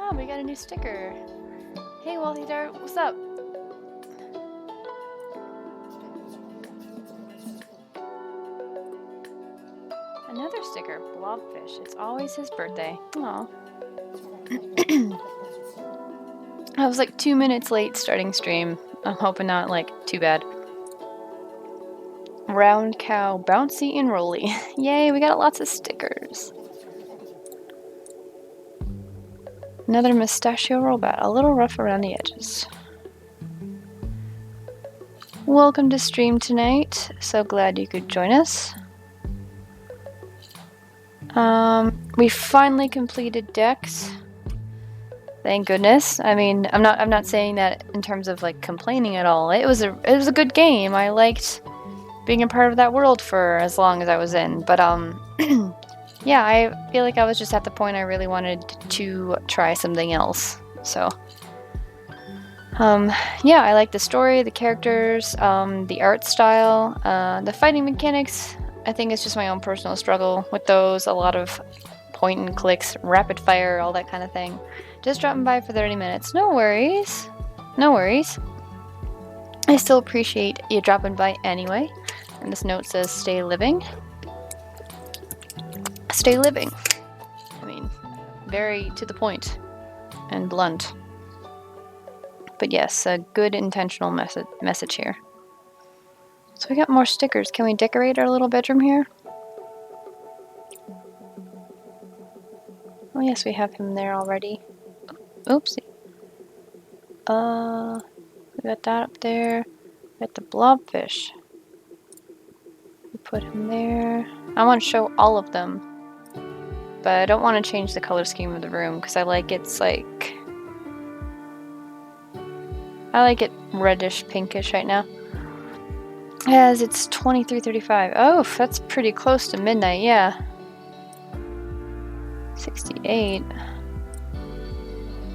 Oh, we got a new sticker. Hey, Wealthy Dart, what's up? Another sticker, Blobfish. It's always his birthday. Aw. I was like 2 minutes late starting stream. I'm hoping not like too bad. Round cow, bouncy and rolly. Yay, we got lots of stickers. Another mustachio robot, a little rough around the edges. Welcome to stream tonight. So glad you could join us. We finally completed Dex. Thank goodness. I mean, I'm not saying that in terms of like complaining at all. It was a good game. I liked being a part of that world for as long as I was in. But yeah, I feel like I was just at the point I really wanted to try something else. So yeah, I like the story, the characters, the art style, the fighting mechanics. I think it's just my own personal struggle with those. A lot of point and clicks, rapid fire, all that kind of thing. Just dropping by for 30 minutes. No worries. No worries. I still appreciate you dropping by anyway. And this note says, stay living. Stay living. I mean, very to the point and blunt. But yes, a good intentional message here. So we got more stickers. Can we decorate our little bedroom here? Oh yes, we have him there already. Oopsie. We got that up there. We got the blobfish. We put him there. I want to show all of them. But I don't want to change the color scheme of the room because I like it reddish pinkish right now. As it's 23:35. Oh, that's pretty close to midnight, yeah. 68.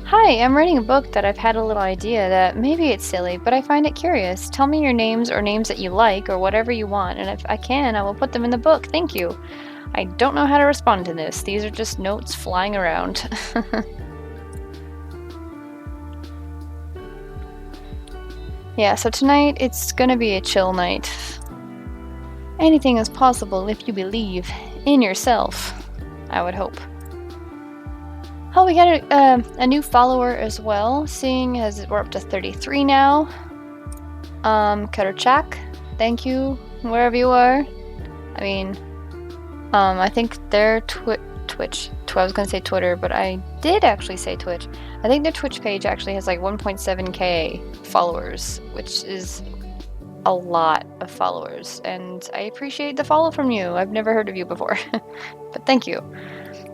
Hi, I'm reading a book that I've had a little idea that maybe it's silly, but I find it curious. Tell me your names or names that you like or whatever you want, and if I can, I will put them in the book. Thank you. I don't know how to respond to this. These are just notes flying around. Yeah, so tonight it's gonna be a chill night. Anything is possible if you believe in yourself, I would hope. Oh, we got a new follower as well, seeing as we're up to 33 now. Karachak, thank you, wherever you are. I mean, I think their Twitch. I was gonna say Twitter, but I did actually say Twitch. I think their Twitch page actually has like 1.7k followers, which is a lot of followers, and I appreciate the follow from you. I've never heard of you before, but thank you.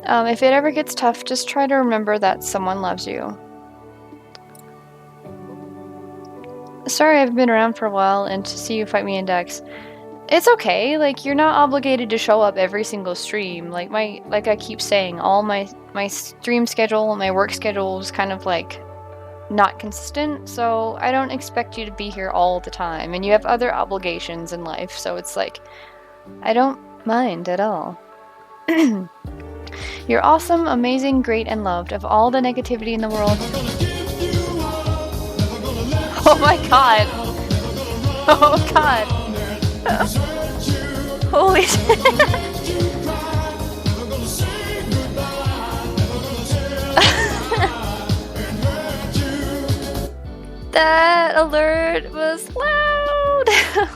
If it ever gets tough, just try to remember that someone loves you. Sorry I've been around for a while, and to see you fight me in Dex. It's okay, like, you're not obligated to show up every single stream. Like I keep saying, all my stream schedule, my work schedule is kind of like not consistent, so I don't expect you to be here all the time, and you have other obligations in life, so it's like, I don't mind at all. You're awesome, amazing, great, and loved. Of all the negativity in the world... Oh my god! Oh god! Holy shit! alert was loud.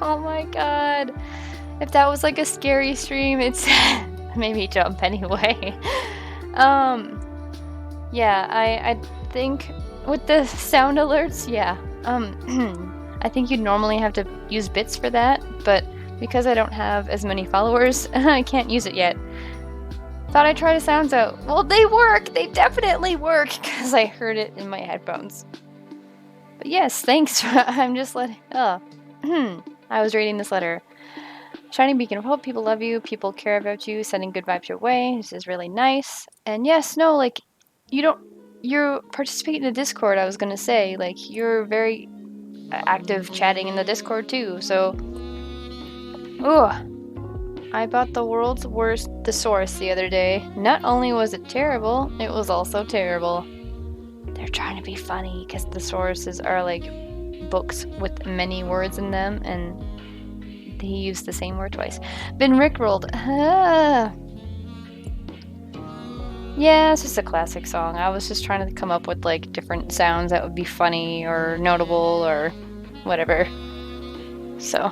Oh my god. If that was like a scary stream, it's made me jump anyway. Yeah, I think with the sound alerts, yeah. I think you'd normally have to use bits for that, but because I don't have as many followers, I can't use it yet. Thought I'd try the sounds out. Well, they work! They definitely work! Because I heard it in my headphones. But yes, thanks. I'm just letting... Oh. I was reading this letter. Shining beacon of hope, people love you, people care about you, sending good vibes your way. This is really nice. And yes, no, like, you're participating in the Discord, I was gonna say. Like, you're very active chatting in the Discord too, so... Ugh. I bought the world's worst thesaurus the other day. Not only was it terrible, it was also terrible. They're trying to be funny because thesauruses are like books with many words in them, and he used the same word twice. Been rickrolled. Yeah, it's just a classic song. I was just trying to come up with like different sounds that would be funny or notable or whatever. So,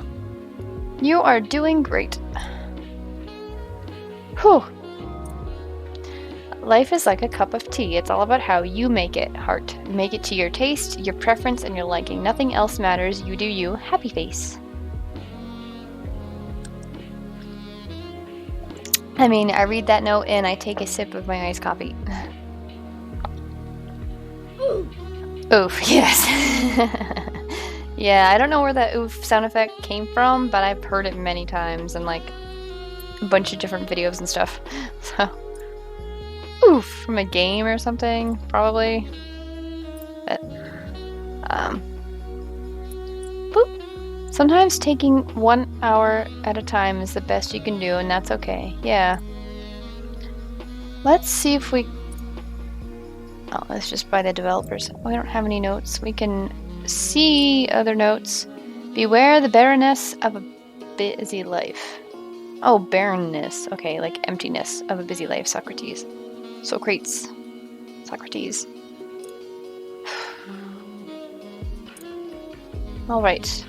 you are doing great. Whew. Life is like a cup of tea. It's all about how you make it, heart. Make it to your taste, your preference, and your liking. Nothing else matters. You do you. Happy face. I mean, I read that note and I take a sip of my iced coffee. Oof, yes. Yeah, I don't know where that oof sound effect came from, but I've heard it many times in like a bunch of different videos and stuff. So, oof, from a game or something, probably. But, boop. Sometimes taking 1 hour at a time is the best you can do, and that's okay. Yeah. Let's see if we... Oh, that's just by the developers. We don't have any notes. We can see other notes. Beware the barrenness of a busy life. Oh, barrenness. Okay, like emptiness of a busy life, Socrates. Socrates. Socrates. Alright.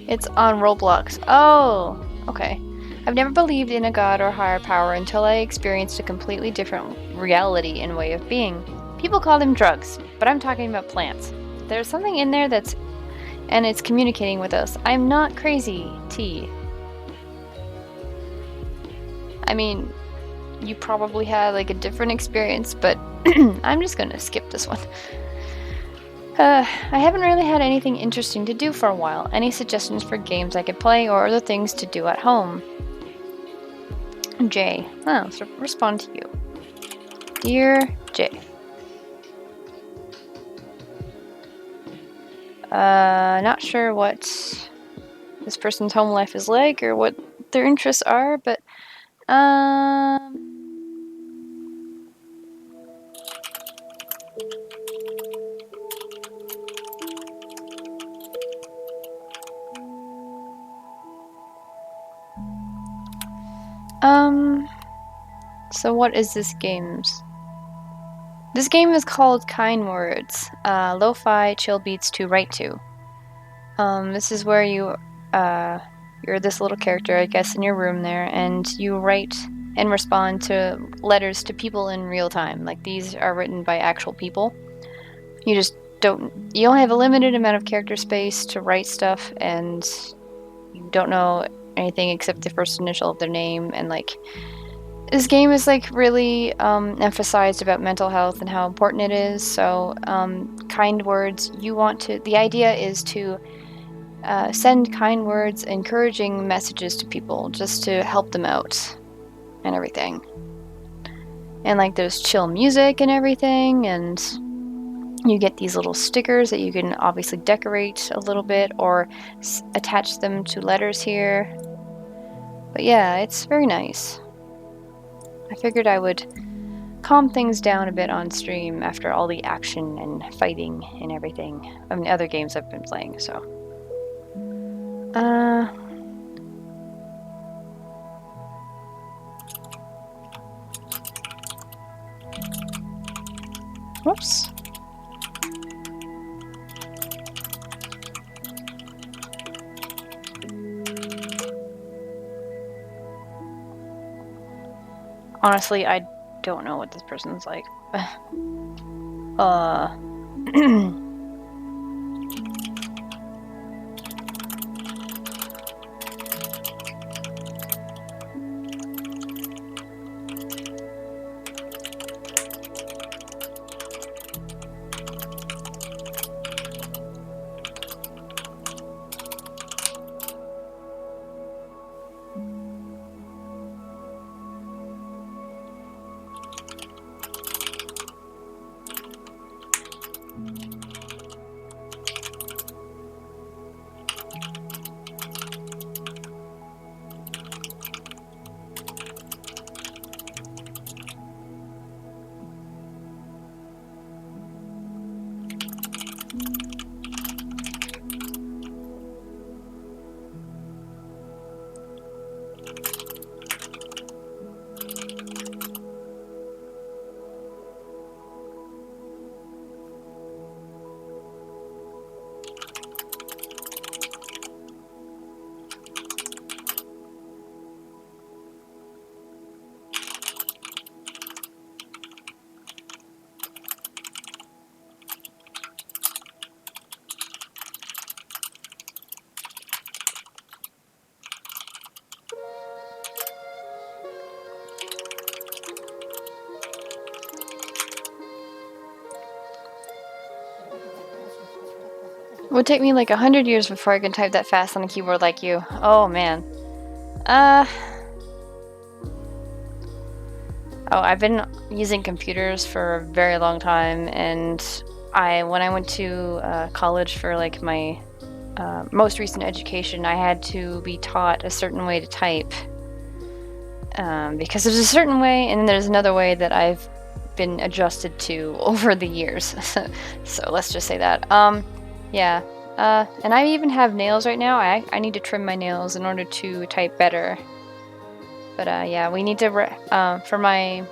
It's on Roblox. Oh, okay. I've never believed in a god or higher power until I experienced a completely different reality and way of being. People call them drugs, but I'm talking about plants. There's something in there and it's communicating with us. I'm not crazy, T. I mean, you probably had like a different experience, but I'm just gonna skip this one. I haven't really had anything interesting to do for a while. Any suggestions for games I could play or other things to do at home? Jay. Oh, let's respond to you. Dear Jay. Not sure what this person's home life is like or what their interests are, but so what is this game's? This game is called Kind Words, lo-fi chill beats to write to. This is where you're this little character, I guess, in your room there, and you write and respond to letters to people in real time. Like, these are written by actual people. You only have a limited amount of character space to write stuff, and you don't know anything except the first initial of their name, and like, this game is like really emphasized about mental health and how important it is. So, kind words, the idea is to send kind words, encouraging messages to people just to help them out and everything. And like, there's chill music and everything, and you get these little stickers that you can obviously decorate a little bit or attach them to letters here. But yeah, it's very nice. I figured I would calm things down a bit on stream after all the action and fighting and everything. I mean, other games I've been playing, so. Whoops. Honestly, I don't know what this person's like. It would take me like 100 years before I can type that fast on a keyboard like you. Oh man. Oh, I've been using computers for a very long time, and when I went to college for like my most recent education, I had to be taught a certain way to type. Because there's a certain way, and then there's another way that I've been adjusted to over the years. So let's just say that. Yeah. And I even have nails right now. I need to trim my nails in order to type better. But yeah, we need to, for my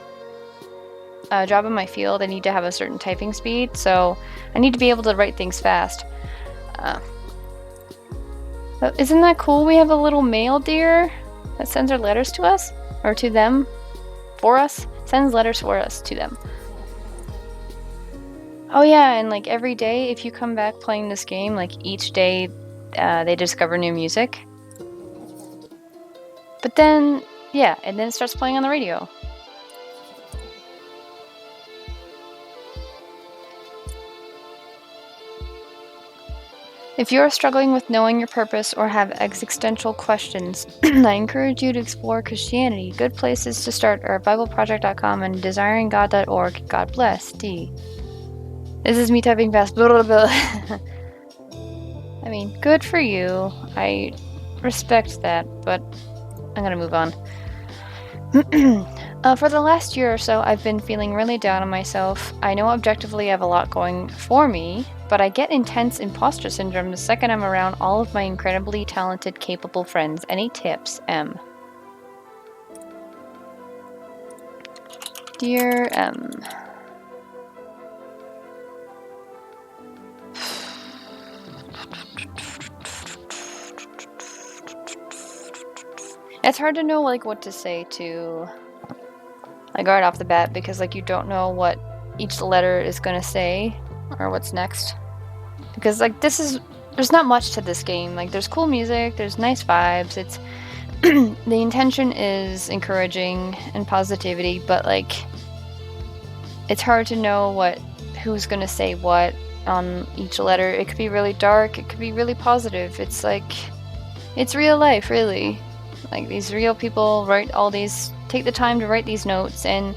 job in my field, I need to have a certain typing speed, so I need to be able to write things fast. Isn't that cool? We have a little male deer that sends our letters to us, or to them, for us. Sends letters for us to them. Oh yeah, and like every day, if you come back playing this game, like each day, they discover new music. But then, yeah, and then it starts playing on the radio. If you are struggling with knowing your purpose or have existential questions, I encourage you to explore Christianity. Good places to start are BibleProject.com and DesiringGod.org. God bless. D. This is me typing fast. Blah, blah, blah. I mean, good for you. I respect that, but I'm gonna move on. For the last year or so, I've been feeling really down on myself. I know objectively I have a lot going for me, but I get intense imposter syndrome the second I'm around all of my incredibly talented, capable friends. Any tips, M? Dear M. It's hard to know like what to say to like right off the bat, because like you don't know what each letter is gonna say or what's next. Because like there's not much to this game. Like there's cool music, there's nice vibes, it's the intention is encouraging and positivity, but like it's hard to know who's gonna say what on each letter. It could be really dark, it could be really positive. It's like it's real life, really. Like these real people take the time to write these notes, and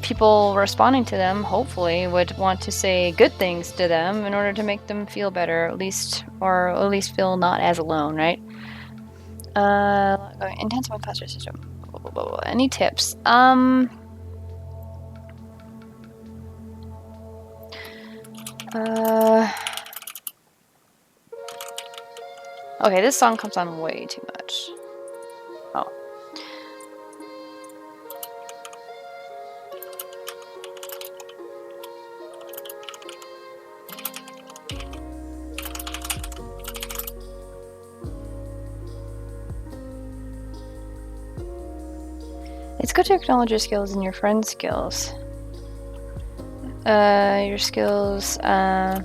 people responding to them hopefully would want to say good things to them in order to make them feel better, at least feel not as alone, right? Intense imposter syndrome. Any tips? Okay, this song comes on way too much. Oh. It's good to acknowledge your skills and your friends' skills. Your skills, as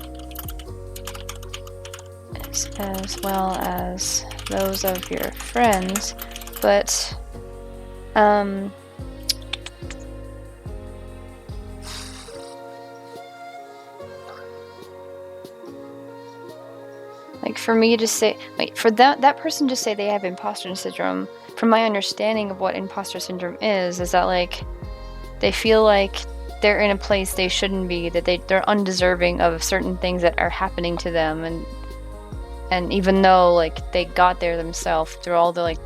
well as those of your friends, but, like, for me to say, like, for that person to say they have imposter syndrome, from my understanding of what imposter syndrome is that, like, they feel like they're in a place they shouldn't be, that they're undeserving of certain things that are happening to them, and even though, like, they got there themselves through all the, like,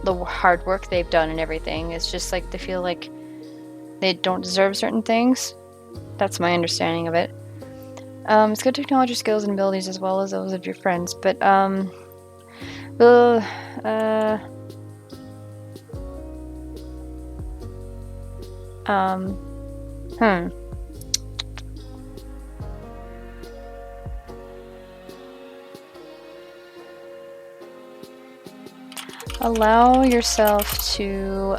the hard work they've done and everything, it's just, like, they feel like they don't deserve certain things. That's my understanding of it. It's good to acknowledge your skills and abilities as well as those of your friends, but, allow yourself to,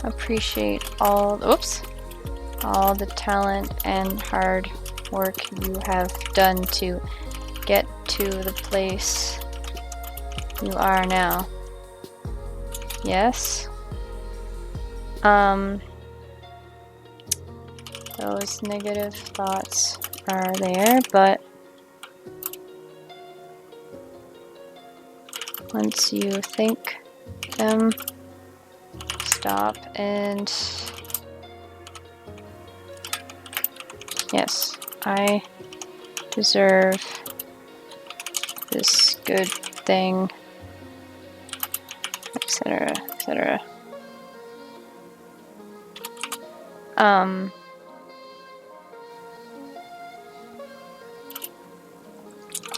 appreciate all the talent and hard work you have done to get to the place you are now. Yes. Those negative thoughts are there, but once you think them, stop and yes, I deserve this good thing, etc., etc.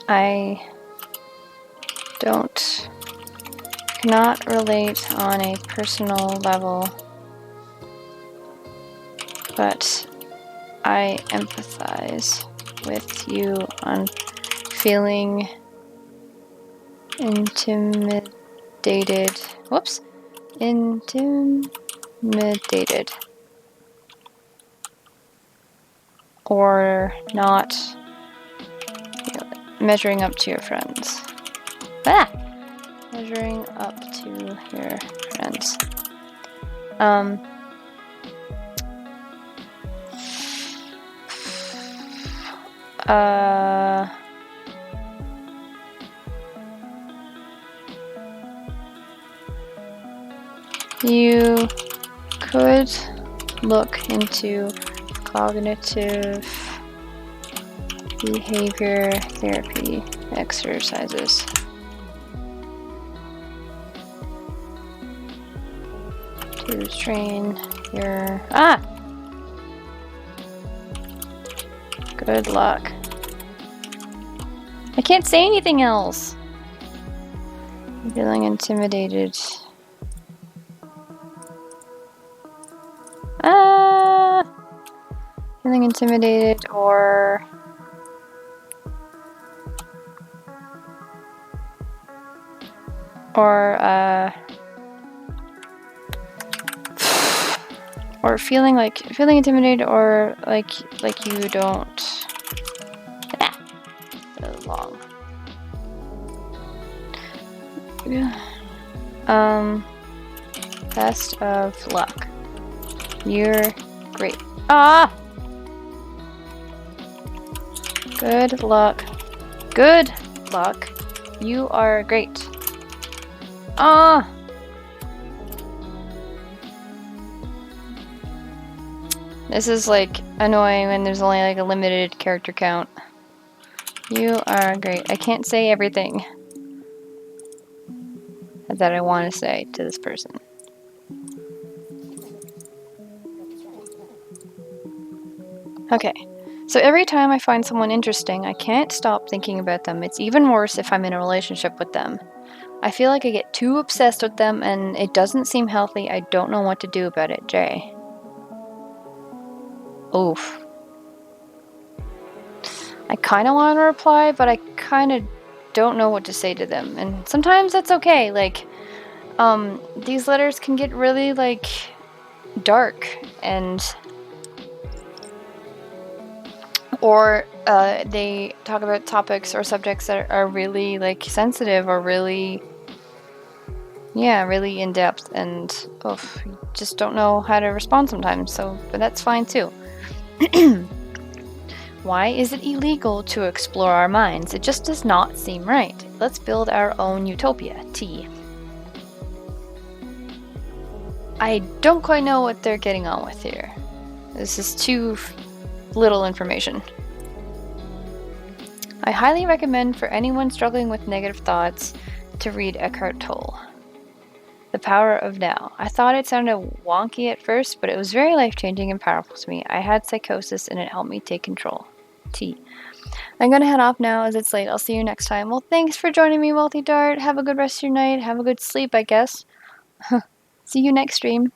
I cannot relate on a personal level, but I empathize with you on feeling intimidated. Intimidated. Or not measuring up to your friends. Measuring up to your friends. You could look into cognitive behavior therapy exercises. To train your... Good luck. I can't say anything else. I'm feeling intimidated. Feeling intimidated or feeling intimidated or like you don't so long. Best of luck. You're great. Good luck. Good luck. You are great. This is like annoying when there's only like a limited character count. You are great. I can't say everything that I want to say to this person. Okay, so every time I find someone interesting, I can't stop thinking about them. It's even worse if I'm in a relationship with them. I feel like I get too obsessed with them and it doesn't seem healthy. I don't know what to do about it, Jay. Oof. I kind of want to reply, but I kind of don't know what to say to them. And sometimes that's okay. Like, these letters can get really, like, dark and... Or they talk about topics or subjects that are really, like, sensitive or really... Yeah, really in-depth, and just don't know how to respond sometimes, but that's fine too. Why is it illegal to explore our minds? It just does not seem right. Let's build our own utopia. T. I don't quite know what they're getting on with here. This is too little information. I highly recommend for anyone struggling with negative thoughts to read Eckhart Tolle. The Power of Now. I thought it sounded wonky at first, but it was very life-changing and powerful to me. I had psychosis and it helped me take control. T. I'm gonna head off now as it's late. I'll see you next time. Well, thanks for joining me, Wealthy Dart. Have a good rest of your night. Have a good sleep, I guess. See you next stream.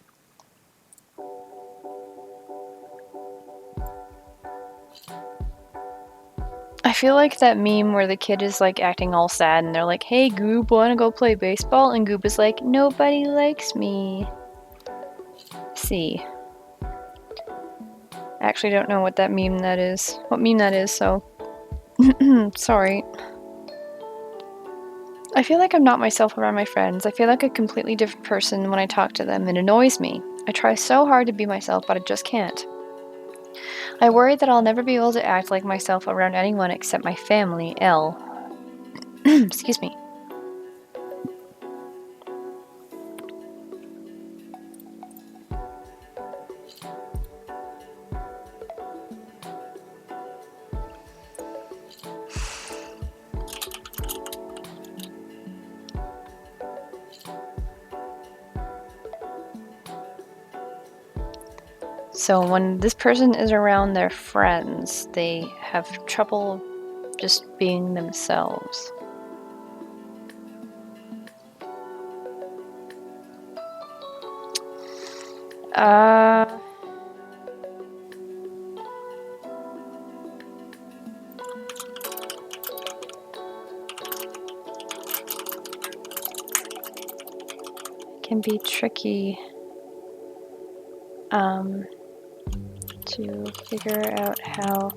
I feel like that meme where the kid is like acting all sad and they're like, hey Goob, wanna go play baseball? And Goob is like, nobody likes me. See. I actually don't know what meme that is, so sorry. I feel like I'm not myself around my friends. I feel like a completely different person when I talk to them. It annoys me. I try so hard to be myself, but I just can't. I worry that I'll never be able to act like myself around anyone except my family. L. Excuse me. So when this person is around their friends, they have trouble just being themselves. Can be tricky to figure out how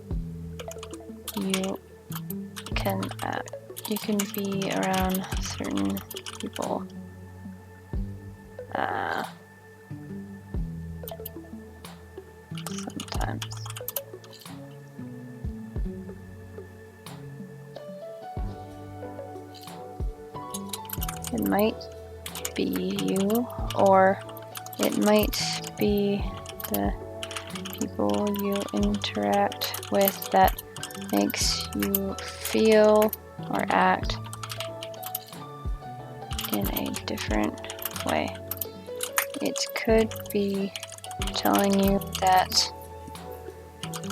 you can be around certain people. Sometimes. It might be you, or it might be the people you interact with that makes you feel or act in a different way. It could be telling you that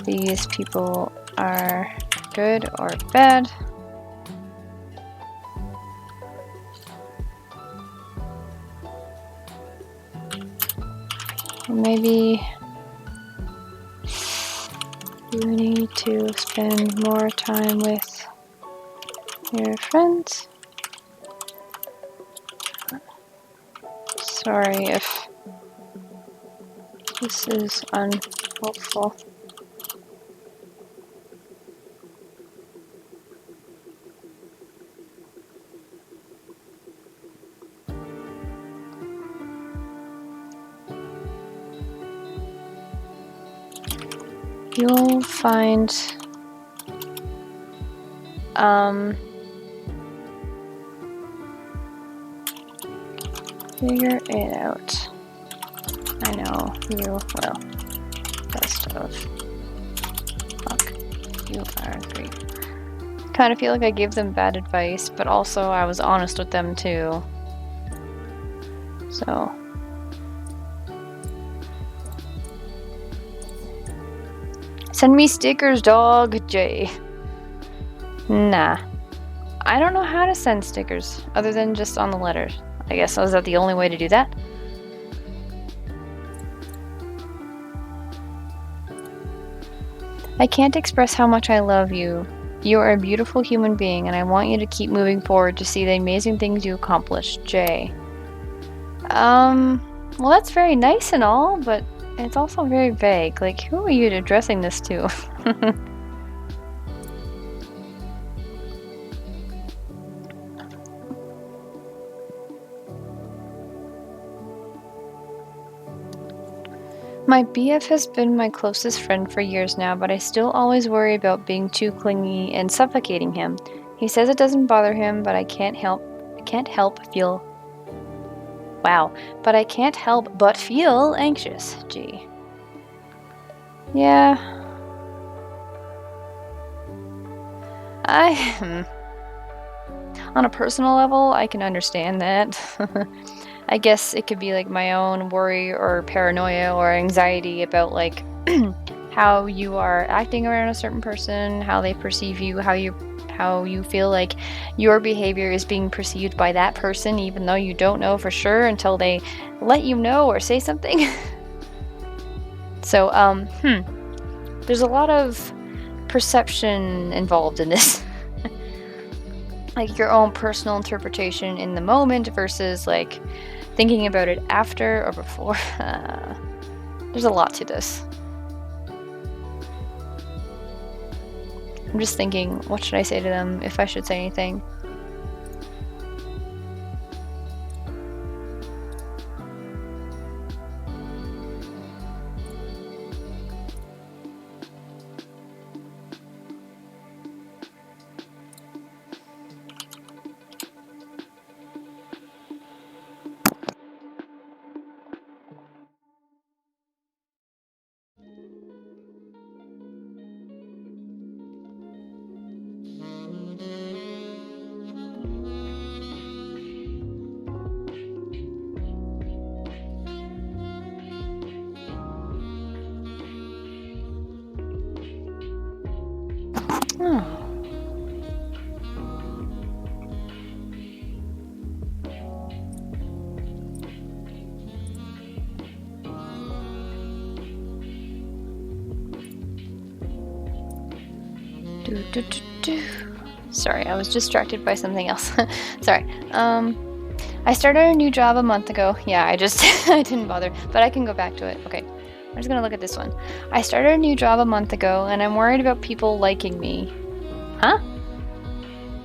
these people are good or bad. Maybe you need to spend more time with your friends. Sorry if this is unhelpful. You'll find figure it out. I know you will. Best of luck. You are great. Kind of feel like I gave them bad advice, but also I was honest with them too. So send me stickers, dog. J. Nah. I don't know how to send stickers other than just on the letters. I guess is that the only way to do that? I can't express how much I love you, You are a beautiful human being, and I want you to keep moving forward to see the amazing things you accomplish, Jay. Well, that's very nice and all, but it's also very vague. Like, who are you addressing this to? My BF has been my closest friend for years now, but I still always worry about being too clingy and suffocating him. He says it doesn't bother him, but I can't help feel. Wow, but I can't help but feel anxious. Gee. Yeah. On a personal level, I can understand that. I guess it could be like my own worry or paranoia or anxiety about like how you are acting around a certain person, how they perceive you, how you feel like your behavior is being perceived by that person, even though you don't know for sure until they let you know or say something. So, there's a lot of perception involved in this. Like your own personal interpretation in the moment versus like thinking about it after or before. There's a lot to this. I'm just thinking, what should I say to them, if I should say anything? Oh. Sorry, I was distracted by something else. Sorry. I started a new job a month ago. Yeah, I didn't bother, but I can go back to it. Okay, I'm just gonna look at this one. I started a new job a month ago, and I'm worried about people liking me. Huh?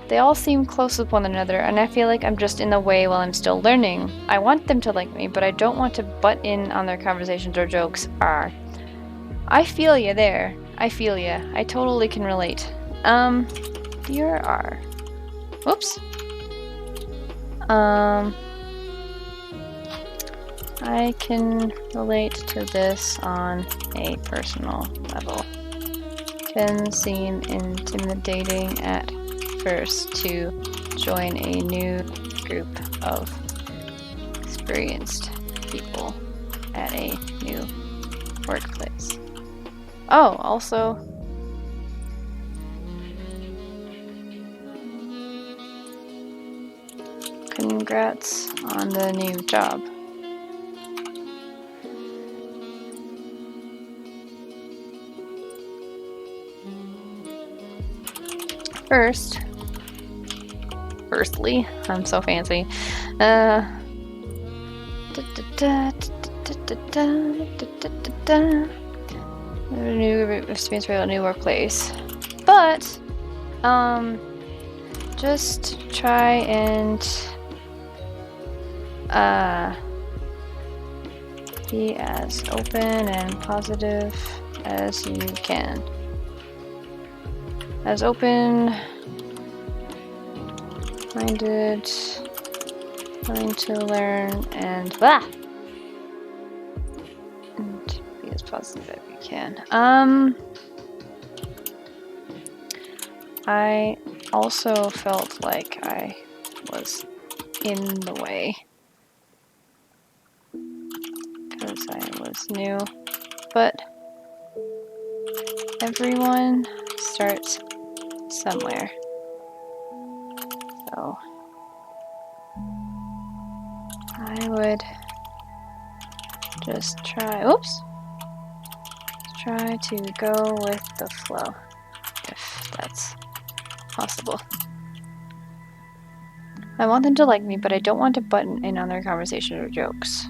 They all seem close with one another, and I feel like I'm just in the way while I'm still learning. I want them to like me, but I don't want to butt in on their conversations or jokes. I feel ya there. I feel ya. I totally can relate. Dear R. Whoops. I can relate to this on a personal level. Can seem intimidating at first to join a new group of experienced people at a new workplace. Oh, also, congrats on the new job. Firstly, I'm so fancy. New experience for a new workplace, but just try and be as open and positive as you can. As open-minded, willing to learn, and and be as positive as you can. I also felt like I was in the way because I was new, but everyone starts somewhere. So I would just try to go with the flow, if that's possible. I want them to like me, but I don't want to button in on their conversation or jokes.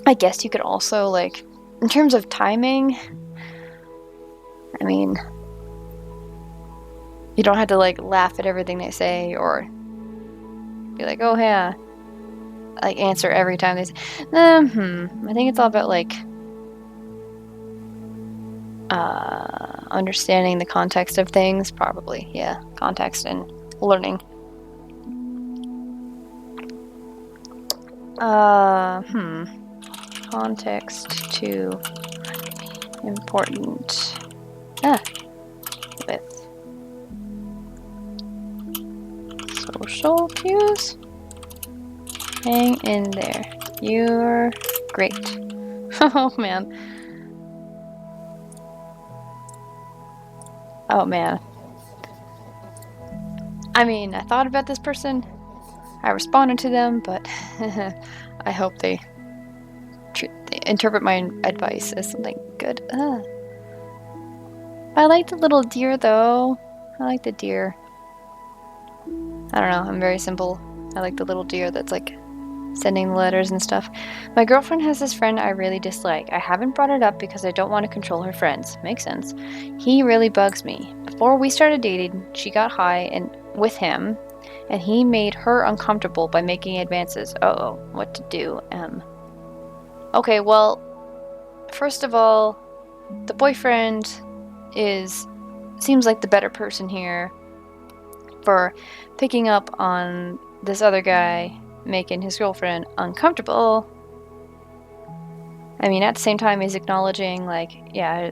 I guess you could also, like, in terms of timing, I mean, you don't have to, like, laugh at everything they say or be like, oh, yeah, like, answer every time they say, I think it's all about, like, understanding the context of things, probably, yeah, context and learning. Context to important. With social cues. Hang in there. You're great. Oh man. Oh man. I mean, I thought about this person. I responded to them, but I hope they interpret my advice as something good. I like the little deer though. I like the deer. I don't know, I'm very simple. I like the little deer that's like sending letters and stuff. My girlfriend has this friend I really dislike. I haven't brought it up because I don't want to control her friends. Makes sense. He really bugs me. Before we started dating, she got high and with him, and he made her uncomfortable by making advances. Uh-oh, what to do? Okay, well, first of all, the boyfriend seems like the better person here for picking up on this other guy making his girlfriend uncomfortable. I mean, at the same time, he's acknowledging, like, yeah,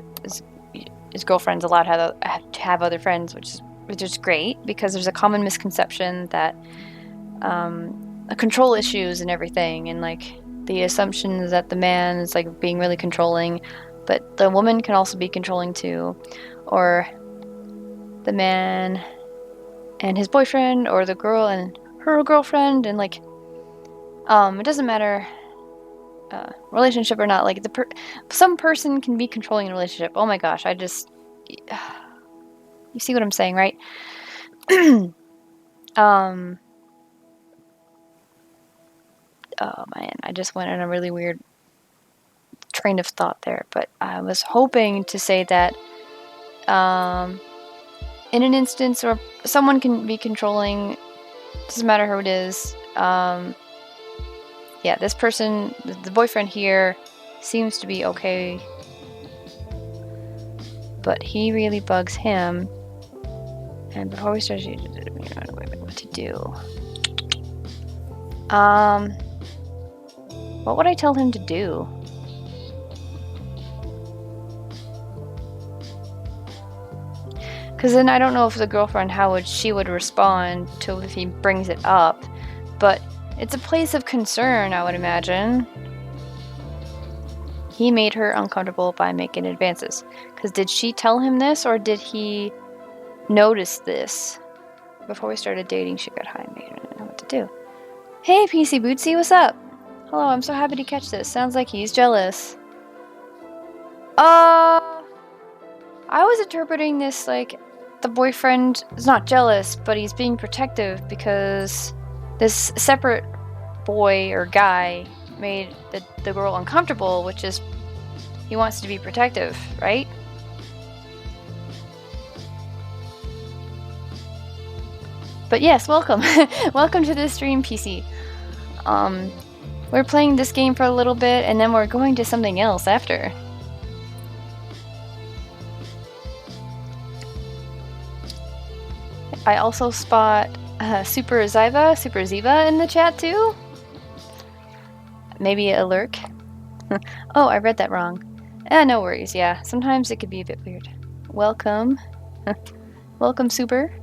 his girlfriend's allowed to have other friends, which is great, because there's a common misconception that control issues and everything, and like the assumption is that the man is like being really controlling, but the woman can also be controlling too, or the man and his boyfriend, or the girl and her girlfriend, and like it doesn't matter relationship or not, like some person can be controlling a relationship. Oh my gosh, you see what I'm saying, right? Oh man, I just went on a really weird train of thought there, but I was hoping to say that in an instance where someone can be controlling, doesn't matter who it is, yeah, this person, the boyfriend here, seems to be okay, but he really bugs him. And before we start, what to do? What would I tell him to do? Because then I don't know if the girlfriend, how she would respond to if he brings it up, but it's a place of concern, I would imagine. He made her uncomfortable by making advances. Because did she tell him this, or did he notice this? Before we started dating, she got high and made her know what to do. Hey, PC Bootsy, what's up? Hello, I'm so happy to catch this. Sounds like he's jealous. I was interpreting this like the boyfriend is not jealous, but he's being protective because this separate boy or guy made the girl uncomfortable, which is he wants to be protective, right? But yes, welcome. Welcome to the stream, PC. We're playing this game for a little bit, and then we're going to something else after. I also spot Super Ziva in the chat too. Maybe a lurk. Oh, I read that wrong. No worries, yeah. Sometimes it could be a bit weird. Welcome. Welcome, Super.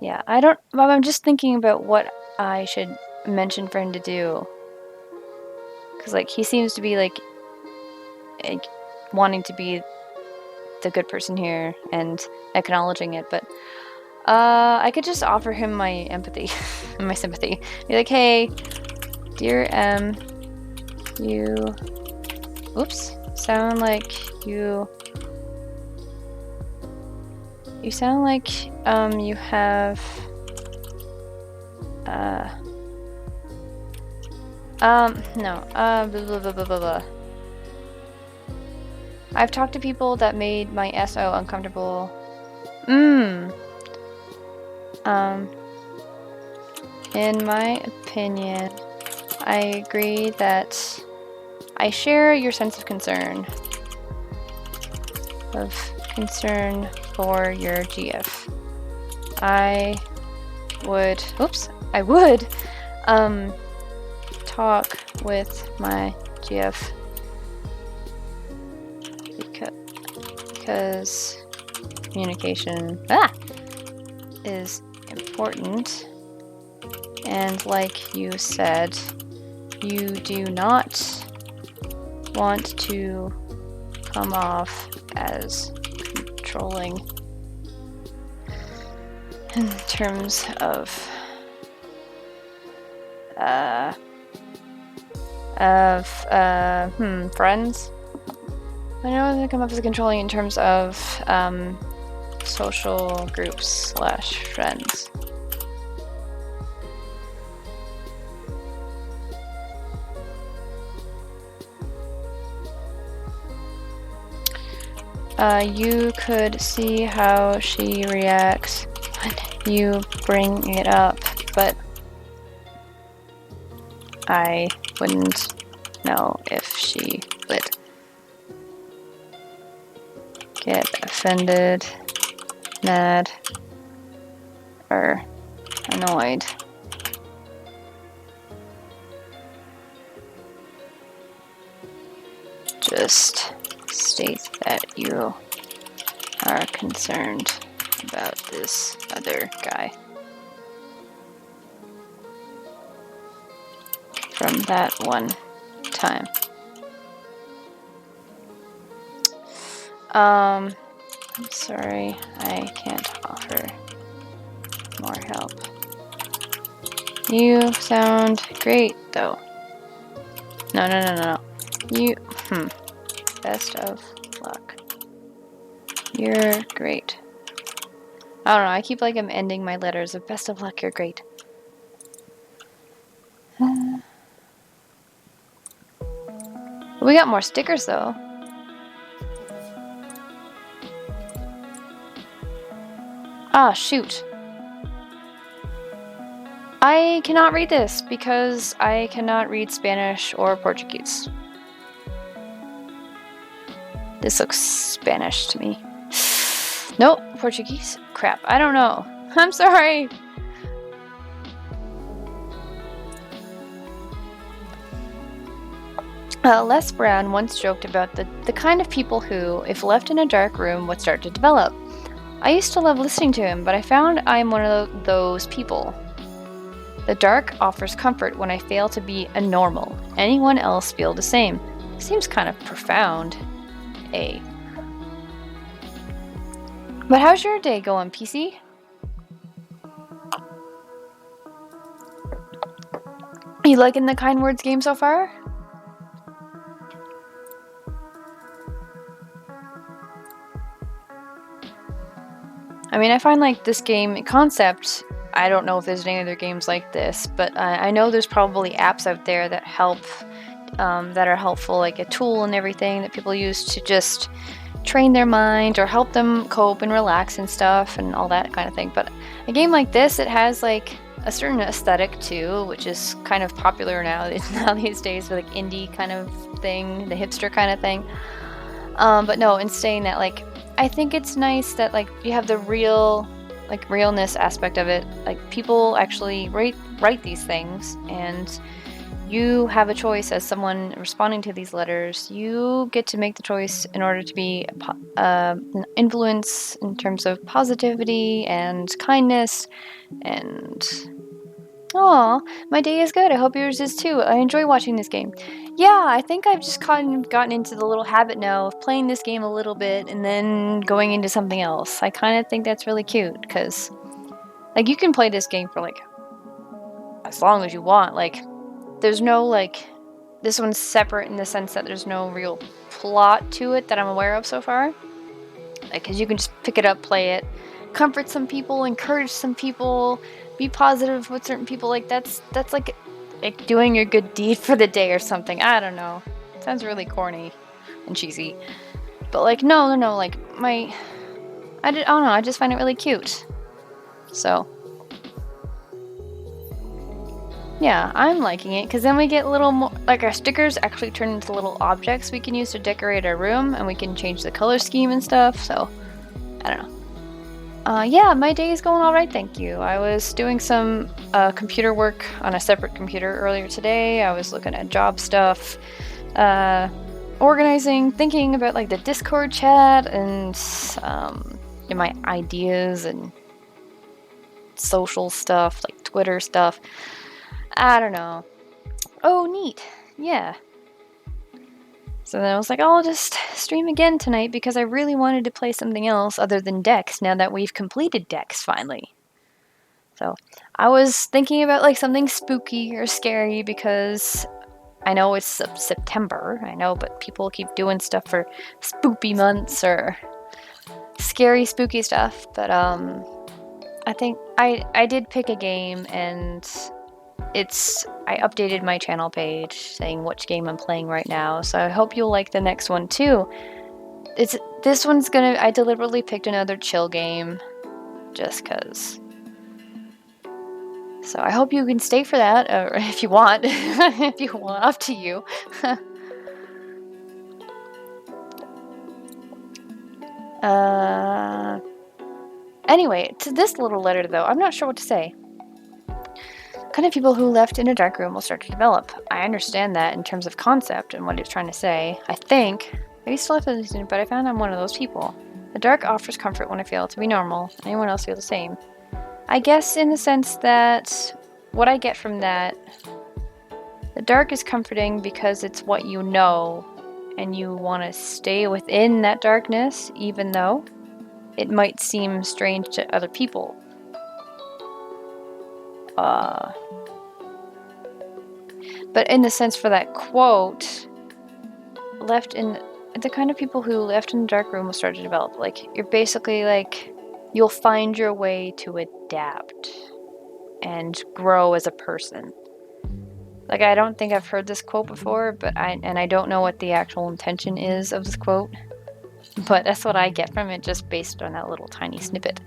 Yeah, I'm just thinking about what I should mention for him to do. Because, like, he seems to be, like, wanting to be the good person here and acknowledging it, but I could just offer him my empathy, my sympathy. Be like, hey, dear M, you, oops, sound like you sound like, you have, no, blah, blah, blah, blah, blah, blah. I've talked to people that made my SO uncomfortable. In my opinion, I agree that I share your sense of concern. For your GF. I would talk with my GF because communication is important, and like you said, you do not want to come off as controlling in terms of friends. I know I'm gonna come up as controlling in terms of social groups / friends. You could see how she reacts when you bring it up, but I wouldn't know if she would get offended, mad, or annoyed. Just state that you are concerned about this other guy. From that one time. I'm sorry, I can't offer more help. You sound great, though. No. You, best of luck. You're great. I don't know, I keep like I'm ending my letters of best of luck, you're great. We got more stickers though. Ah, shoot. I cannot read this because I cannot read Spanish or Portuguese. This looks Spanish to me. Nope, Portuguese? Crap, I don't know. I'm sorry. Les Brown once joked about the kind of people who, if left in a dark room, would start to develop. I used to love listening to him, but I found I'm one of those people. The dark offers comfort when I fail to be a normal. Anyone else feel the same? Seems kind of profound. But how's your day going, PC? You liking the Kind Words game so far? I mean, I find like this game concept, I don't know if there's any other games like this, but I know there's probably apps out there that help, that are helpful, like a tool and everything that people use to just train their mind or help them cope and relax and stuff and all that kind of thing. But a game like this, it has like a certain aesthetic too, which is kind of popular now these days, with like indie kind of thing, the hipster kind of thing. But no, in saying that, like, I think it's nice that like you have the realness aspect of it. Like people actually write these things, and you have a choice as someone responding to these letters. You get to make the choice in order to be an influence in terms of positivity and kindness. And aw, my day is good. I hope yours is too. I enjoy watching this game. Yeah, I think I've just gotten into the little habit now of playing this game a little bit and then going into something else. I kind of think that's really cute because Like, you can play this game for, like, as long as you want. Like, there's no, like, this one's separate in the sense that there's no real plot to it that I'm aware of so far. Like, because you can just pick it up, play it, comfort some people, encourage some people, be positive with certain people. Like, that's like doing your good deed for the day or something. I don't know. It sounds really corny and cheesy. But, like, no, like, I don't know, I just find it really cute. So, yeah, I'm liking it, because then we get little more, like, our stickers actually turn into little objects we can use to decorate our room, and we can change the color scheme and stuff, so, I don't know. Yeah, my day is going alright, thank you. I was doing some computer work on a separate computer earlier today. I was looking at job stuff, organizing, thinking about, like, the Discord chat, and my ideas, and social stuff, like Twitter stuff. I don't know. Oh, neat. Yeah. So then I was like, oh, I'll just stream again tonight because I really wanted to play something else other than Dex now that we've completed Dex finally. So I was thinking about, like, something spooky or scary because I know it's September, I know, but people keep doing stuff for spoopy months or scary, spooky stuff. But I think I did pick a game, and I updated my channel page saying which game I'm playing right now, so I hope you'll like the next one too. This one's I deliberately picked another chill game, just cause. So I hope you can stay for that, or if you want, if you want, up to you. Anyway, to this little letter though, I'm not sure what to say. Kind of people who left in a dark room will start to develop. I understand that in terms of concept and what it's trying to say. I think. I used to live in it, but I found I'm one of those people. The dark offers comfort when I feel to be normal. Anyone else feel the same? I guess in the sense that what I get from that, the dark is comforting because it's what you know, and you want to stay within that darkness, even though it might seem strange to other people. But in the sense for that quote, the kind of people who left in the dark room will start to develop. Like, you're basically like, you'll find your way to adapt and grow as a person. Like, I don't think I've heard this quote before, but I don't know what the actual intention is of this quote, but that's what I get from it just based on that little tiny snippet.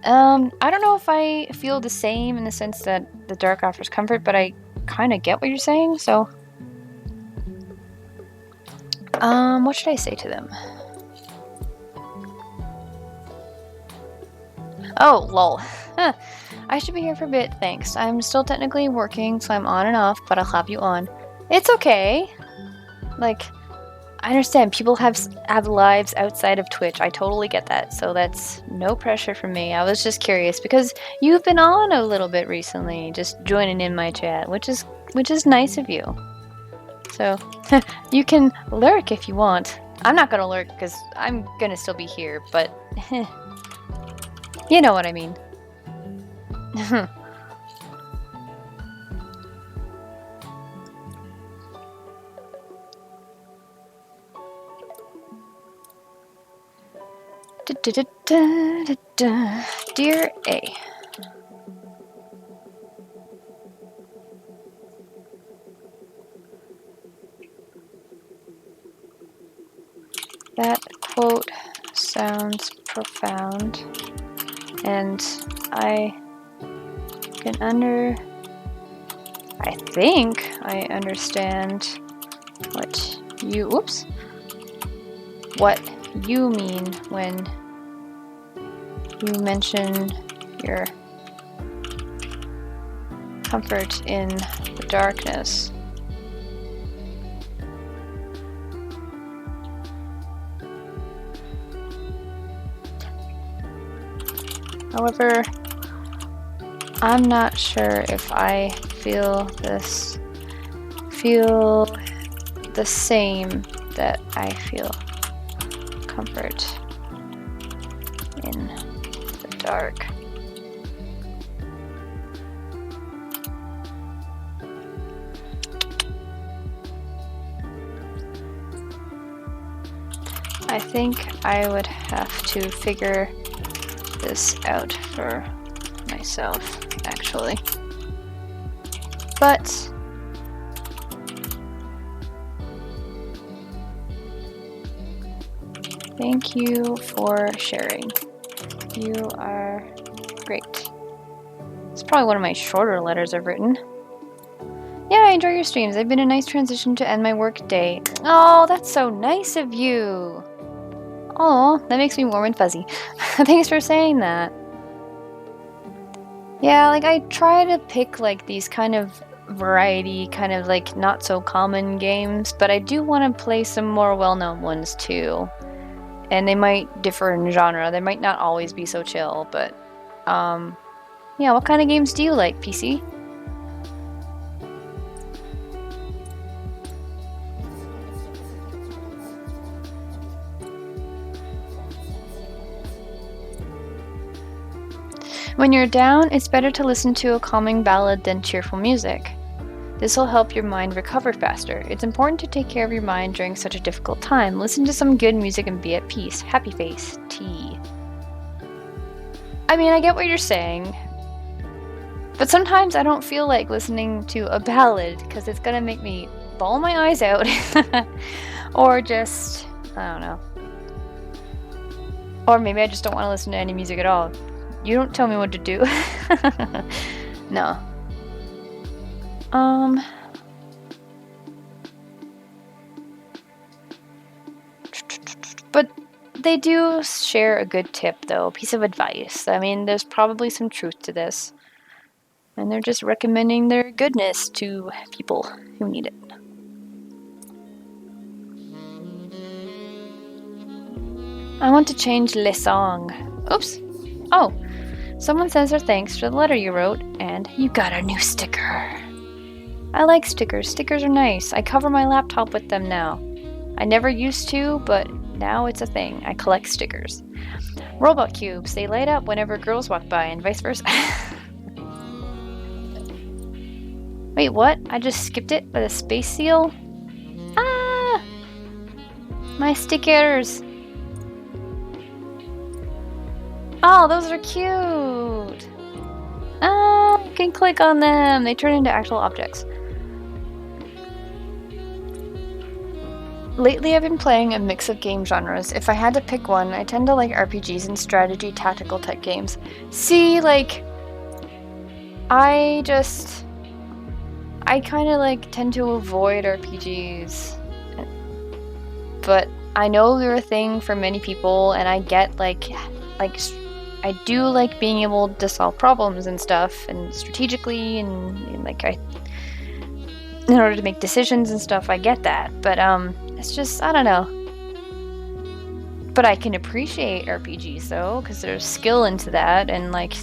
I don't know if I feel the same in the sense that the dark offers comfort, but I kind of get what you're saying, so. What should I say to them? Oh, lol. I should be here for a bit, thanks. I'm still technically working, so I'm on and off, but I'll clap you on. It's okay. Like, I understand people have lives outside of Twitch. I totally get that, so that's no pressure from me. I was just curious because you've been on a little bit recently, just joining in my chat, which is nice of you. So you can lurk if you want. I'm not gonna lurk because I'm gonna still be here, but you know what I mean. Dear A. That quote sounds profound, and I think I understand what you mean when you mention your comfort in the darkness. However, I'm not sure if I feel the same that I feel comfort in the dark. I think I would have to figure this out for myself, actually. But thank you for sharing. You are great. It's probably one of my shorter letters I've written. Yeah, I enjoy your streams. They've been a nice transition to end my work day. Oh, that's so nice of you. Oh, that makes me warm and fuzzy. Thanks for saying that. Yeah, like I try to pick like these kind of variety, kind of like not so common games, but I do want to play some more well-known ones too. And they might differ in genre. They might not always be so chill, but yeah, what kind of games do you like, PC? When you're down, it's better to listen to a calming ballad than cheerful music. This will help your mind recover faster. It's important to take care of your mind during such a difficult time. Listen to some good music and be at peace. Happy face. T. I mean, I get what you're saying. But sometimes I don't feel like listening to a ballad because it's gonna make me bawl my eyes out. Or just, I don't know. Or maybe I just don't want to listen to any music at all. You don't tell me what to do. No. But they do share a good tip, though, a piece of advice. I mean, there's probably some truth to this. And they're just recommending their goodness to people who need it. I want to change le song. Oops. Oh, someone says their thanks for the letter you wrote, and you got a new sticker. I like stickers. Stickers are nice. I cover my laptop with them now. I never used to, but now it's a thing. I collect stickers. Robot cubes. They light up whenever girls walk by, and vice versa. Wait, what? I just skipped it with a space seal? Ah! My stickers! Oh, those are cute! Ah, you can click on them. They turn into actual objects. Lately, I've been playing a mix of game genres. If I had to pick one, I tend to like RPGs and strategy tactical type games. See, like, I kind of like tend to avoid RPGs. But I know they're a thing for many people, and I get like I do like being able to solve problems and stuff, and strategically, and like in order to make decisions and stuff, I get that. But it's just, I don't know. But I can appreciate RPGs though, because there's skill into that, and like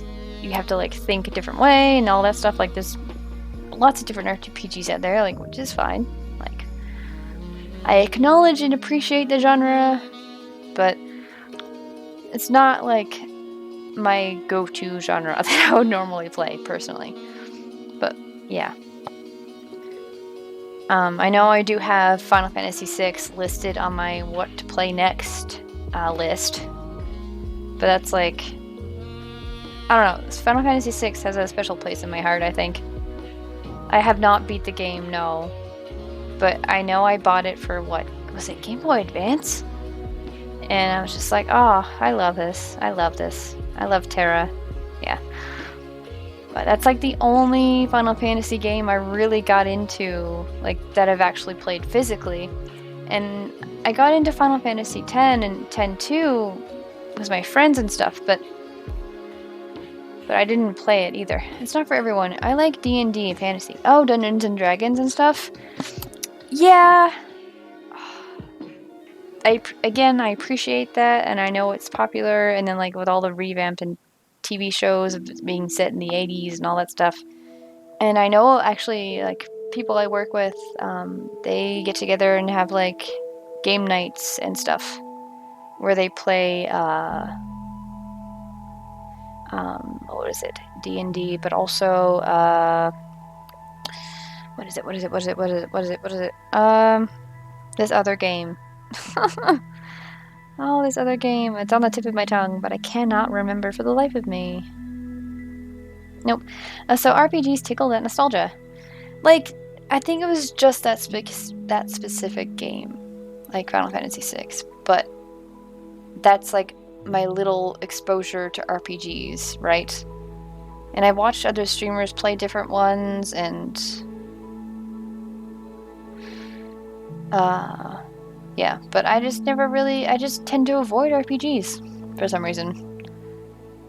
you have to like think a different way and all that stuff. Like there's lots of different RPGs out there, like, which is fine. Like, I acknowledge and appreciate the genre, but it's not like my go-to genre that I would normally play personally. But yeah. I know I do have Final Fantasy VI listed on my what to play next list, but that's like, I don't know, Final Fantasy VI has a special place in my heart, I think. I have not beat the game, no, but I know I bought it for, what was it, Game Boy Advance? And I was just like, oh, I love this, I love this, I love Terra, yeah. But that's like the only Final Fantasy game I really got into, like, that I've actually played physically. And I got into Final Fantasy X and X-2 with my friends and stuff, but I didn't play it either. It's not for everyone. I like D&D and fantasy. Oh, Dungeons and Dragons and stuff? Yeah. I appreciate that, and I know it's popular, and then like with all the revamped and TV shows of being set in the 80s and all that stuff. And I know actually like people I work with, they get together and have like game nights and stuff where they play what is it? D&D, but also what is it? This other game. Oh, this other game. It's on the tip of my tongue, but I cannot remember for the life of me. Nope. So RPGs tickle that nostalgia. Like, I think it was just that specific game, like Final Fantasy VI, but that's like my little exposure to RPGs, right? And I watched other streamers play different ones, and yeah, but I just never really, I just tend to avoid RPGs for some reason.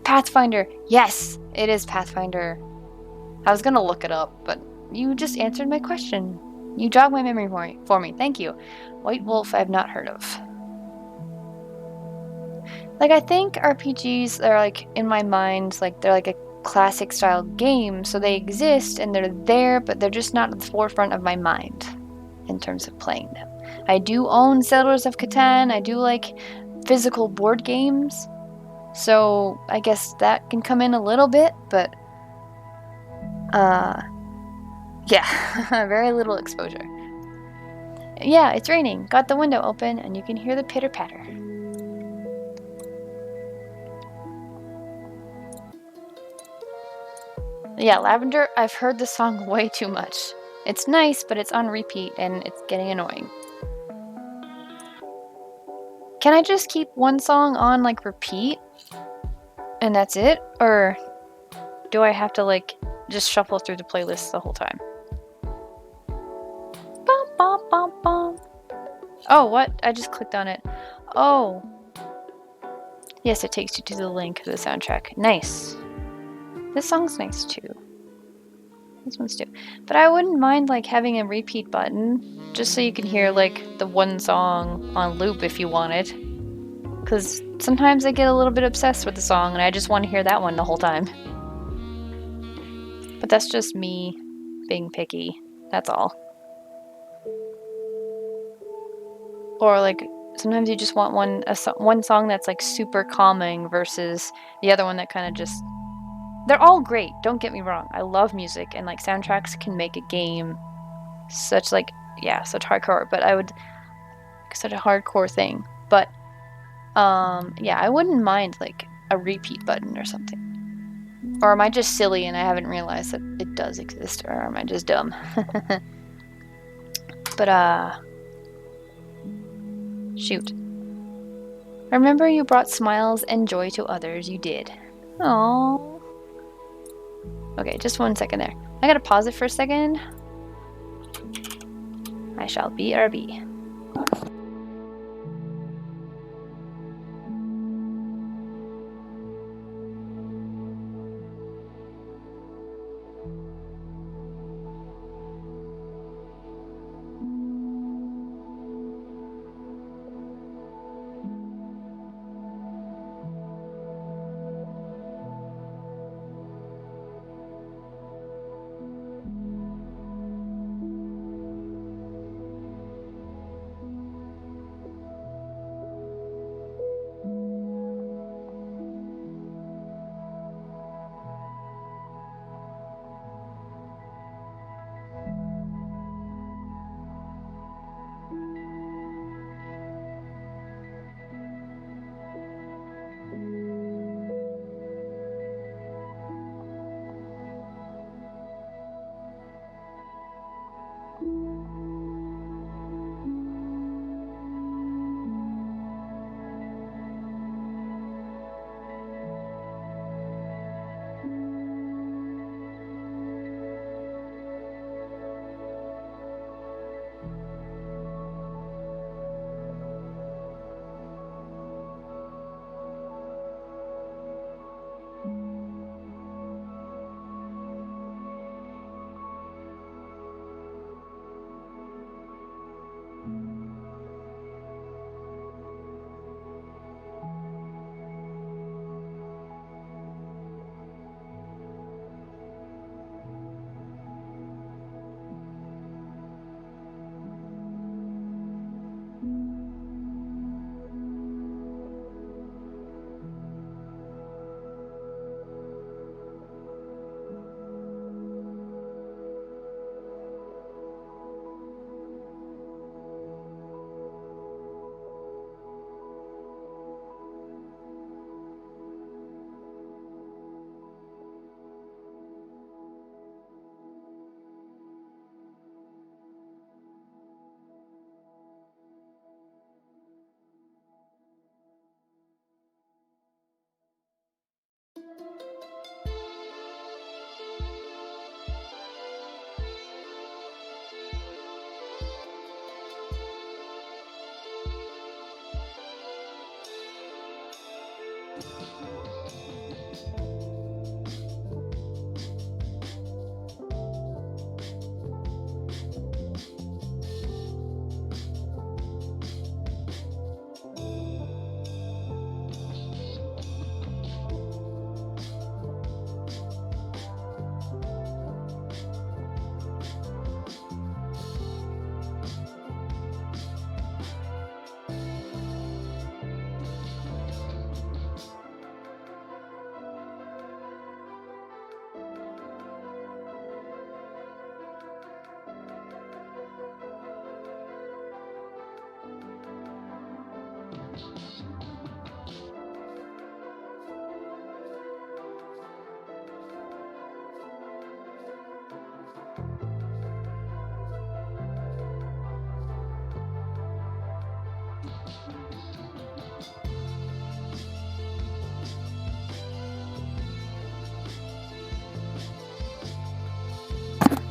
Pathfinder, yes, it is Pathfinder. I was gonna look it up, but you just answered my question. You jogged my memory for me. Thank you. White Wolf, I've not heard of. Like, I think RPGs are like in my mind, like they're like a classic style game, so they exist and they're there, but they're just not at the forefront of my mind in terms of playing them. I do own Settlers of Catan. I do like physical board games, so I guess that can come in a little bit, but yeah, very little exposure. Yeah, it's raining. Got the window open and you can hear the pitter patter. Yeah, Lavender, I've heard the song way too much. It's nice, but it's on repeat and it's getting annoying. Can I just keep one song on like repeat and that's it? Or do I have to like just shuffle through the playlist the whole time? Bum, bum, bum, bum. Oh, what? I just clicked on it. Oh. Yes, it takes you to the link to the soundtrack. Nice. This song's nice too. This one's too. But I wouldn't mind like having a repeat button just so you can hear like the one song on loop if you wanted. Because sometimes I get a little bit obsessed with the song and I just want to hear that one the whole time. But that's just me being picky. That's all. Or like sometimes you just want one song that's like super calming versus the other one that kind of just. They're all great. Don't get me wrong. I love music and like soundtracks can make a game such like such hardcore. But I would such a hardcore thing. But yeah, I wouldn't mind like a repeat button or something. Or am I just silly and I haven't realized that it does exist, or am I just dumb? But shoot. Remember you brought smiles and joy to others. You did. Aww. Okay, just 1 second there. I gotta pause it for a second. I shall BRB.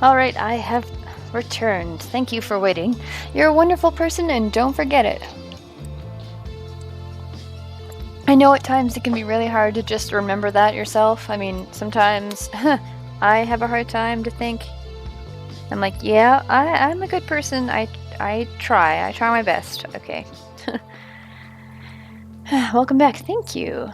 Alright, I have returned. Thank you for waiting. You're a wonderful person and don't forget it. I know at times it can be really hard to just remember that yourself. I mean, sometimes I have a hard time to think. I'm like, yeah, I'm a good person. I try my best. Okay. Welcome back. Thank you.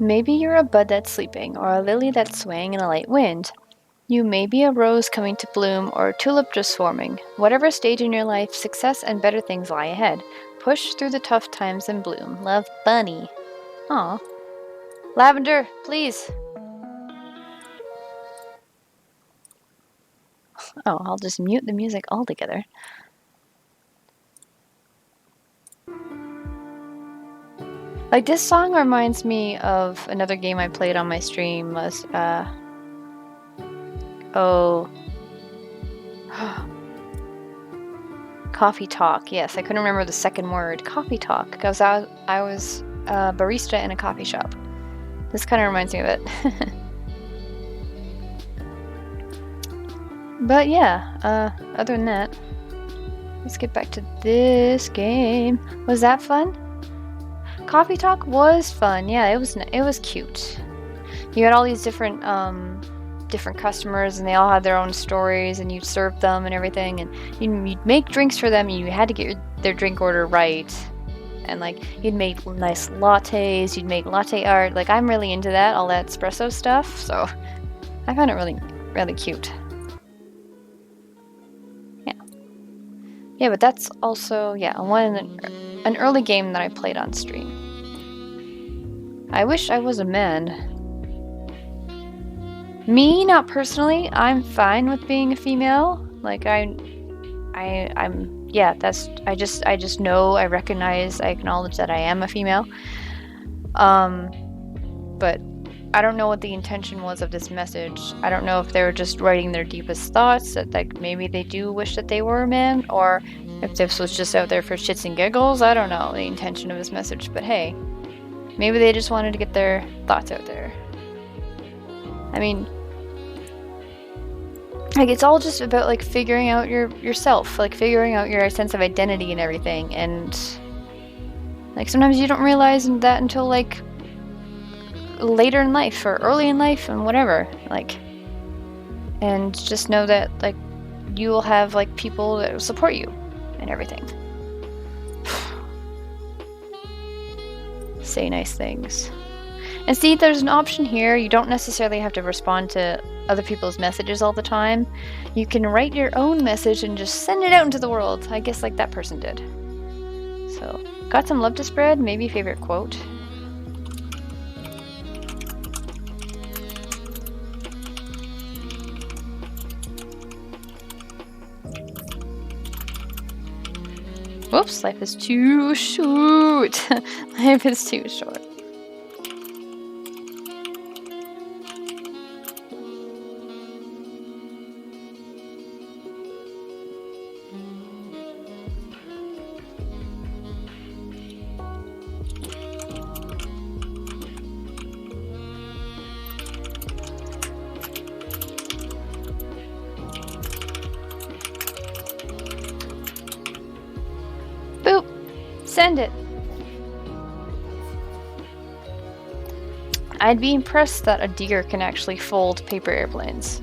Maybe you're a bud that's sleeping, or a lily that's swaying in a light wind. You may be a rose coming to bloom, or a tulip just swarming. Whatever stage in your life, success and better things lie ahead. Push through the tough times and bloom. Love, Bunny. Aw. Lavender, please. Oh, I'll just mute the music altogether. Like, this song reminds me of another game I played on my stream. Coffee Talk. Yes, I couldn't remember the second word. Coffee Talk, because I was a barista in a coffee shop. This kind of reminds me of it. But yeah, other than that, let's get back to this game. Was that fun? Coffee Talk was fun. Yeah, it was cute. You had all these different customers, and they all had their own stories, and you'd serve them and everything, and you'd make drinks for them, and you had to get their drink order right. And like, you'd make nice lattes, you'd make latte art. Like, I'm really into that, all that espresso stuff, so I found it really, really cute. Yeah, but that's also, yeah, an early game that I played on stream. I wish I was a man. Me, not personally. I'm fine with being a female. Like, I just know, I recognize, I acknowledge that I am a female. But I don't know what the intention was of this message. I don't know if they were just writing their deepest thoughts, that like maybe they do wish that they were a man, or if this was just out there for shits and giggles. I don't know the intention of this message, but hey, maybe they just wanted to get their thoughts out there. I mean, like, it's all just about like figuring out yourself, like figuring out your sense of identity and everything, and like sometimes you don't realize that until like later in life or early in life and whatever, like, and just know that like you will have like people that will support you and everything. Say nice things. And see, there's an option here. You don't necessarily have to respond to other people's messages all the time. You can write your own message and just send it out into the world. I guess like that person did. So, got some love to spread? Maybe favorite quote? Whoops, life is too short. Life is too short. Boop! Send it! I'd be impressed that a deer can actually fold paper airplanes.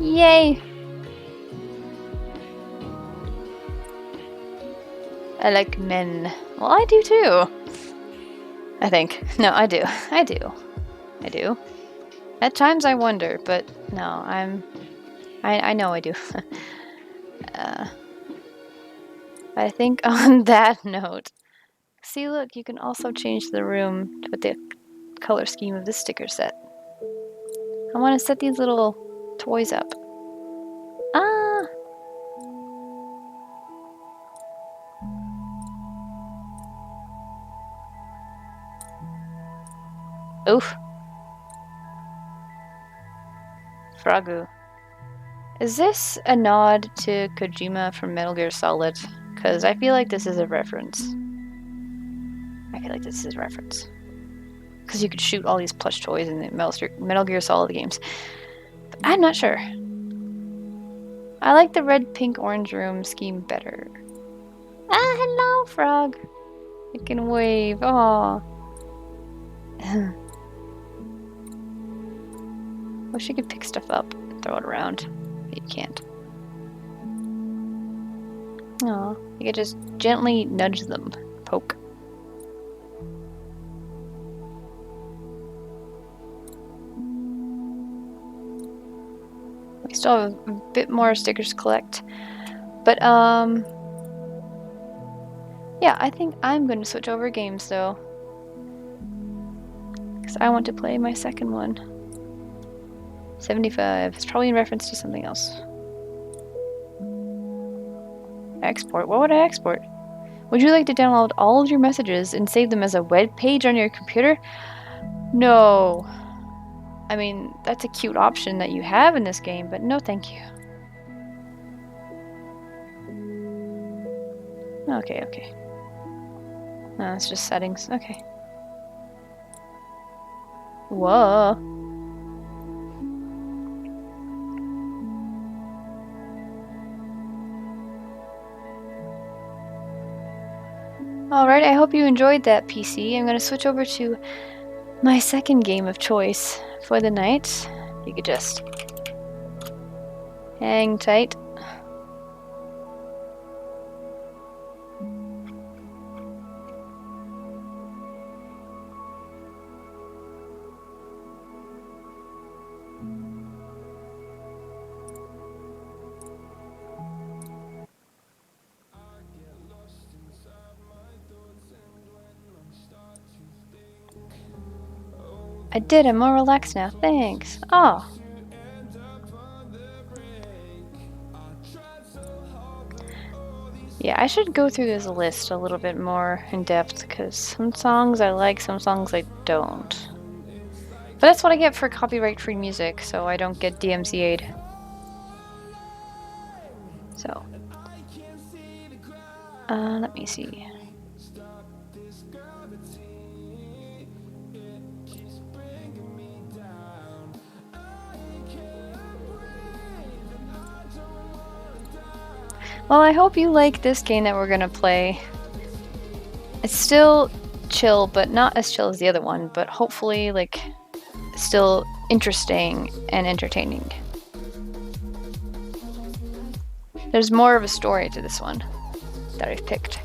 Yay! I like men. Well, I do too. I think. No, I do. I do. I do. At times I wonder, but no, I know I do. I think on that note, see, look, you can also change the room with the color scheme of this sticker set. I want to set these little toys up. Ah! Oof. Fragu. Is this a nod to Kojima from Metal Gear Solid? Because I feel like this is a reference. Because you could shoot all these plush toys in the Metal Gear Solid games. But I'm not sure. I like the red, pink, orange room scheme better. Ah, hello, frog. You can wave. Aw. Wish you could pick stuff up and throw it around. But you can't. Aw. You could just gently nudge them. Poke. We still have a bit more stickers to collect. But, yeah, I think I'm going to switch over games, though. Because I want to play my second one. 75. It's probably in reference to something else. Export? What would I export? Would you like to download all of your messages and save them as a web page on your computer? No. I mean, that's a cute option that you have in this game, but no thank you. Okay. No, it's just settings. Okay. Whoa. Alright, I hope you enjoyed that, PC. I'm going to switch over to my second game of choice for the night. You could just hang tight. I did, I'm more relaxed now, thanks. Oh. Yeah, I should go through this list a little bit more in depth, because some songs I like, some songs I don't. But that's what I get for copyright-free music, so I don't get DMCA'd. So. Let me see. Well, I hope you like this game that we're gonna play. It's still chill, but not as chill as the other one, but hopefully, like, still interesting and entertaining. There's more of a story to this one that I've picked.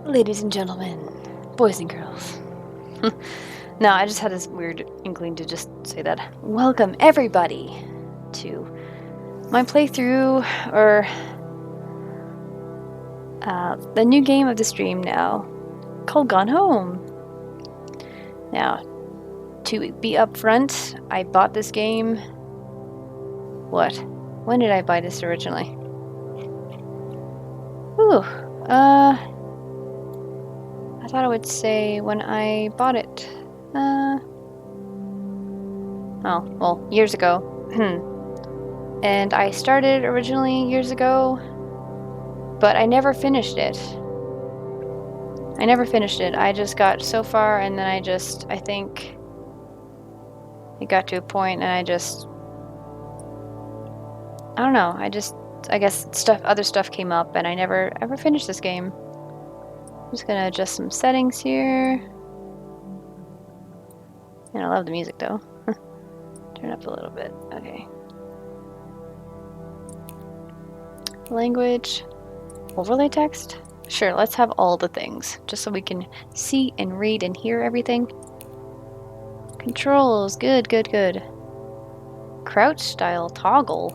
Ladies and gentlemen, boys and girls. No, I just had this weird inkling to just say that. Welcome, everybody, to my playthrough, or the new game of the stream now, called Gone Home. Now, to be upfront, I bought this game... What? When did I buy this originally? Ooh, I thought it would say when I bought it. Oh, well, years ago. And I started originally years ago, but I never finished it. I just got so far, and then I think it got to a point, and I don't know, I guess other stuff came up, and I never ever finished this game. I'm just gonna adjust some settings here. And I love the music, though. Turn up a little bit. Okay. Language. Overlay text? Sure, let's have all the things, just so we can see and read and hear everything. Controls. Good, good, good. Crouch style toggle.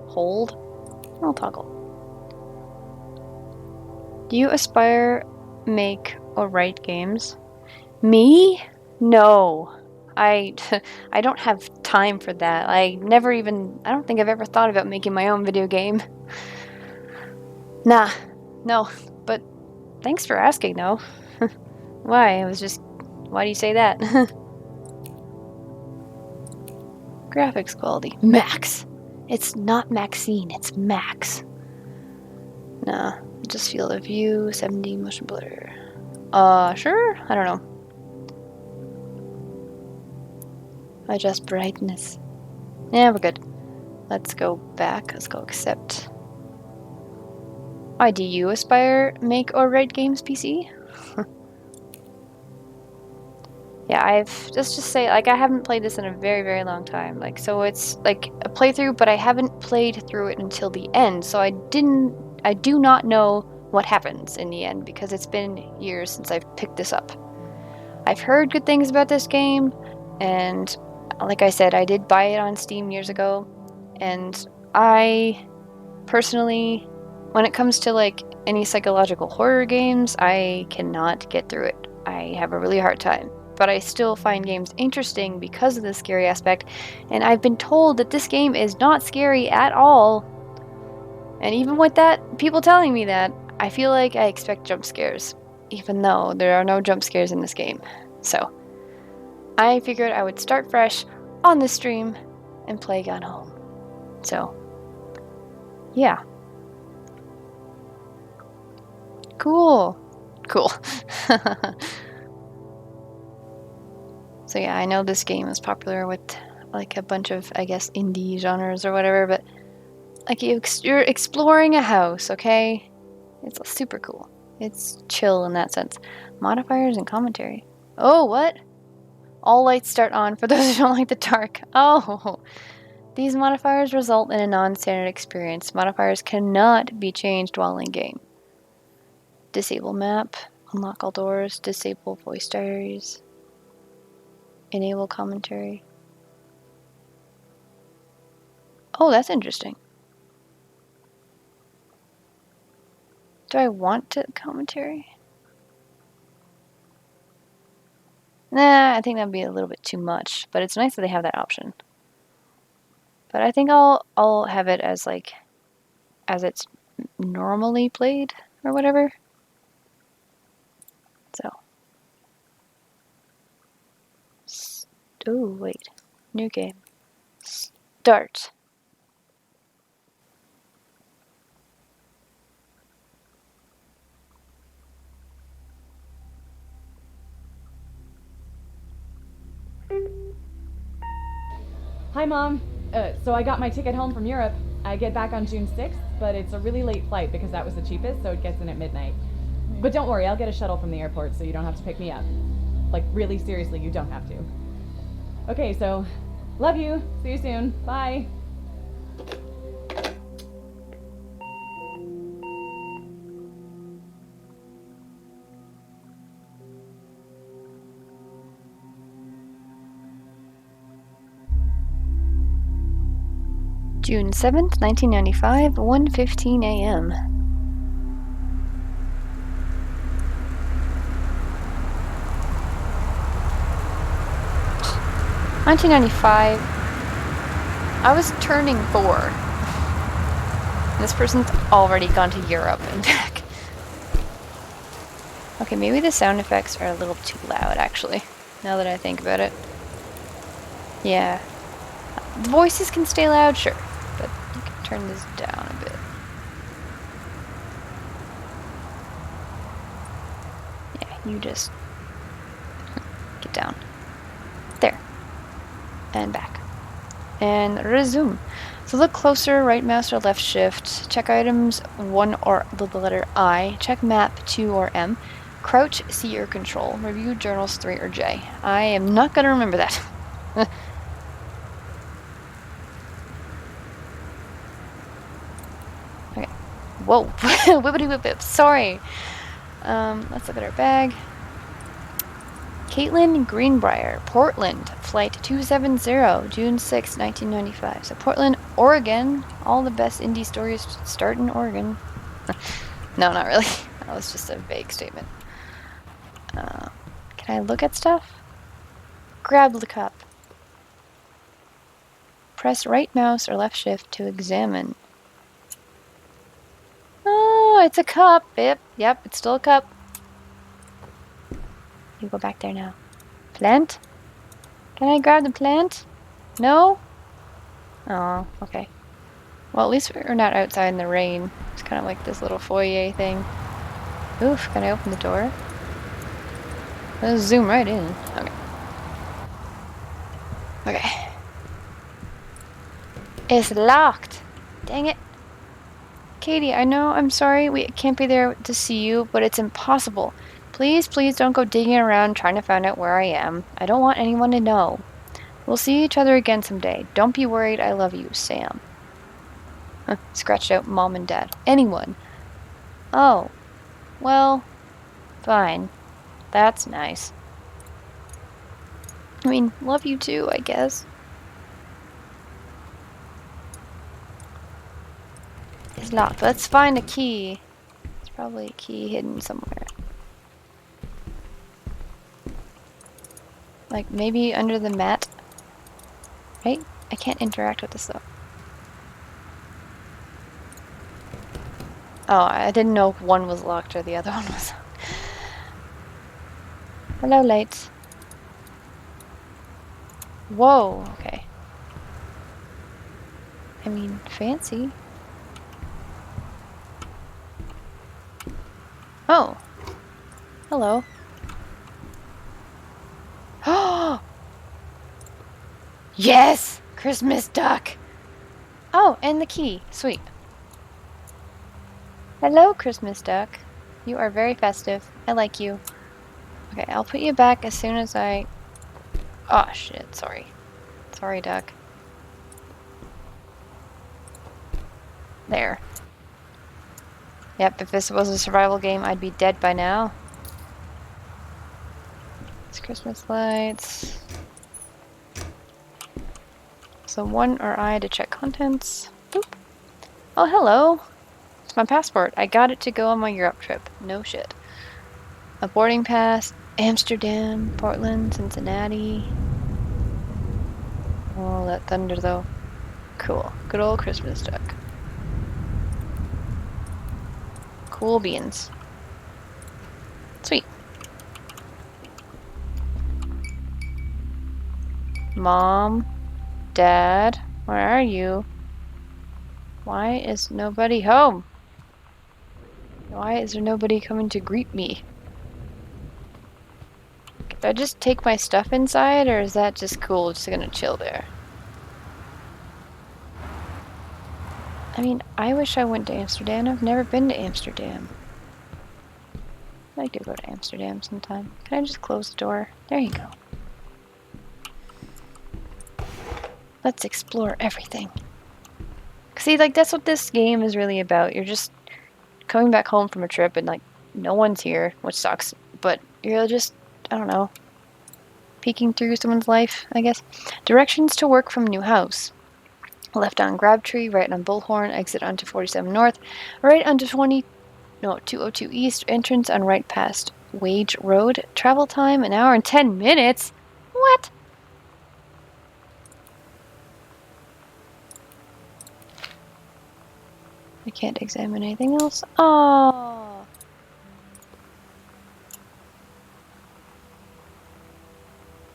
Hold. I'll toggle. Do you aspire, make, or write games? Me? No. I don't have time for that. I don't think I've ever thought about making my own video game. Nah, no, but thanks for asking, though. Why? Why do you say that? Graphics quality. Max! It's not Maxine, it's Max. Nah, just field of view, 70 motion blur. Sure? I don't know. Adjust brightness. Yeah, we're good. Let's go back. Let's go accept. Why do you aspire, make, or write games, PC? Yeah, let's just say, like, I haven't played this in a very, very long time. Like, so it's like a playthrough, but I haven't played through it until the end. So I do not know what happens in the end, because it's been years since I've picked this up. I've heard good things about this game, and like I said, I did buy it on Steam years ago, and I personally, when it comes to like any psychological horror games, I cannot get through it. I have a really hard time, but I still find games interesting because of the scary aspect, and I've been told that this game is not scary at all. And even with that, people telling me that, I feel like I expect jump scares, even though there are no jump scares in this game. So I figured I would start fresh on this stream and play Gone Home. So, yeah. Cool. Cool. So yeah, I know this game is popular with like a bunch of, I guess, indie genres or whatever, but like you're exploring a house, okay? It's super cool. It's chill in that sense. Modifiers and commentary. Oh, what? All lights start on for those who don't like the dark. Oh, these modifiers result in a non-standard experience. Modifiers cannot be changed while in game. Disable map. Unlock all doors. Disable voice diaries. Enable commentary. Oh, that's interesting. Do I want to commentary? Nah, I think that'd be a little bit too much, but it's nice that they have that option. But I think I'll have it as like as it's normally played or whatever. So. Oh, wait. New game. Start. Hi, Mom. So I got my ticket home from Europe. I get back on June 6th, but it's a really late flight because that was the cheapest, so it gets in at midnight. But don't worry, I'll get a shuttle from the airport so you don't have to pick me up. Like, really seriously, you don't have to. Okay, so, love you. See you soon. Bye. June 7th, 1995, 1:15 a.m. $1995. I was turning 4. This person's already gone to Europe and back. Okay, maybe the sound effects are a little too loud, actually, now that I think about it. Yeah. The voices can stay loud, sure, but you can turn this down a bit. Yeah, you just get down. There. And back. And resume. So look closer, right mouse or left shift. Check items 1 or the letter I. Check map 2 or M. Crouch C or control. Review journals 3 or J. I am not going to remember that. Okay. Whoa. Whippity whip whip. Sorry. Let's look at our bag. Caitlin Greenbrier, Portland, flight 270, June 6, 1995. So Portland, Oregon. All the best indie stories start in Oregon. No, not really. That was just a vague statement. Can I look at stuff? Grab the cup. Press right mouse or left shift to examine. Oh, it's a cup. Yep, it's still a cup. You go back there now. Plant? Can I grab the plant? No? Oh, okay. Well, at least we're not outside in the rain. It's kind of like this little foyer thing. Oof, can I open the door? Let's zoom right in. Okay. Okay. It's locked. Dang it. Katie, I know, I'm sorry we can't be there to see you, but it's impossible. Please, please don't go digging around trying to find out where I am. I don't want anyone to know. We'll see each other again someday. Don't be worried, I love you, Sam. Scratched out mom and dad. Anyone. Oh. Well, fine. That's nice. I mean, love you too, I guess. It's locked. Let's find a key. There's probably a key hidden somewhere. Like, maybe under the mat? Right? I can't interact with this though. Oh, I didn't know if one was locked or the other one was locked. Hello, lights. Whoa, okay. I mean, fancy. Oh. Hello. Oh! Yes! Christmas duck! Oh, and the key. Sweet. Hello, Christmas duck. You are very festive. I like you. Okay, I'll put you back as soon as I... Oh, shit. Sorry. Sorry, duck. There. Yep, if this was a survival game, I'd be dead by now. It's Christmas lights. So 1 or I to check contents. Boop. Oh, hello. It's my passport. I got it to go on my Europe trip. No shit. A boarding pass. Amsterdam, Portland, Cincinnati. Oh, that thunder though. Cool. Good old Christmas duck. Cool beans. Sweet. Mom, Dad, where are you? Why is nobody home? Why is there nobody coming to greet me? Did I just take my stuff inside, or is that just cool, just gonna chill there? I mean, I wish I went to Amsterdam. I've never been to Amsterdam. I'd like to go to Amsterdam sometime. Can I just close the door? There you go. Let's explore everything. See, like, that's what this game is really about. You're just coming back home from a trip and, like, no one's here, which sucks. But you're just, I don't know, peeking through someone's life, I guess. Directions to work from new house. Left on Grabtree, right on Bullhorn, exit onto 47 North, right onto 202 East, entrance on right past Wage Road. Travel time, 1 hour and 10 minutes? What? I can't examine anything else. Oh.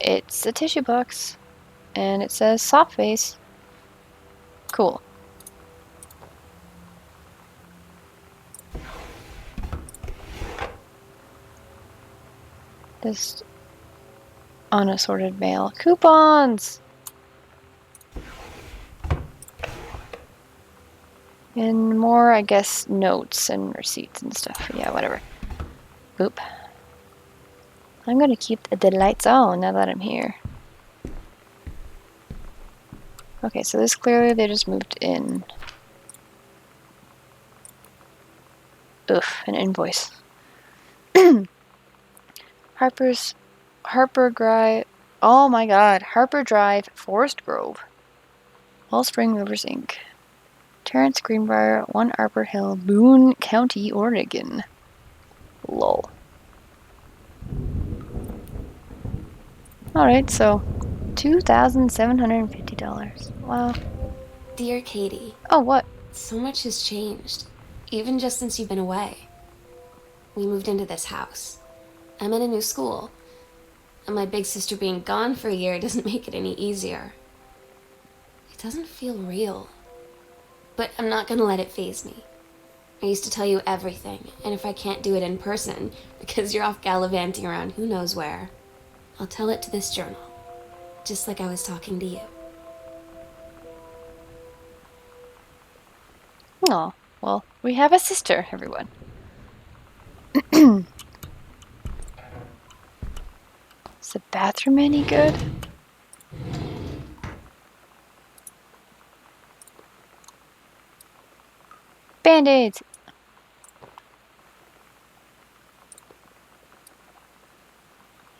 It's a tissue box. And it says soft face. Cool. This unassorted mail. Coupons! And more, I guess, notes and receipts and stuff. Yeah, whatever. Boop. I'm gonna keep the lights on now that I'm here. Okay, so this clearly they just moved in. Oof, an invoice. Harper Drive. Oh my god, Harper Drive, Forest Grove. Wellspring Rivers Inc. Terrence Greenbrier, 1 Arbor Hill, Boone County, Oregon. Lol. Alright, so $2,750. Wow. Dear Katie. Oh, what? So much has changed, even just since you've been away. We moved into this house. I'm in a new school, and my big sister being gone for a year doesn't make it any easier. It doesn't feel real, but I'm not gonna let it faze me. I used to tell you everything, and if I can't do it in person, because you're off gallivanting around who knows where, I'll tell it to this journal, just like I was talking to you. Oh, well, we have a sister, everyone. Is the bathroom any good? Band-aids!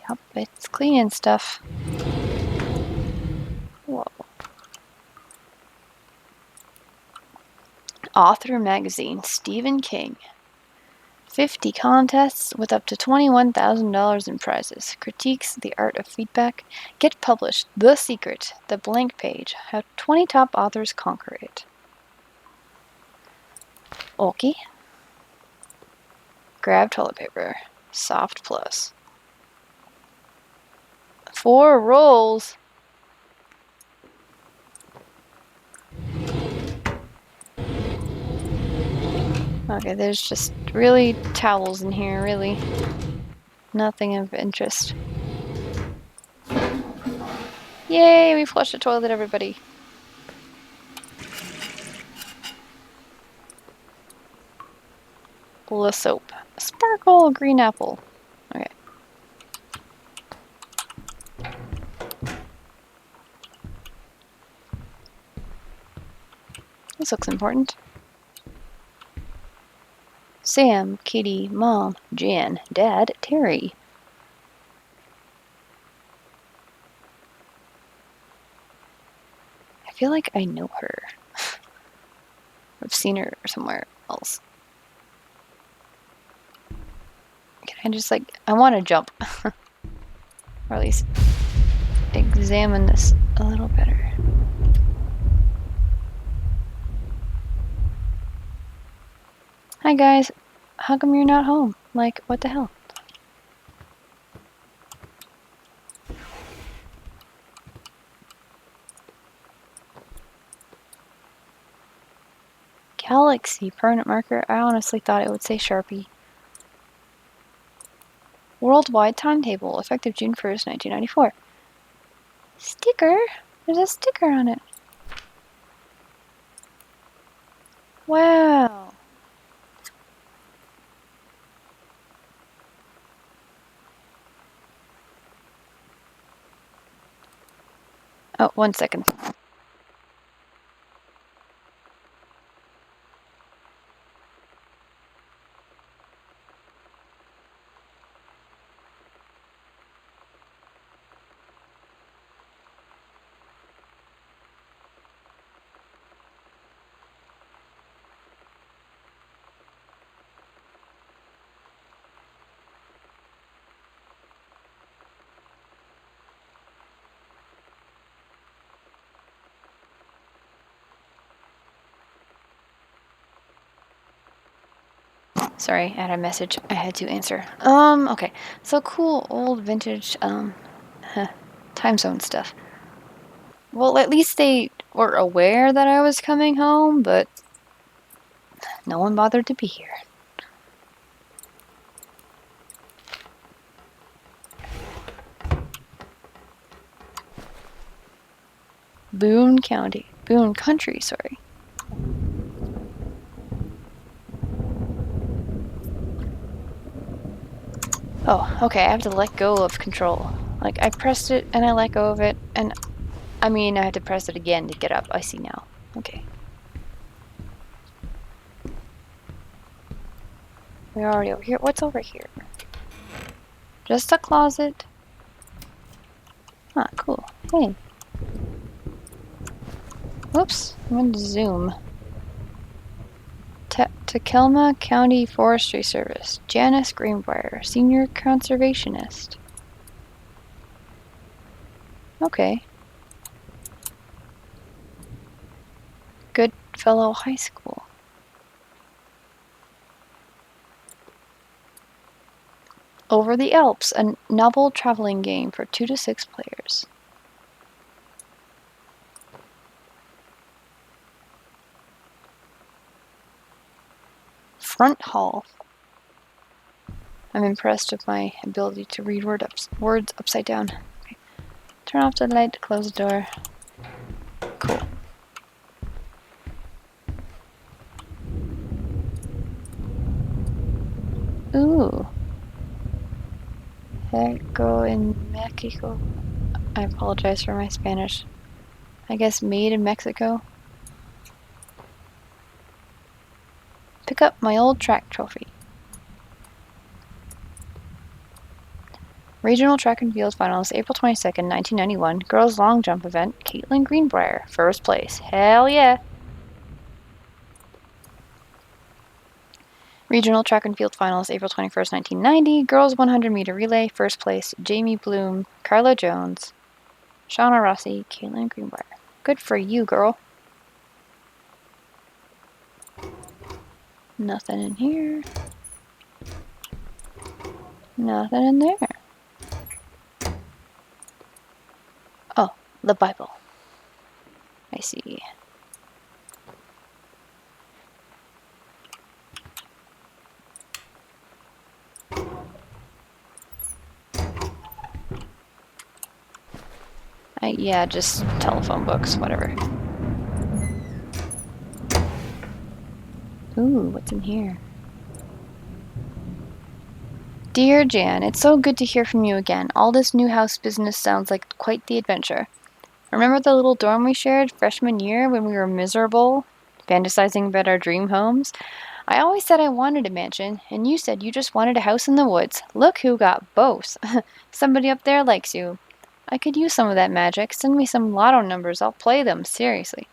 Yep, it's cleaning stuff. Whoa. Author magazine, Stephen King. 50 contests with up to $21,000 in prizes. Critiques the art of feedback. Get published. The Secret. The Blank Page. How 20 top authors conquer it. Okay. Grab toilet paper. Soft plus. 4 rolls. Okay, there's just really towels in here, really. Nothing of interest. Yay, we flushed the toilet, everybody. Le soap. Sparkle green apple. Okay. This looks important. Sam, Katie, Mom, Jan, Dad, Terry. I feel like I know her. I've seen her somewhere else. Can I just I want to jump. Or at least examine this a little better. Hi guys, how come you're not home? Like, what the hell? Galaxy permanent marker. I honestly thought it would say Sharpie. Worldwide timetable, effective June 1st, 1994. Sticker? There's a sticker on it. Wow. Oh, 1 second. Sorry, I had a message I had to answer. Okay. So cool old vintage, time zone stuff. Well, at least they were aware that I was coming home, but no one bothered to be here. Boone Country, sorry. Oh, okay, I have to let go of control. Like, I pressed it, and I let go of it, and I mean, I had to press it again to get up. I see now. Okay. We're already over here. What's over here? Just a closet. Ah, cool. Hey. Whoops. I'm going to zoom. Takelma County Forestry Service. Janice Greenbrier, Senior Conservationist. Okay. Goodfellow High School. Over the Alps, a novel traveling game for 2 to 6 players. Front Hall. I'm impressed with my ability to read words upside down. Okay. Turn off the light, close the door. Cool. Ooh. Heco in Mexico. I apologize for my Spanish. I guess made in Mexico. Pick up my old track trophy. Regional Track and Field Finals, April 22nd, 1991. Girls Long Jump event. Caitlin Greenbrier, first place. Hell yeah! Regional Track and Field Finals, April 21st, 1990. Girls 100-meter relay, first place. Jamie Bloom, Carla Jones, Shauna Rossi, Caitlin Greenbrier. Good for you, girl. Nothing in here. Nothing in there. Oh, the Bible. I see. Yeah, just telephone books, whatever. Ooh, what's in here? Dear Jan, it's so good to hear from you again. All this new house business sounds like quite the adventure. Remember the little dorm we shared freshman year when we were miserable, fantasizing about our dream homes? I always said I wanted a mansion, and you said you just wanted a house in the woods. Look who got both. Somebody up there likes you. I could use some of that magic. Send me some lotto numbers. I'll play them, seriously.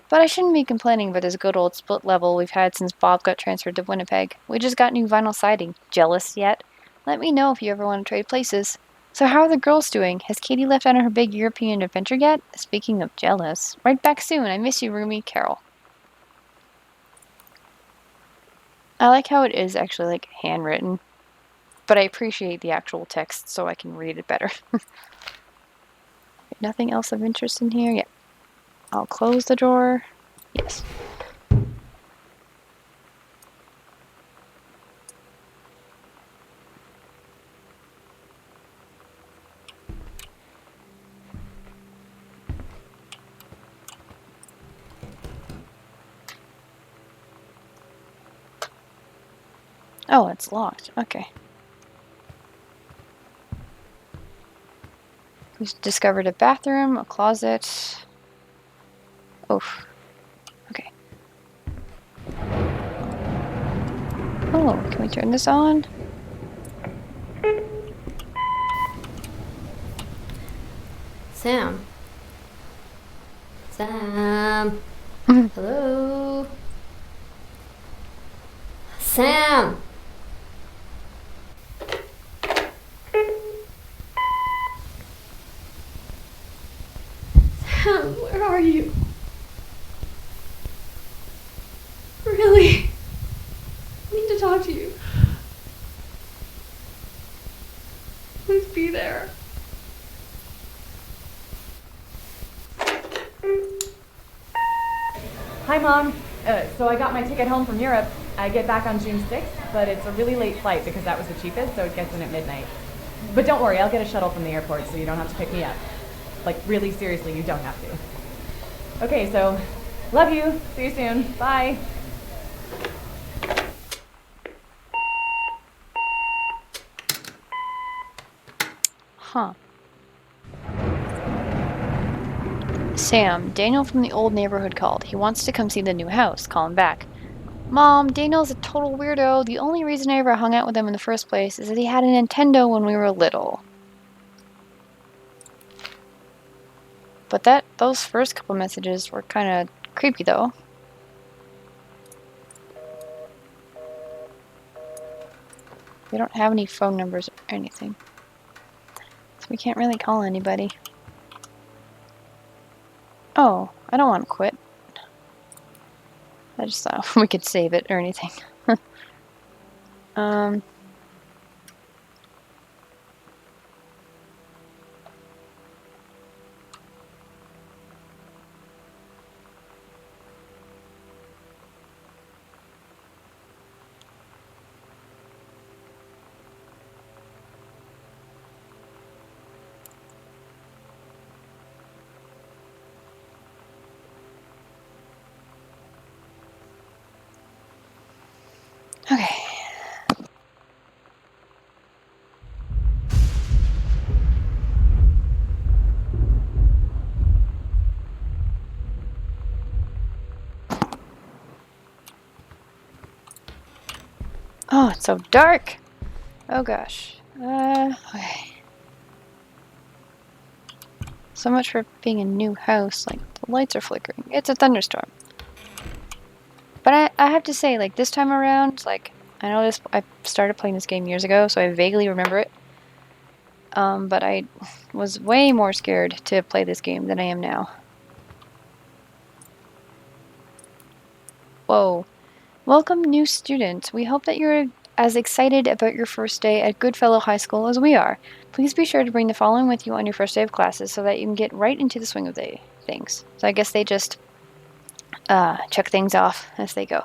But I shouldn't be complaining about this good old split level we've had since Bob got transferred to Winnipeg. We just got new vinyl siding. Jealous yet? Let me know if you ever want to trade places. So how are the girls doing? Has Katie left on her big European adventure yet? Speaking of jealous. Right back soon. I miss you, Rumi. Carol. I like how it is actually, like, handwritten. But I appreciate the actual text so I can read it better. Nothing else of interest in here? Yeah. I'll close the door. Yes. Oh, it's locked. Okay. We discovered a bathroom, a closet. Oof. Okay. Oh, can we turn this on? Sam. Sam. Hello. Sam. Sam, where are you? Really? I need to to talk to you. Please be there. Hi, Mom. So I got my ticket home from Europe. I get back on June 6th, but it's a really late flight because that was the cheapest, so it gets in at midnight. But don't worry, I'll get a shuttle from the airport so you don't have to pick me up. Like, really seriously, you don't have to. Okay, so, love you. See you soon. Bye. Huh. Sam, Daniel from the old neighborhood called. He wants to come see the new house. Call him back. Mom, Daniel's a total weirdo. The only reason I ever hung out with him in the first place is that he had a Nintendo when we were little. But those first couple messages were kind of creepy, though. We don't have any phone numbers or anything. So we can't really call anybody. Oh, I don't want to quit. I just thought we could save it or anything. Okay. Oh, it's so dark. Oh gosh. Okay. So much for being a new house. Like, the lights are flickering. It's a thunderstorm. But I have to say, like, this time around, like, I know I started playing this game years ago, so I vaguely remember it. But I was way more scared to play this game than I am now. Whoa. Welcome, new students. We hope that you're as excited about your first day at Goodfellow High School as we are. Please be sure to bring the following with you on your first day of classes so that you can get right into the swing of things. So I guess they just check things off as they go.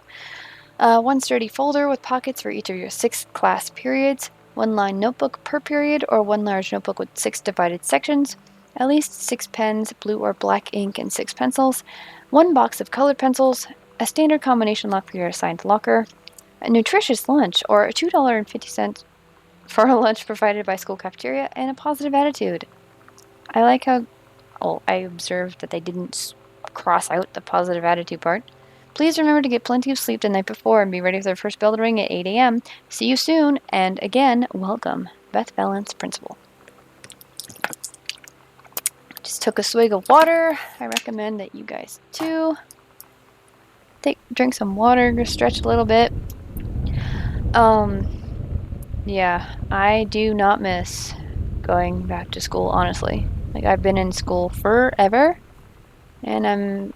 One sturdy folder with pockets for each of your 6 class periods, 1 line notebook per period, or 1 large notebook with 6 divided sections, at least 6 pens, blue or black ink, and 6 pencils, 1 box of colored pencils, a standard combination lock for your assigned locker, a nutritious lunch, or $2.50 for a lunch provided by school cafeteria, and a positive attitude. I like how I observed that they didn't cross out the positive attitude part. Please remember to get plenty of sleep the night before and be ready for the first bell to ring at 8 a.m. See you soon, and again, welcome, Beth Valance, Principal. Just took a swig of water. I recommend that you guys too. Drink some water, just stretch a little bit. Yeah, I do not miss going back to school, honestly. Like, I've been in school forever, and I'm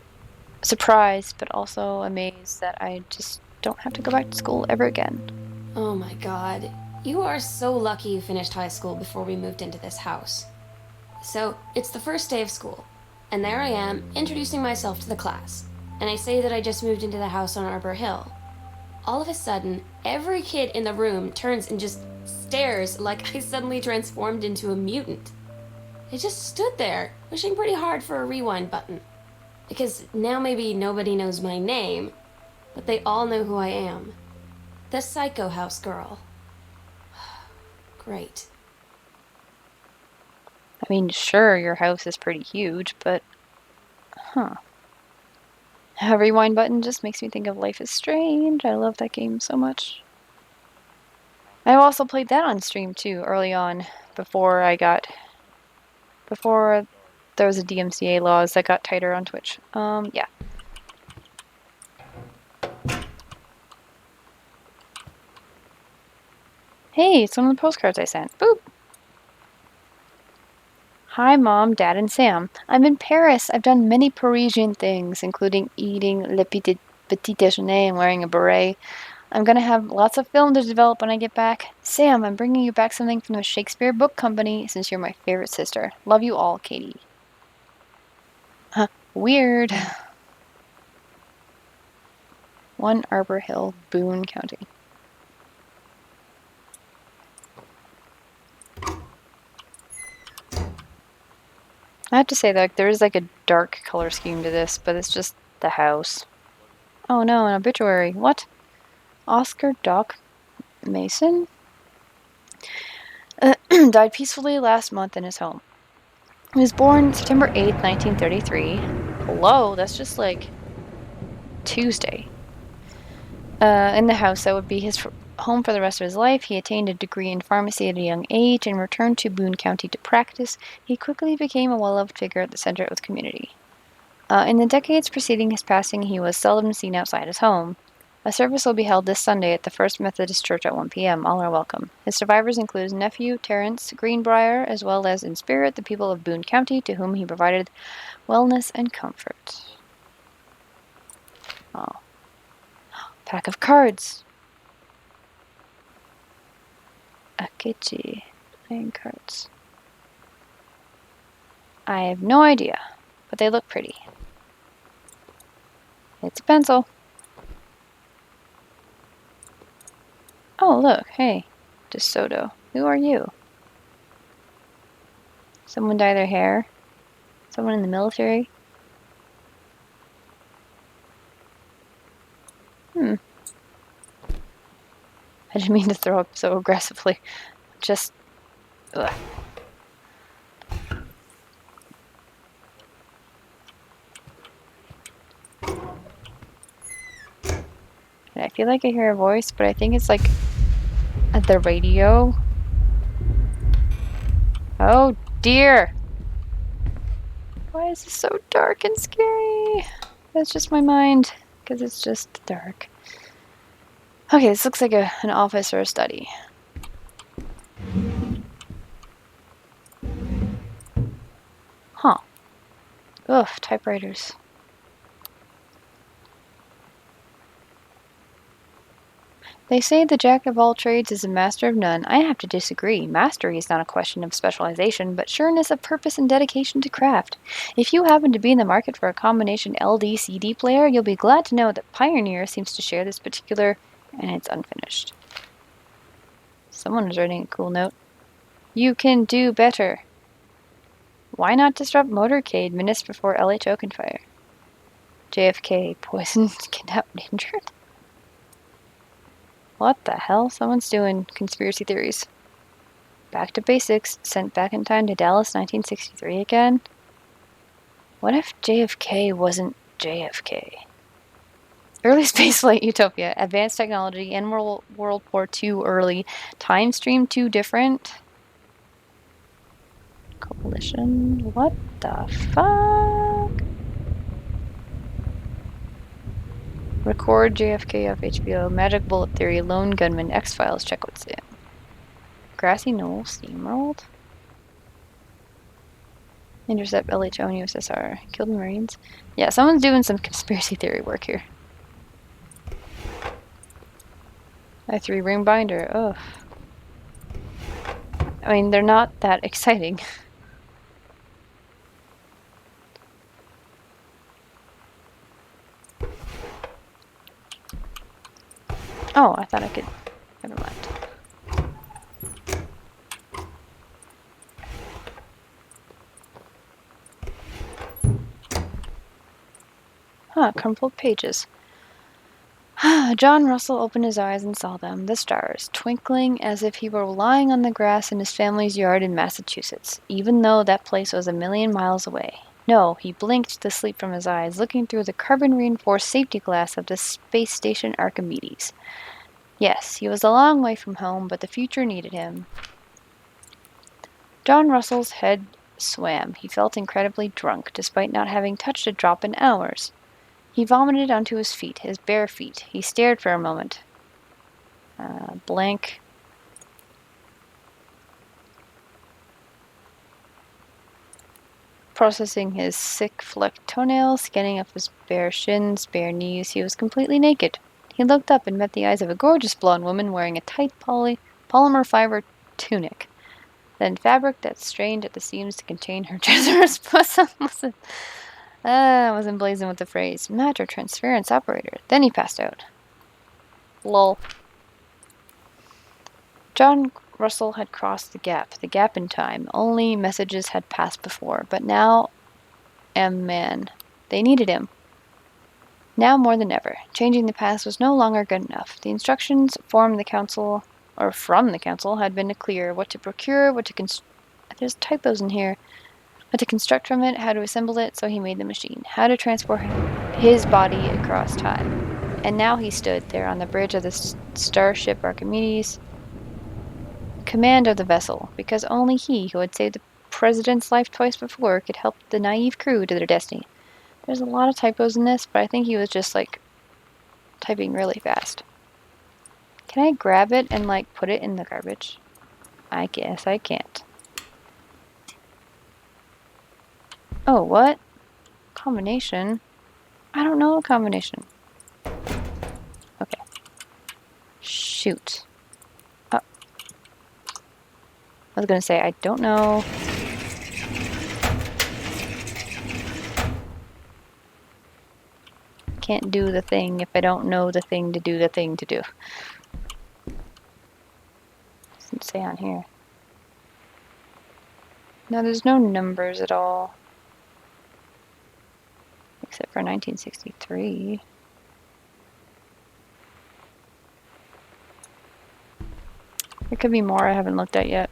surprised but also amazed that I just don't have to go back to school ever again. Oh my god. You are so lucky you finished high school before we moved into this house. So, it's the first day of school, and there I am, introducing myself to the class, and I say that I just moved into the house on Arbor Hill. All of a sudden, every kid in the room turns and just stares like I suddenly transformed into a mutant. I just stood there, wishing pretty hard for a rewind button. Because now maybe nobody knows my name, but they all know who I am. The Psycho House Girl. Great. I mean, sure, your house is pretty huge, but... A rewind button just makes me think of Life is Strange. I love that game so much. I also played that on stream too, early on, before there was a DMCA laws that got tighter on Twitch. Yeah. Hey, it's one of the postcards I sent. Boop! Hi, Mom, Dad, and Sam. I'm in Paris. I've done many Parisian things, including eating le petit déjeuner and wearing a beret. I'm gonna have lots of film to develop when I get back. Sam, I'm bringing you back something from the Shakespeare Book Company since you're my favorite sister. Love you all, Katie. Huh. Weird. 1 Arbor Hill, Boone County. I have to say, like, there is like a dark color scheme to this, but it's just the house. Oh no, an obituary. What? Oscar Doc Mason? Died peacefully last month in his home. He was born September 8th, 1933. Hello, that's just like Tuesday. In the house that would be his home for the rest of his life. He attained a degree in pharmacy at a young age and returned to Boone County to practice. He quickly became a well-loved figure at the center of the community. In the decades preceding his passing, he was seldom seen outside his home. A service will be held this Sunday at the First Methodist Church at 1 p.m. All are welcome. His survivors include his nephew, Terrence Greenbrier, as well as, in spirit, the people of Boone County, to whom he provided wellness and comfort. Oh. Pack of cards. Akechi. Playing cards. I have no idea, but they look pretty. It's a pencil. Oh, look, hey. DeSoto. Who are you? Someone dye their hair? Someone in the military? I didn't mean to throw up so aggressively. Just... ugh. And I feel like I hear a voice, but I think it's like at the radio. Oh dear! Why is this so dark and scary? That's just my mind, because it's just dark. Okay, this looks like an office or a study. Huh. Ugh, typewriters. They say the jack of all trades is a master of none. I have to disagree. Mastery is not a question of specialization, but sureness of purpose and dedication to craft. If you happen to be in the market for a combination LD-CD player, you'll be glad to know that Pioneer seems to share this particular, and it's unfinished. Someone is writing a cool note. You can do better. Why not disrupt motorcade minutes before LHO can fire? JFK poisoned, kidnapped, injured? What the hell? Someone's doing conspiracy theories. Back to basics. Sent back in time to Dallas 1963 again? What if JFK wasn't JFK? Early spaceflight utopia. Advanced technology and World War II early. Time stream too different. Coalition. What the fuck? Record JFK off HBO. Magic Bullet Theory. Lone Gunman. X-Files. Check what's in. Grassy Knoll. Steamrolled. Intercept LHO and USSR. Killed Marines. Yeah, someone's doing some conspiracy theory work here. A 3-ring binder. Ugh. I mean, they're not that exciting. Oh, I thought I could... Never mind. Huh, crumpled pages. John Russell opened his eyes and saw them, the stars, twinkling as if he were lying on the grass in his family's yard in Massachusetts, even though that place was a million miles away. No, he blinked the sleep from his eyes, looking through the carbon-reinforced safety glass of the space station Archimedes. Yes, he was a long way from home, but the future needed him. John Russell's head swam. He felt incredibly drunk, despite not having touched a drop in hours. He vomited onto his feet, his bare feet. He stared for a moment. Blank. Processing his sick, flecked toenails, scanning up his bare shins, bare knees. He was completely naked. He looked up and met the eyes of a gorgeous blonde woman wearing a tight polymer fiber tunic, then fabric that strained at the seams to contain her treacherous bosom. Was emblazoned with the phrase, matter transference operator. Then he passed out. Lol. John Russell had crossed the gap in time. Only messages had passed before, but now, man, they needed him. Now more than ever, changing the past was no longer good enough. The instructions from the council had been clear: what to procure, what to there's typos in here. What to construct from it, how to assemble it, so he made the machine. How to transport his body across time. And now he stood there on the bridge of the starship Archimedes, command of the vessel, because only he, who had saved the president's life twice before, could help the naive crew to their destiny. There's a lot of typos in this, but I think he was just, like, typing really fast. Can I grab it and, like, put it in the garbage? I guess I can't. Oh, what? Combination? I don't know a combination. Okay. Shoot. Oh. I was gonna say, I don't know. Can't do the thing if I don't know the thing to do the thing to do. Doesn't say on here. No, there's no numbers at all. Except for 1963. There could be more I haven't looked at yet.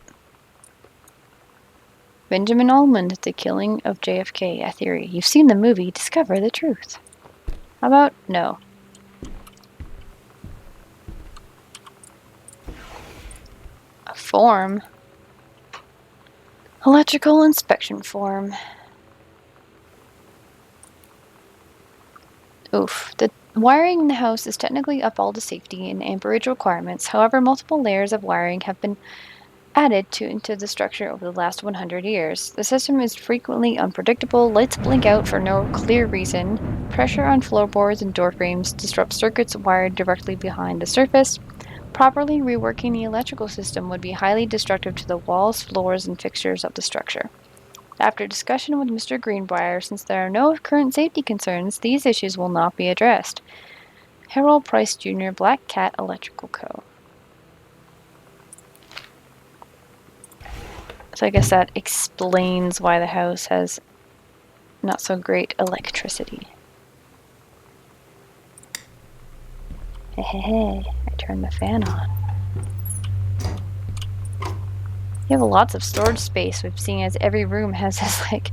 Benjamin Almond, The Killing of JFK, a theory. You've seen the movie, discover the truth. How about no? A form. Electrical inspection form. Oof. The wiring in the house is technically up all the safety and amperage requirements. However, multiple layers of wiring have been added into the structure over the last 100 years. The system is frequently unpredictable, lights blink out for no clear reason, pressure on floorboards and door frames disrupts circuits wired directly behind the surface. Properly reworking the electrical system would be highly destructive to the walls, floors, and fixtures of the structure. After discussion with Mr. Greenbrier, since there are no current safety concerns, these issues will not be addressed. Harold Price Jr., Black Cat Electrical Co. So I guess that explains why the house has not so great electricity. Hey, I turned the fan on. You have lots of storage space, we've seen as every room has this, like,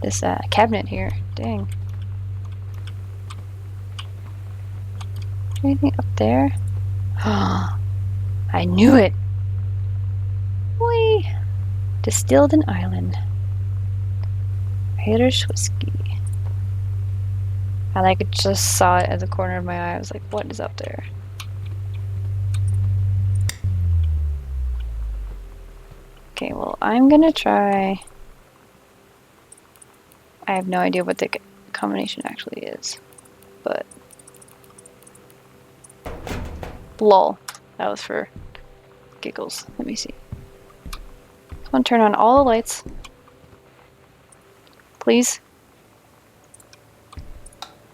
this cabinet here. Dang. Anything up there? I knew it! Whee! Distilled in Ireland. Irish whiskey. I like just saw it at the corner of my eye. I was like, what is up there? Okay, well, I'm gonna try. I have no idea what the combination actually is, but lol. That was for giggles. Let me see. I'm gonna turn on all the lights. Please.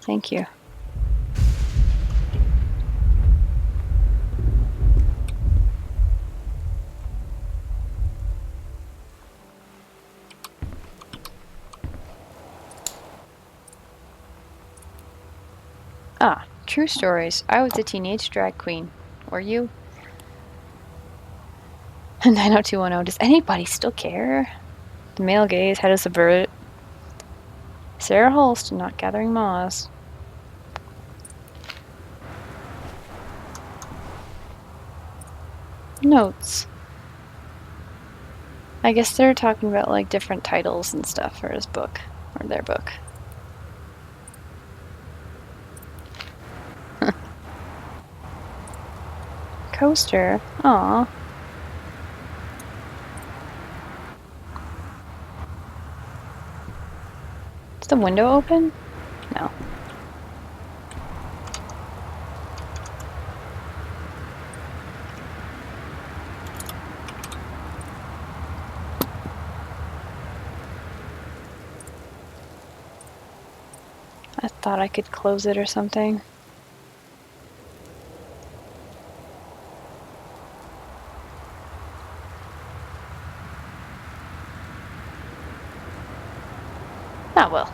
Thank you. Ah, true stories. I was a teenage drag queen. Were you? 90210. Does anybody still care? The male gaze, how to subvert it. Sarah Holst, not gathering moss. Notes. I guess they're talking about, like, different titles and stuff for his book, or their book. Coaster. Aww. Is the window open? No. I thought I could close it or something. Ah, well.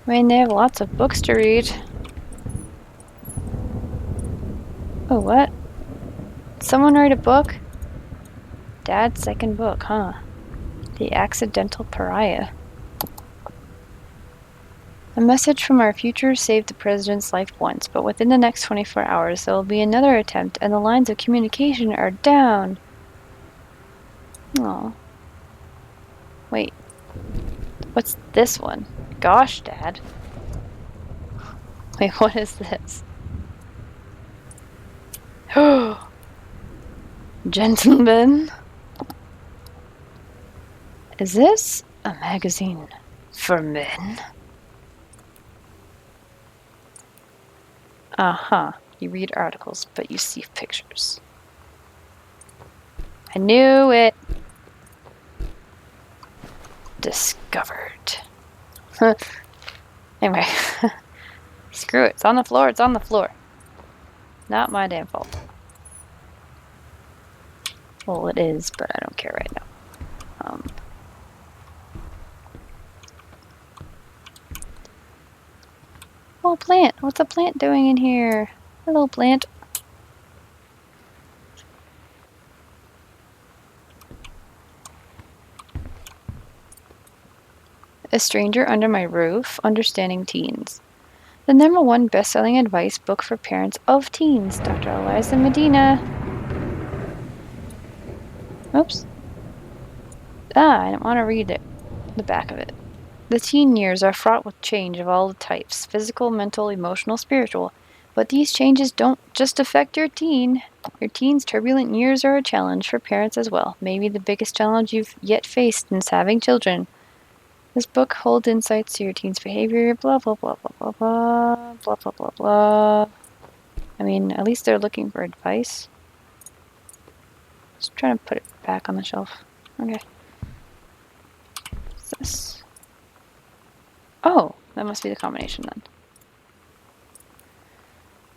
I mean, they have lots of books to read. Oh, what? Someone write a book? Dad's second book, huh? The Accidental Pariah. A message from our future saved the president's life once, but within the next 24 hours there will be another attempt and the lines of communication are down. Oh. Wait. What's this one? Gosh, Dad. Wait, what is this? Gentlemen? Is this a magazine for men? Uh-huh. You read articles, but you see pictures. I knew it! Discovered. Anyway. Screw it. It's on the floor. It's on the floor. Not my damn fault. Well, it is, but I don't care right now. Oh, plant. What's a plant doing in here? Hello, plant. A Stranger Under My Roof, Understanding Teens. The #1 best-selling advice book for parents of teens, Dr. Eliza Medina. Oops. I don't want to read it. The back of it. The teen years are fraught with change of all types, physical, mental, emotional, spiritual. But these changes don't just affect your teen. Your teen's turbulent years are a challenge for parents as well. Maybe the biggest challenge you've yet faced since having children. This book holds insights to your teen's behavior, blah, blah, blah, blah, blah, blah, blah, blah, blah, blah. I mean, at least they're looking for advice. Just trying to put it back on the shelf. Okay. What's this? Oh, that must be the combination then.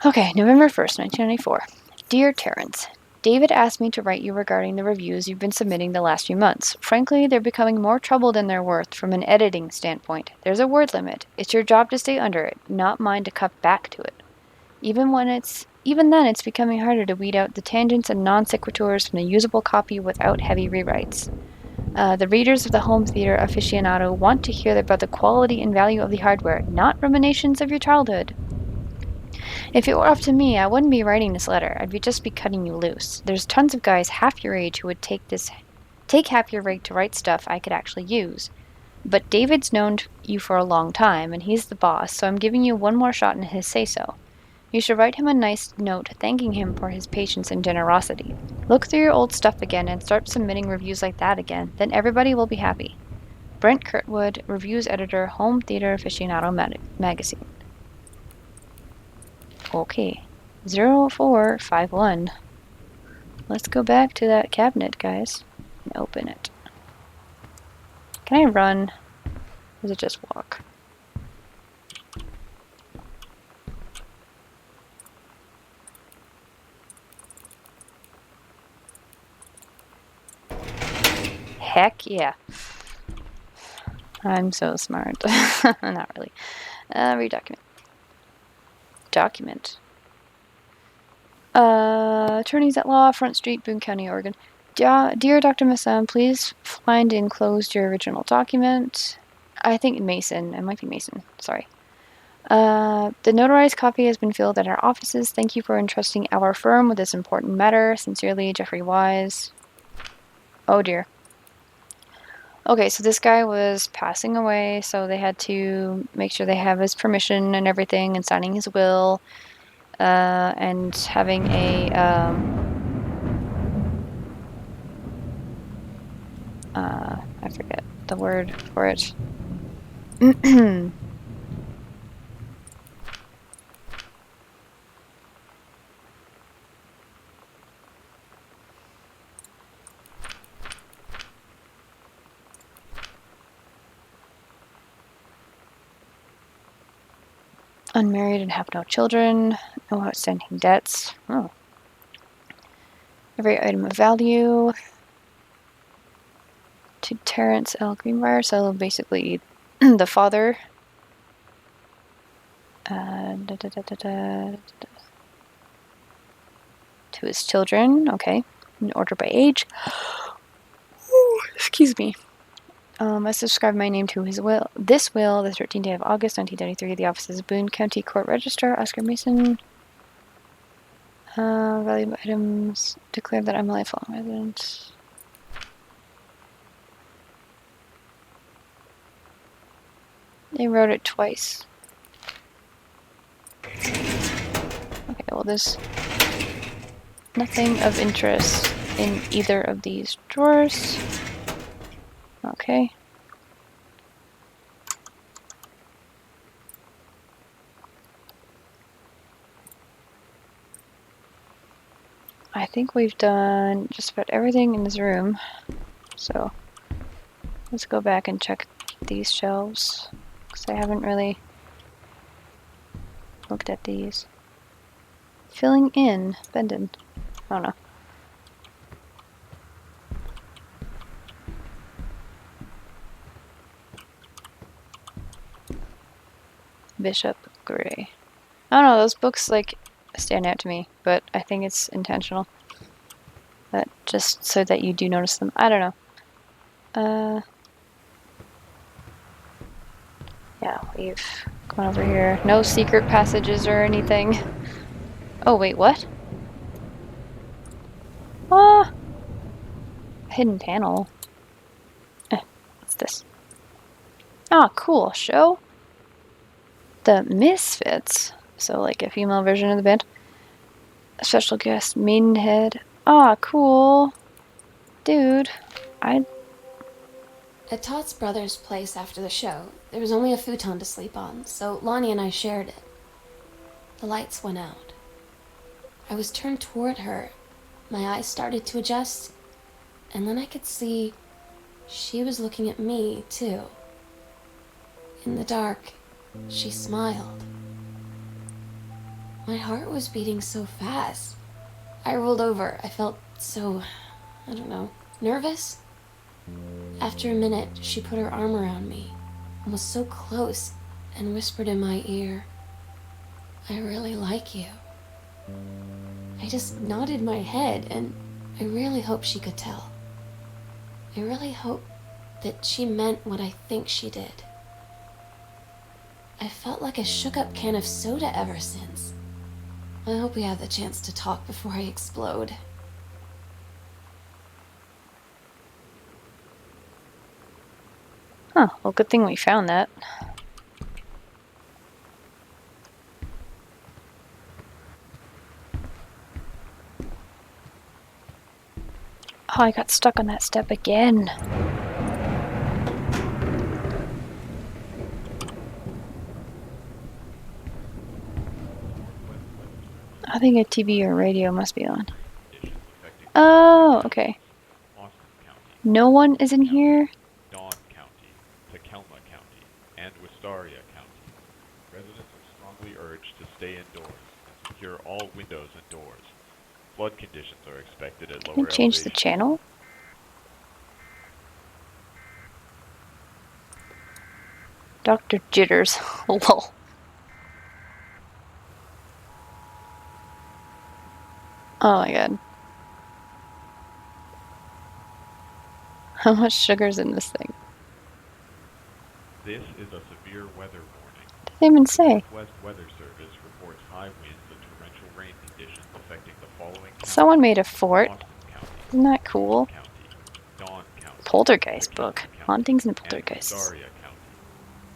Okay, November 1st, 1994. Dear Terrence, David asked me to write you regarding the reviews you've been submitting the last few months. Frankly, they're becoming more trouble than they're worth from an editing standpoint. There's a word limit. It's your job to stay under it, not mine to cut back to it. Even then, it's becoming harder to weed out the tangents and non sequiturs from the usable copy without heavy rewrites. The readers of the home theater aficionado want to hear about the quality and value of the hardware, not ruminations of your childhood. If it were up to me, I wouldn't be writing this letter. I'd just be cutting you loose. There's tons of guys half your age who would take half your rate to write stuff I could actually use. But David's known you for a long time, and he's the boss, so I'm giving you one more shot in his say-so. You should write him a nice note thanking him for his patience and generosity. Look through your old stuff again and start submitting reviews like that again. Then everybody will be happy. Brent Kurtwood, Reviews Editor, Home Theater Aficionado Magazine. Okay. 0451. Let's go back to that cabinet, guys, and open it. Can I run? Or is it just walk? Heck yeah. I'm so smart. Not really. Read document. Document. Attorneys at law, Front Street, Boone County, Oregon. Dear Dr. Masson, please find enclosed your original document. I think Mason. It might be Mason. Sorry. The notarized copy has been filled at our offices. Thank you for entrusting our firm with this important matter. Sincerely, Jeffrey Wise. Oh dear. Okay, so this guy was passing away, so they had to make sure they have his permission and everything, and signing his will, and having a, I forget the word for it. Unmarried and have no children. No outstanding debts. Oh. Every item of value. To Terrence L. Greenbrier, so basically the father. To his children, okay. In order by age. Excuse me. I subscribe my name to his will. This will, the 13th day of August, 1933, the offices of Boone County Court Registrar, Oscar Mason. Valuable items. Declare that I'm a lifelong resident. They wrote it twice. Okay, well, there's nothing of interest in either of these drawers. Okay. I think we've done just about everything in this room. So let's go back and check these shelves, because I haven't really looked at these. Filling in. Bendon. I don't know. Bishop Gray. I don't know, those books like stand out to me, but I think it's intentional. But just so that you do notice them. I don't know. Yeah, we've gone over here. No secret passages or anything. Oh, wait, what? Ah! Hidden panel. What's this? Ah, cool. Show the Misfits. So, like a female version of the band. A special guest, Maidenhead. Ah, cool. Dude, At Todd's brother's place after the show, there was only a futon to sleep on, so Lonnie and I shared it. The lights went out. I was turned toward her. My eyes started to adjust, and then I could see she was looking at me, too. In the dark, she smiled. My heart was beating so fast. I rolled over. I felt so, I don't know, nervous? After a minute, she put her arm around me and was so close and whispered in my ear, "I really like you." I just nodded my head, and I really hope she could tell. I really hope that she meant what I think she did. I felt like a shook-up can of soda ever since. I hope we have the chance to talk before I explode. huh, well, good thing we found that. Oh, I got stuck on that step again. I think a TV or radio must be on. Oh, okay. No one is in here? Dawn County, Tacoma County, and Wistaria County. Residents are strongly urged to stay indoors and secure all windows and doors. Flood conditions are expected at lower Can I change the elevations. channel? Dr. Jitters. Lol. Oh my god. How much sugar's in this thing? This is a severe weather warning. What did they even say? Northwest Weather Service reports high winds and torrential rain conditions affecting the following counties. Someone made a fort. Austin County, Isn't that cool? County, Dawn County, Poltergeist Tacoma book. County, Hauntings and and poltergeists. Wistaria County.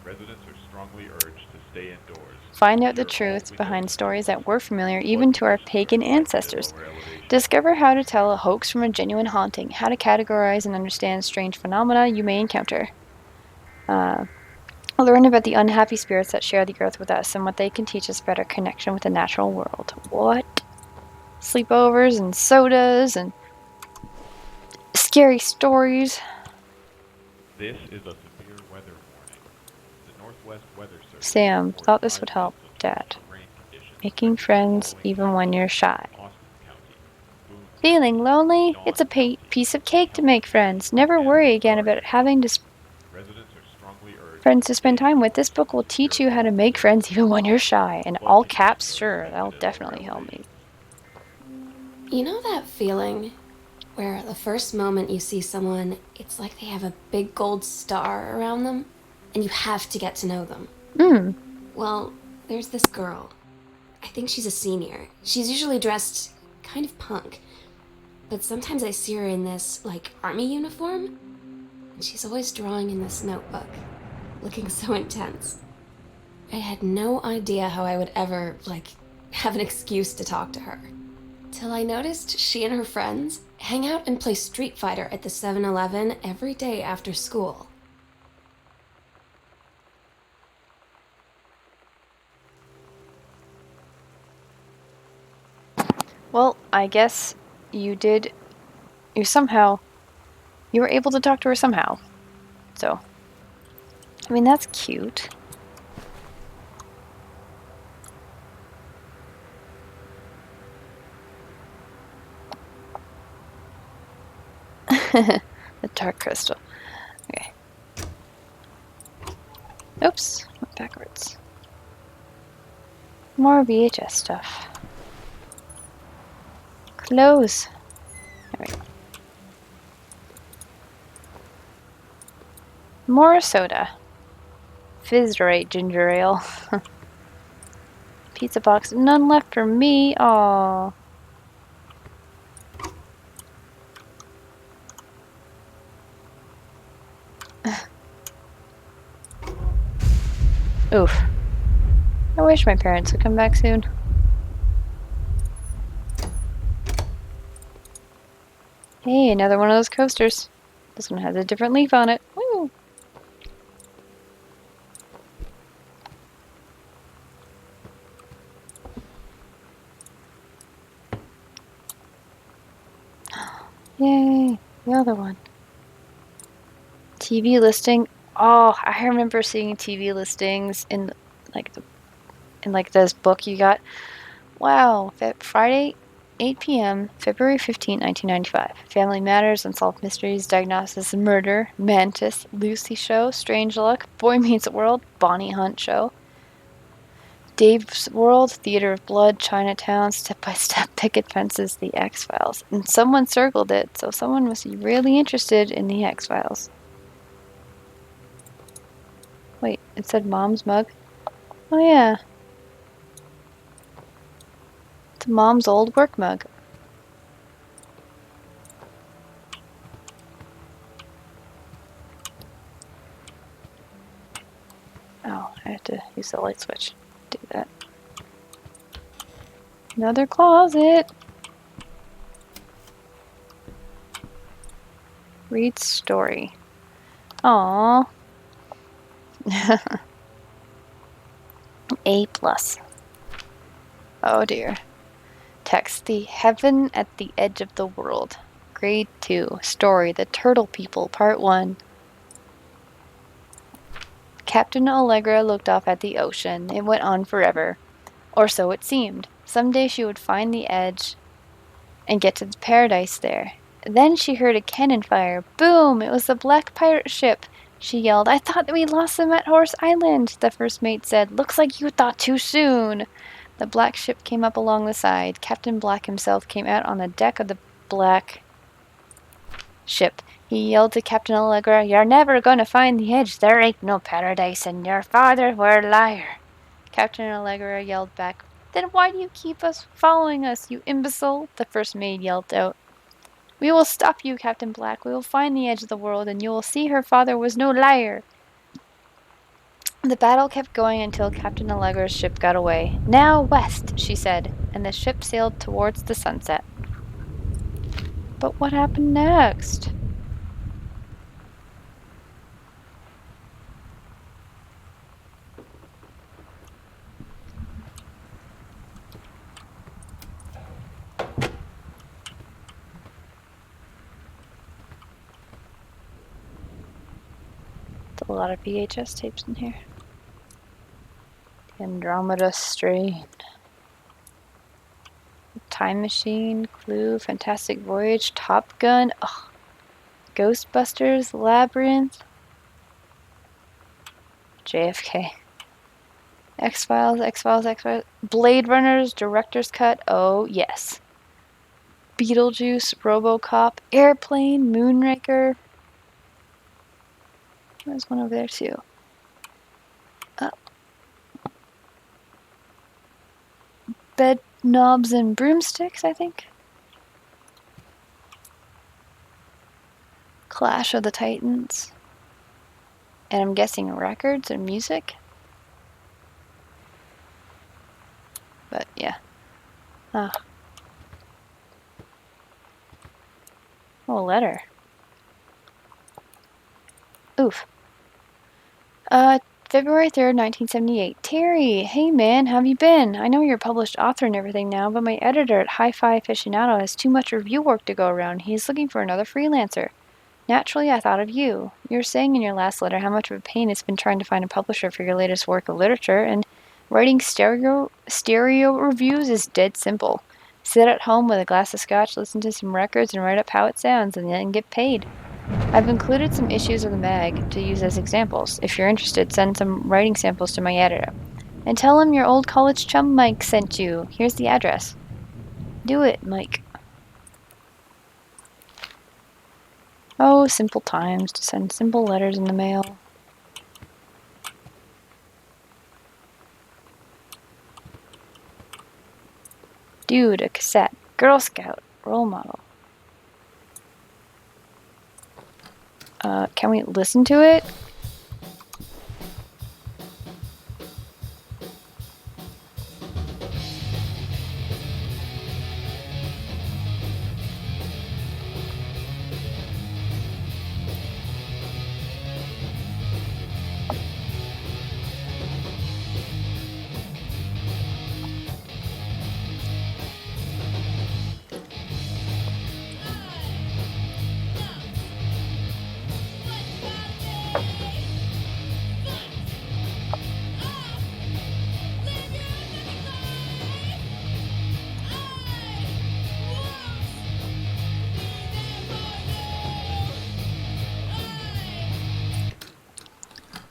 Residents are strongly urged to stay indoors. Find out the Secure all truth windows behind and stories doors. that were familiar Flood even to our conditions are pagan expected at ancestors. lower elevations. Discover how to tell a hoax from a genuine haunting, how to categorize and understand strange phenomena you may encounter. Learn about the unhappy spirits that share the earth with us and what they can teach us about our connection with the natural world. What? Sleepovers and sodas and scary stories. This is a severe weather warning. The Northwest Weather Service Sam, reports thought this 5 would help. inches of Dad. rain conditions Making expected the friends following even days when you're shy. in Austin County, Boone Feeling County, lonely? Dawn It's a County, piece of cake to Kelmer make County, friends. Never and worry again Wistaria about having County. to Residents are strongly urged friends to to stay spend time with. indoors This book will and secure teach you how all to make windows friends and even when doors. you're shy. In Flood all conditions caps, are sure, that'll expected at lower definitely help me. elevations. You know that feeling where the first moment you see someone, it's like they have a big gold star around them, and you have to get to know them? Well, there's this girl. I think she's a senior. She's usually dressed kind of punk, but sometimes I see her in this, like, army uniform, and she's always drawing in this notebook, looking so intense. I had no idea how I would ever, like, have an excuse to talk to her. Till I noticed she and her friends hang out and play Street Fighter at the 7-Eleven every day after school. Well, I guess you were able to talk to her somehow. So, I mean, that's cute. The dark crystal. Okay. Oops, went backwards. More VHS stuff. Clothes. There we go. More soda. Fizz right, ginger ale. Pizza box. None left for me. Aww. Oof. I wish my parents would come back soon. Hey, another one of those coasters. This one has a different leaf on it. Woo! Yay! The other one. TV listing. Oh, I remember seeing TV listings in this book you got. Wow, Friday, 8 p.m., February 15, 1995. Family Matters, Unsolved Mysteries, Diagnosis and Murder, Mantis, Lucy Show, Strange Luck, Boy Meets World, Bonnie Hunt Show, Dave's World, Theater of Blood, Chinatown, Step by Step, Picket Fences, The X-Files. And someone circled it, so someone must be really interested in The X-Files. Wait, it said Mom's mug? Oh yeah. It's Mom's old work mug. Oh, I have to use the light switch to do that. Another closet. Read story. Aww. A+. Oh dear. Text. The Heaven at the Edge of the World. Grade 2. Story. The Turtle People. Part 1. Captain Allegra looked off at the ocean. It went on forever. Or so it seemed. Someday she would find the edge and get to the paradise there. Then she heard a cannon fire. Boom! It was the black pirate ship. She yelled, I thought that we lost them at Horse Island. The first mate said, looks like you thought too soon. The black ship came up along the side. Captain Black himself came out on the deck of the black ship. He yelled to Captain Allegra, you're never gonna find the edge. There ain't no paradise, and your father were a liar. Captain Allegra yelled back, then why do you keep following us, you imbecile? The first mate yelled out. We will stop you, Captain Black. We will find the edge of the world, and you will see her father was no liar. The battle kept going until Captain Allegra's ship got away. Now west, she said, and the ship sailed towards the sunset. But what happened next? There's a lot of VHS tapes in here. Andromeda Strain. Time Machine, Clue, Fantastic Voyage, Top Gun, ugh. Ghostbusters, Labyrinth, JFK. X-Files, X-Files, X-Files, Blade Runners, Director's Cut, oh yes. Beetlejuice, RoboCop, Airplane, Moonraker. There's one over there too. Bed Knobs and Broomsticks, I think. Clash of the Titans. And I'm guessing records and music. But yeah. Ah. Oh, a letter. Oof. February 3rd, 1978. Terry, hey man, how have you been? I know you're a published author and everything now, but my editor at Hi-Fi Aficionado has too much review work to go around. He's looking for another freelancer. Naturally, I thought of you. You were saying in your last letter how much of a pain it's been trying to find a publisher for your latest work of literature, and writing stereo reviews is dead simple. Sit at home with a glass of scotch, listen to some records, and write up how it sounds, and then get paid. I've included some issues of the mag to use as examples. If you're interested, send some writing samples to my editor. And tell him your old college chum Mike sent you. Here's the address. Do it, Mike. Oh, simple times to send simple letters in the mail. Dude, a cassette. Girl Scout. Role model. Can we listen to it?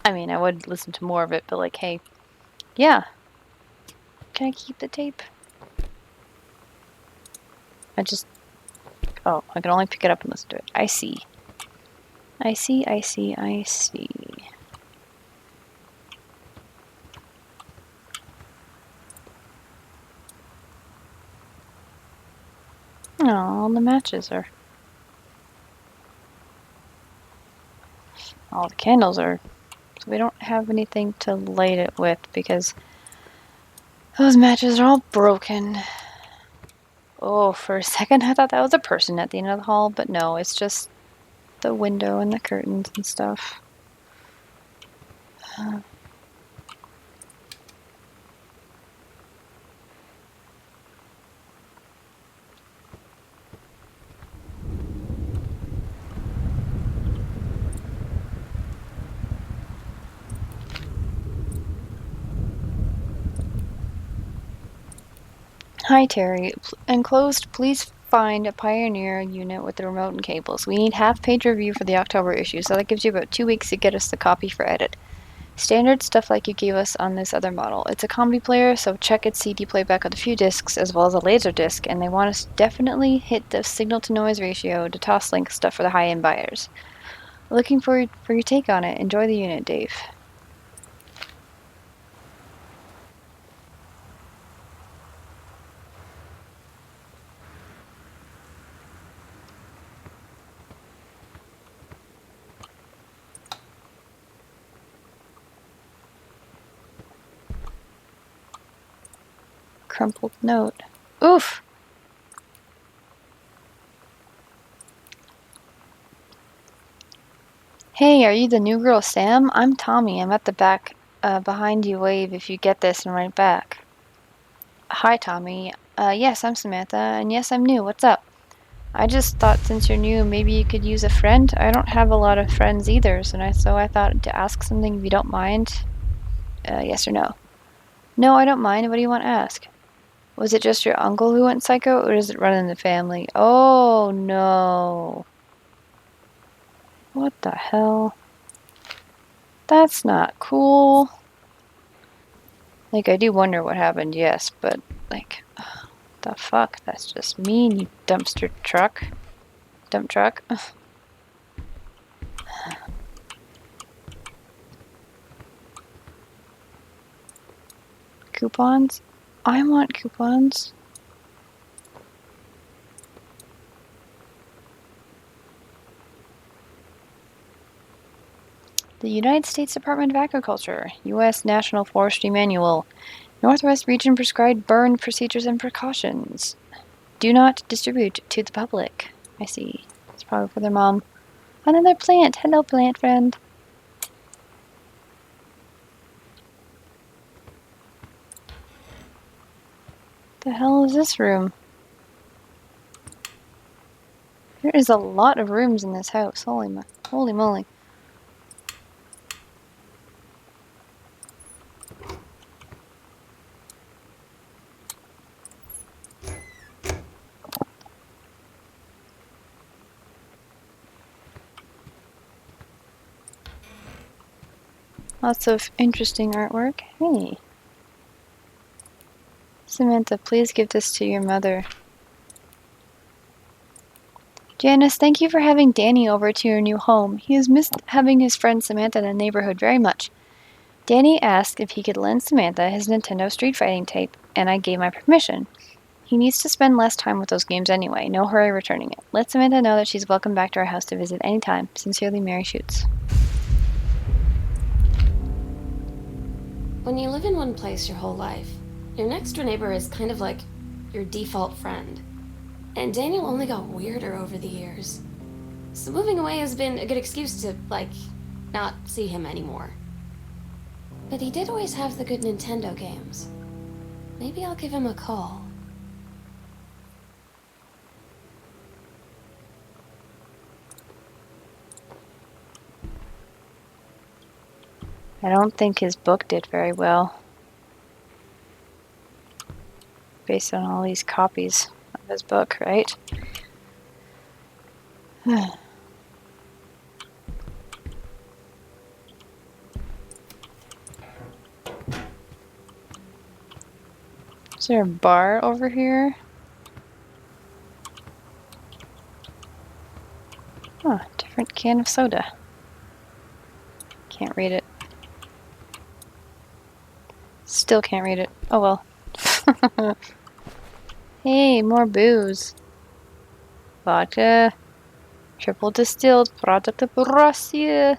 I mean, I would listen to more of it, but like, hey, yeah. Can I keep the tape? Oh, I can only pick it up and listen to it. I see. I see. Oh, the matches are... All the candles are... So we don't have anything to light it with because those matches are all broken. Oh, for a second I thought that was a person at the end of the hall, but no, it's just the window and the curtains and stuff. Hi, Terry. Enclosed, please find a Pioneer unit with the remote and cables. We need half-page review for the October issue, so that gives you about 2 weeks to get us the copy for edit. Standard stuff like you gave us on this other model. It's a combi player, so check its CD playback with a few discs as well as a laser disc, and they want us to definitely hit the signal-to-noise ratio to toss-link stuff for the high-end buyers. Looking for your take on it. Enjoy the unit, Dave. Crumpled note. Oof! Hey, are you the new girl Sam? I'm Tommy. I'm at the back behind you. Wave if you get this and write back. Hi, Tommy. Yes, I'm Samantha, and yes, I'm new. What's up? I just thought since you're new, maybe you could use a friend. I don't have a lot of friends either, so I thought to ask something if you don't mind. Yes or no. No, I don't mind. What do you want to ask? Was it just your uncle who went psycho, or does it run in the family? Oh, no. What the hell? That's not cool. Like, I do wonder what happened, yes, but, like, the fuck? That's just mean, you dumpster truck. Dump truck. Coupons? I want coupons. The United States Department of Agriculture, U.S. National Forestry Manual, Northwest Region Prescribed Burn Procedures and Precautions. Do not distribute to the public. I see. It's probably for their mom. Another plant. Hello, plant friend. The hell is this room? There is a lot of rooms in this house. Holy moly. Lots of interesting artwork. Hey. Samantha, please give this to your mother. Janice, thank you for having Danny over to your new home. He has missed having his friend Samantha in the neighborhood very much. Danny asked if he could lend Samantha his Nintendo Street Fighting tape, and I gave my permission. He needs to spend less time with those games anyway. No hurry returning it. Let Samantha know that she's welcome back to our house to visit anytime. Sincerely, Mary Shoots. When you live in one place your whole life, your next door neighbor is kind of like your default friend. And Daniel only got weirder over the years. So moving away has been a good excuse to, not see him anymore. But he did always have the good Nintendo games. Maybe I'll give him a call. I don't think his book did very well. Based on all these copies of his book, right? Is there a bar over here? Oh, different can of soda. Can't read it. Still can't read it. Oh well. Hey, more booze. Vodka. Triple distilled product of Russia.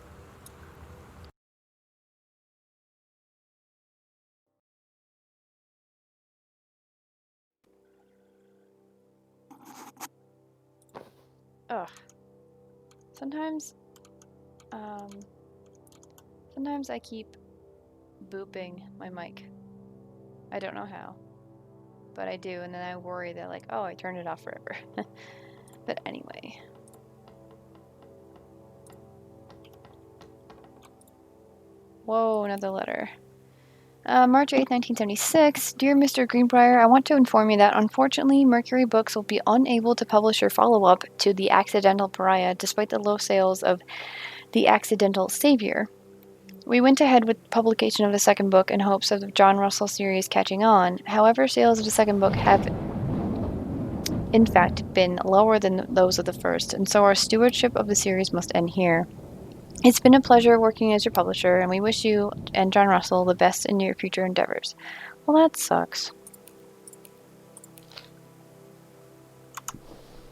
Ugh. Sometimes I keep booping my mic. I don't know how, but I do, and then I worry that like, oh, I turned it off forever. But anyway. Whoa, another letter. March 8th, 1976. Dear Mr. Greenbrier, I want to inform you that unfortunately Mercury Books will be unable to publish your follow-up to The Accidental Pariah despite the low sales of The Accidental Savior. We went ahead with publication of the second book in hopes of the John Russell series catching on. However, sales of the second book have in fact been lower than those of the first, and so our stewardship of the series must end here. It's been a pleasure working as your publisher, and we wish you and John Russell the best in your future endeavors. Well, that sucks.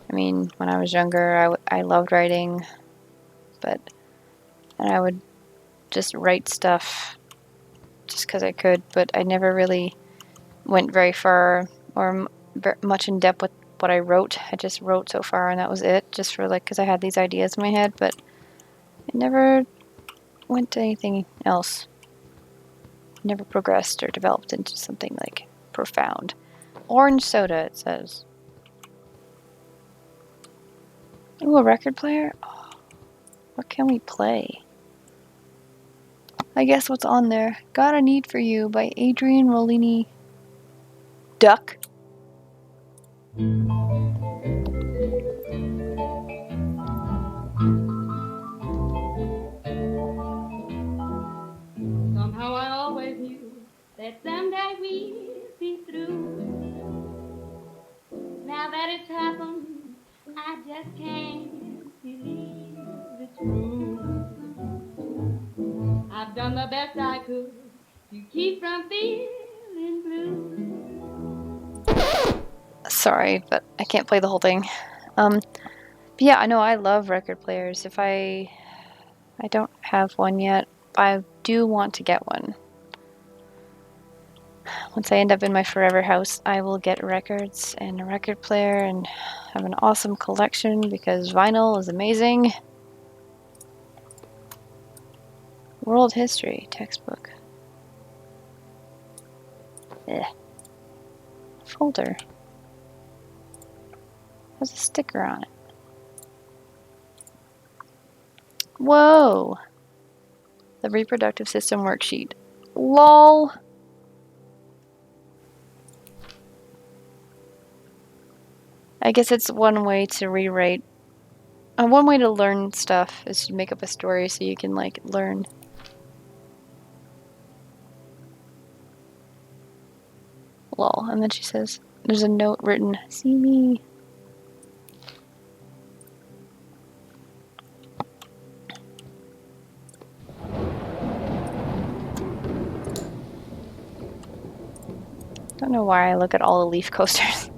I mean, when I was younger, I loved writing, and I would just write stuff just because I could, but I never really went very far or much in depth with what I wrote. I just wrote so far, and that was it, just for because I had these ideas in my head, but it never went to anything else. Never progressed or developed into something profound. Orange soda, it says. Ooh, a record player? Oh, what can we play? I guess what's on there. Got a Need for You by Adrian Rollini. Duck. Somehow I always knew that someday we'd be through. Now that it's happened, I just can't believe it's true. I've done the best I could to keep from feeling blue. Sorry, but I can't play the whole thing. But yeah, I know I love record players. If I don't have one yet, I do want to get one. Once I end up in my forever house, I will get records and a record player and have an awesome collection because vinyl is amazing. World history textbook. Folder. Has a sticker on it. Whoa! The reproductive system worksheet. LOL! I guess it's one way to rewrite. One way to learn stuff is to make up a story so you can, like, learn. Lol. And then she says, there's a note written, see me. Don't know why I look at all the leaf coasters.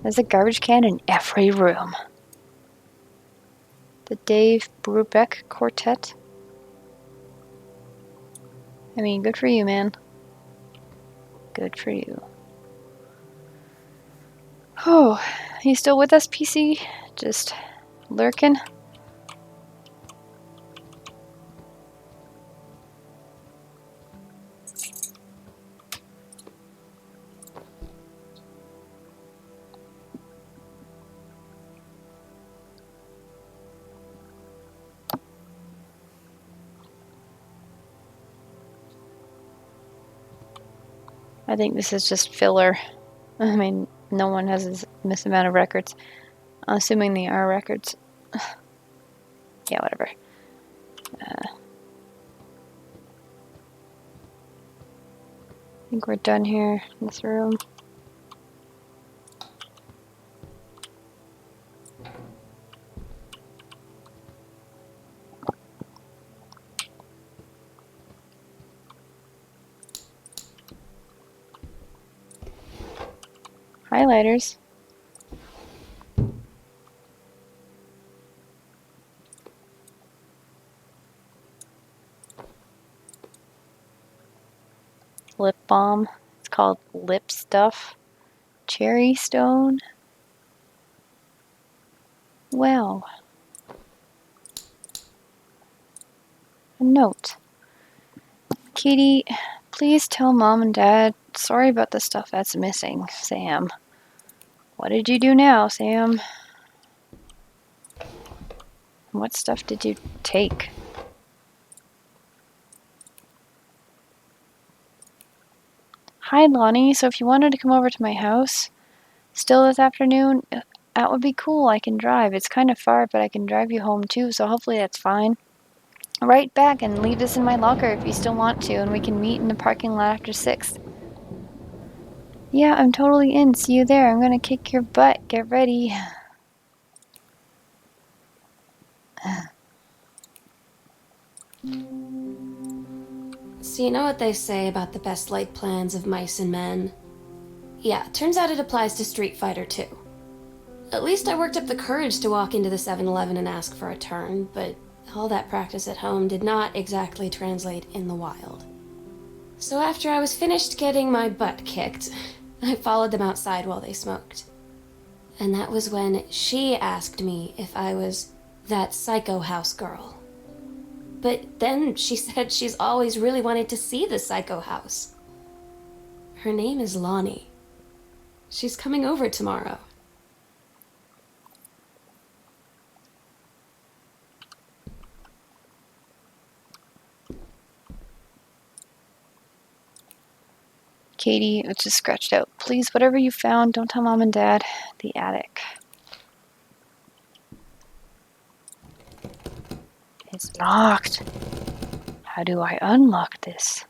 There's a garbage can in every room. The Dave Brubeck Quartet. I mean, good for you, man. Good for you. Oh, you still with us, PC? Just lurking? I think this is just filler. I mean, no one has this amount of records. Assuming they are records. Yeah, whatever. I think we're done here in this room. Highlighters. Lip balm. It's called Lip Stuff. Cherry Stone. Wow. A note. Katie, please tell Mom and Dad, sorry about the stuff that's missing, Sam. What did you do now, Sam? What stuff did you take? Hi, Lonnie. So if you wanted to come over to my house still this afternoon, that would be cool. I can drive. It's kind of far, but I can drive you home too, so hopefully that's fine. Right back and leave this in my locker if you still want to, and we can meet in the parking lot after 6. Yeah, I'm totally in. See you there. I'm gonna kick your butt. Get ready. So you know what they say about the best laid plans of mice and men? Yeah, turns out it applies to Street Fighter too. At least I worked up the courage to walk into the 7-Eleven and ask for a turn, but all that practice at home did not exactly translate in the wild. So after I was finished getting my butt kicked, I followed them outside while they smoked. And that was when she asked me if I was that psycho house girl. But then she said she's always really wanted to see the psycho house. Her name is Lonnie. She's coming over tomorrow. Katie, it's just scratched out. Please, whatever you found, don't tell Mom and Dad. The attic. It's locked. How do I unlock this?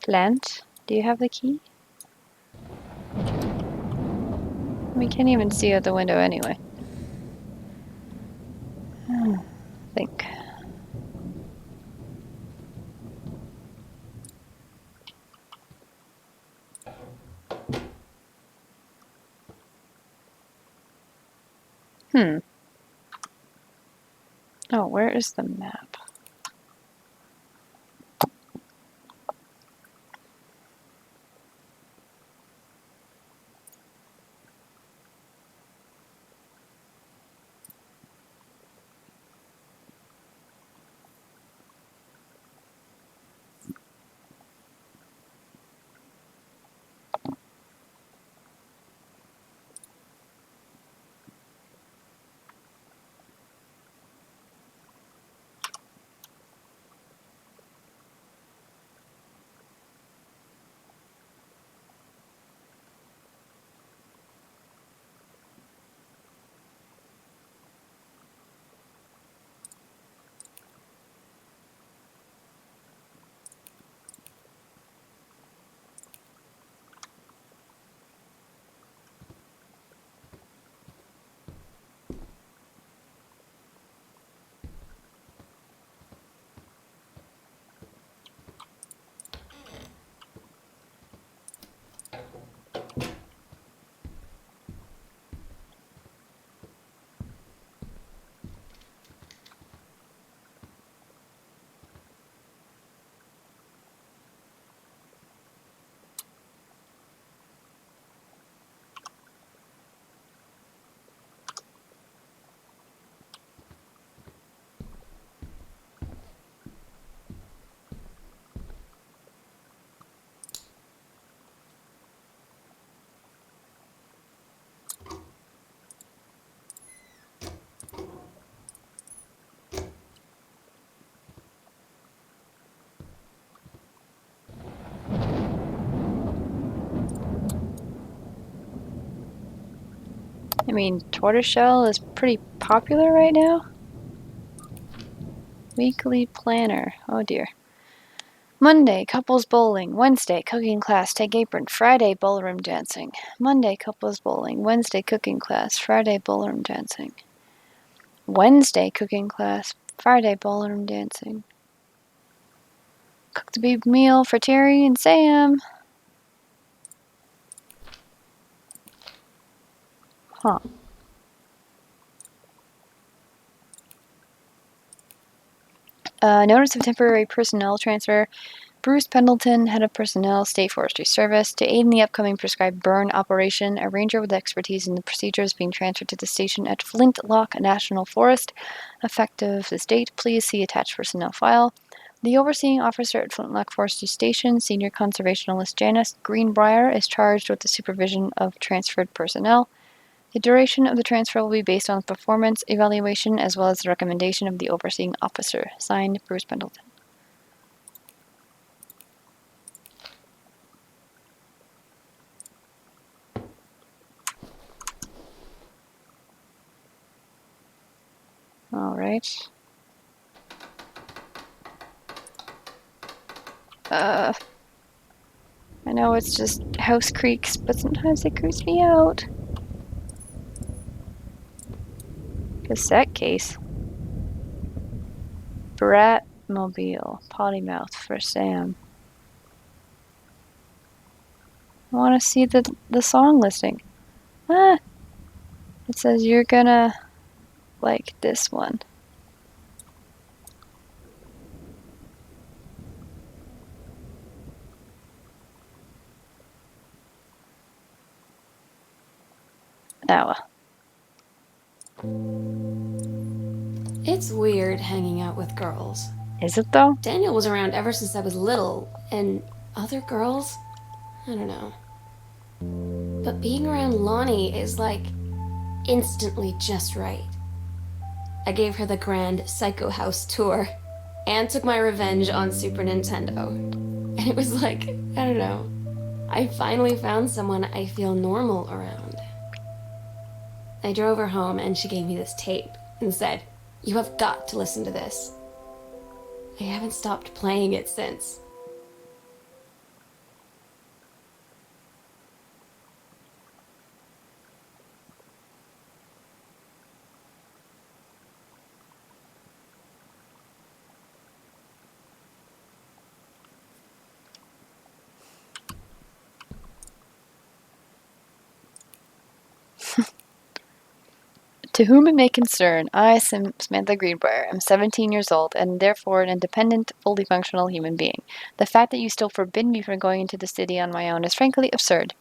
Plant, do you have the key? We can't even see out the window anyway. Think. Oh, where is the map? I mean, tortoiseshell is pretty popular right now. Weekly planner. Oh dear. Monday, couples bowling. Wednesday, cooking class, take apron. Friday, ballroom dancing. Monday, couples bowling. Wednesday, cooking class. Friday, ballroom dancing. Wednesday, cooking class. Friday, ballroom dancing. Cooked a big meal for Terry and Sam. Huh. Notice of temporary personnel transfer. Bruce Pendleton, head of personnel, State Forestry Service. To aid in the upcoming prescribed burn operation, a ranger with expertise in the procedures being transferred to the station at Flintlock National Forest. Effective this date, please see attached personnel file. The overseeing officer at Flintlock Forestry Station, Senior Conservationalist Janice Greenbrier, is charged with the supervision of transferred personnel. The duration of the transfer will be based on performance evaluation as well as the recommendation of the overseeing officer. Signed, Bruce Pendleton. All right. I know it's just house creaks, but sometimes it creeps me out. Cassette case. Bratmobile. Potty mouth for Sam. I want to see the song listing. Ah! It says you're gonna like this one. Oh. It's weird hanging out with girls. Is it though? Daniel was around ever since I was little, and other girls? I don't know. But being around Lonnie is like instantly just right. I gave her the grand Psycho House tour and took my revenge on Super Nintendo. And it was like, I don't know, I finally found someone I feel normal around. I drove her home and she gave me this tape and said, "You have got to listen to this." I haven't stopped playing it since. To whom it may concern, I, Samantha Greenbrier, am 17 years old and therefore an independent, fully functional human being. The fact that you still forbid me from going into the city on my own is frankly absurd.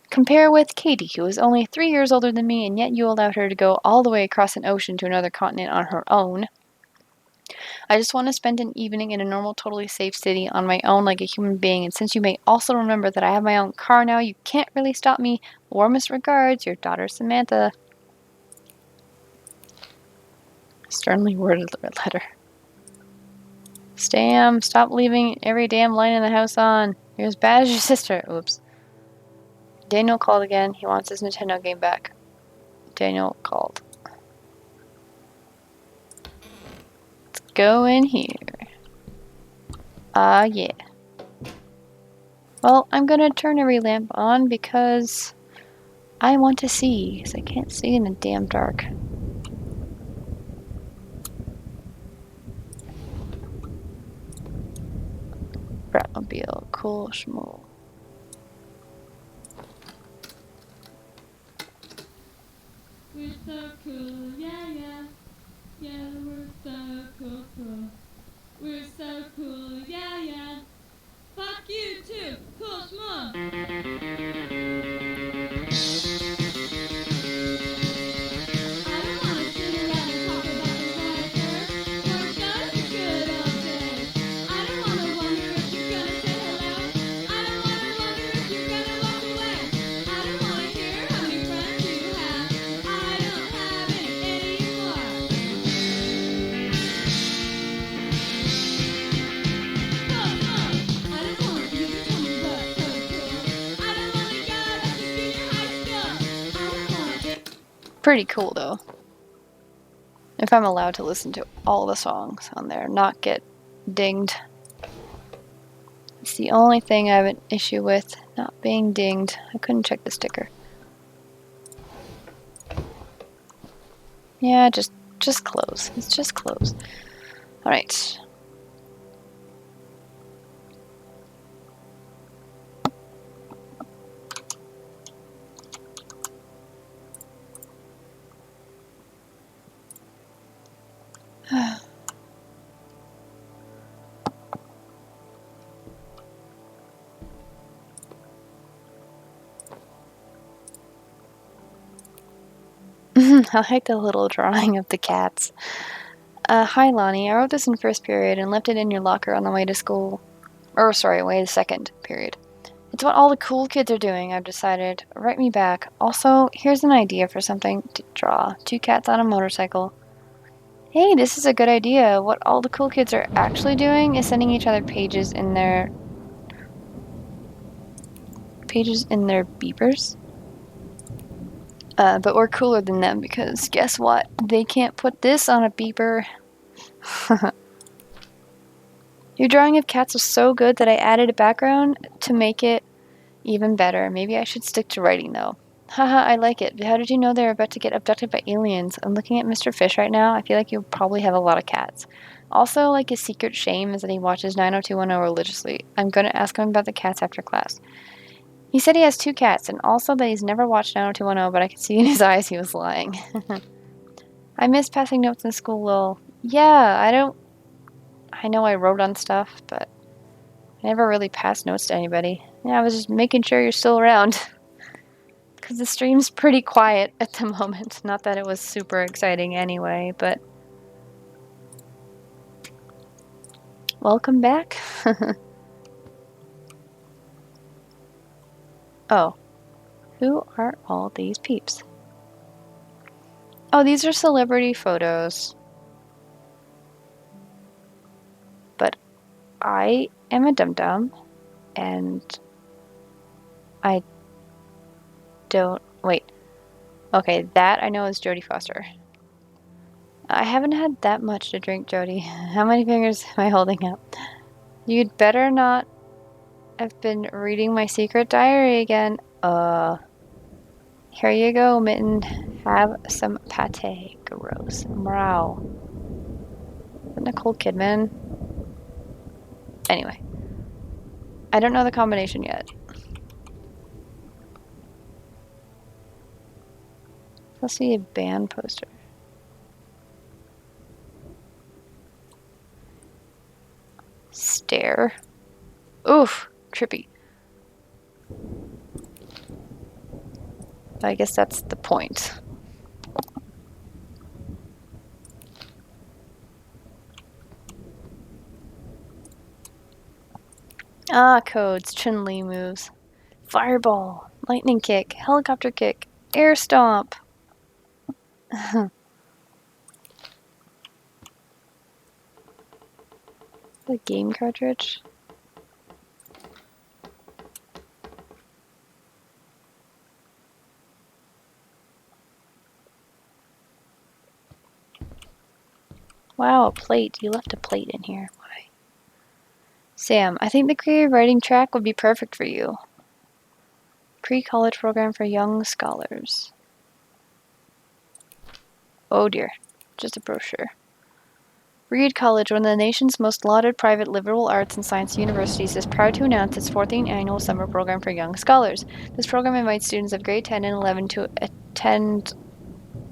Compare with Katie, who is only 3 years older than me, and yet you allowed her to go all the way across an ocean to another continent on her own. I just want to spend an evening in a normal, totally safe city on my own like a human being, and since you may also remember that I have my own car now, you can't really stop me. Warmest regards, your daughter Samantha. Sternly worded letter. Stam, stop leaving every damn line in the house on. You're as bad as your sister. Oops. Daniel called again. He wants his Nintendo game back. Daniel called. Let's go in here. Yeah. Well, I'm gonna turn every lamp on because I want to see, because I can't see in the damn dark. Bratmobile, cool schmoo. We're so cool, yeah, yeah. Yeah, we're so cool, cool. We're so cool, yeah, yeah. Fuck you too, cool schmoo. I don't wanna sit around and talk about the weather. We're such a good old day. I don't wanna wonder if you're gonna say hello. I don't wanna wonder if you're gonna walk away. I don't wanna hear how many friends you have. I don't have any anymore. Cool schmoo. I don't want you to tell me what's so cool. I don't wanna go back to junior high school. I don't want it. Pretty cool, though. If I'm allowed to listen to all the songs on there, not get dinged. It's the only thing I have an issue with, not being dinged. I couldn't check the sticker. Yeah, just close. It's just close. Alright. I like the little drawing of the cats. Hi Lonnie, I wrote this in first period and left it in your locker on the way to school. Or sorry, way to second period. It's what all the cool kids are doing, I've decided. Write me back. Also, here's an idea for something to draw. 2 cats on a motorcycle. Hey, this is a good idea. What all the cool kids are actually doing is sending each other pages in their beepers. But we're cooler than them because guess what? They can't put this on a beeper. Your drawing of cats was so good that I added a background to make it even better. Maybe I should stick to writing though. Haha, I like it. But how did you know they're about to get abducted by aliens? I'm looking at Mr. Fish right now. I feel like you'll probably have a lot of cats. Also, like his secret shame is that he watches 90210 religiously. I'm gonna ask him about the cats after class. He said he has 2 cats, and also that he's never watched 90210, but I could see in his eyes he was lying. I miss passing notes in school, Lil. Yeah, I know I wrote on stuff, but I never really passed notes to anybody. Yeah, I was just making sure you're still around. Because the stream's pretty quiet at the moment. Not that it was super exciting anyway, but... Welcome back. Oh. Who are all these peeps? Oh, these are celebrity photos. I am a dum-dum, and I don't... Wait. Okay, that I know is Jodie Foster. I haven't had that much to drink, Jodie. How many fingers am I holding up? You'd better not have been reading my secret diary again. Here you go, Mitten. Have some pate. Gross. Mrow. Nicole Kidman. Anyway. I don't know the combination yet. Let's see a band poster. Stare. Oof. Trippy. I guess that's the point. Ah, codes. Chun-Li moves. Fireball. Lightning kick. Helicopter kick. Air stomp. The game cartridge. Wow, a plate. You left a plate in here. Why? Sam, I think the creative writing track would be perfect for you. Pre-college program for young scholars. Oh dear. Just a brochure. Reed College, one of the nation's most lauded private liberal arts and science universities, is proud to announce its 14th annual summer program for young scholars. This program invites students of grade 10 and 11 to attend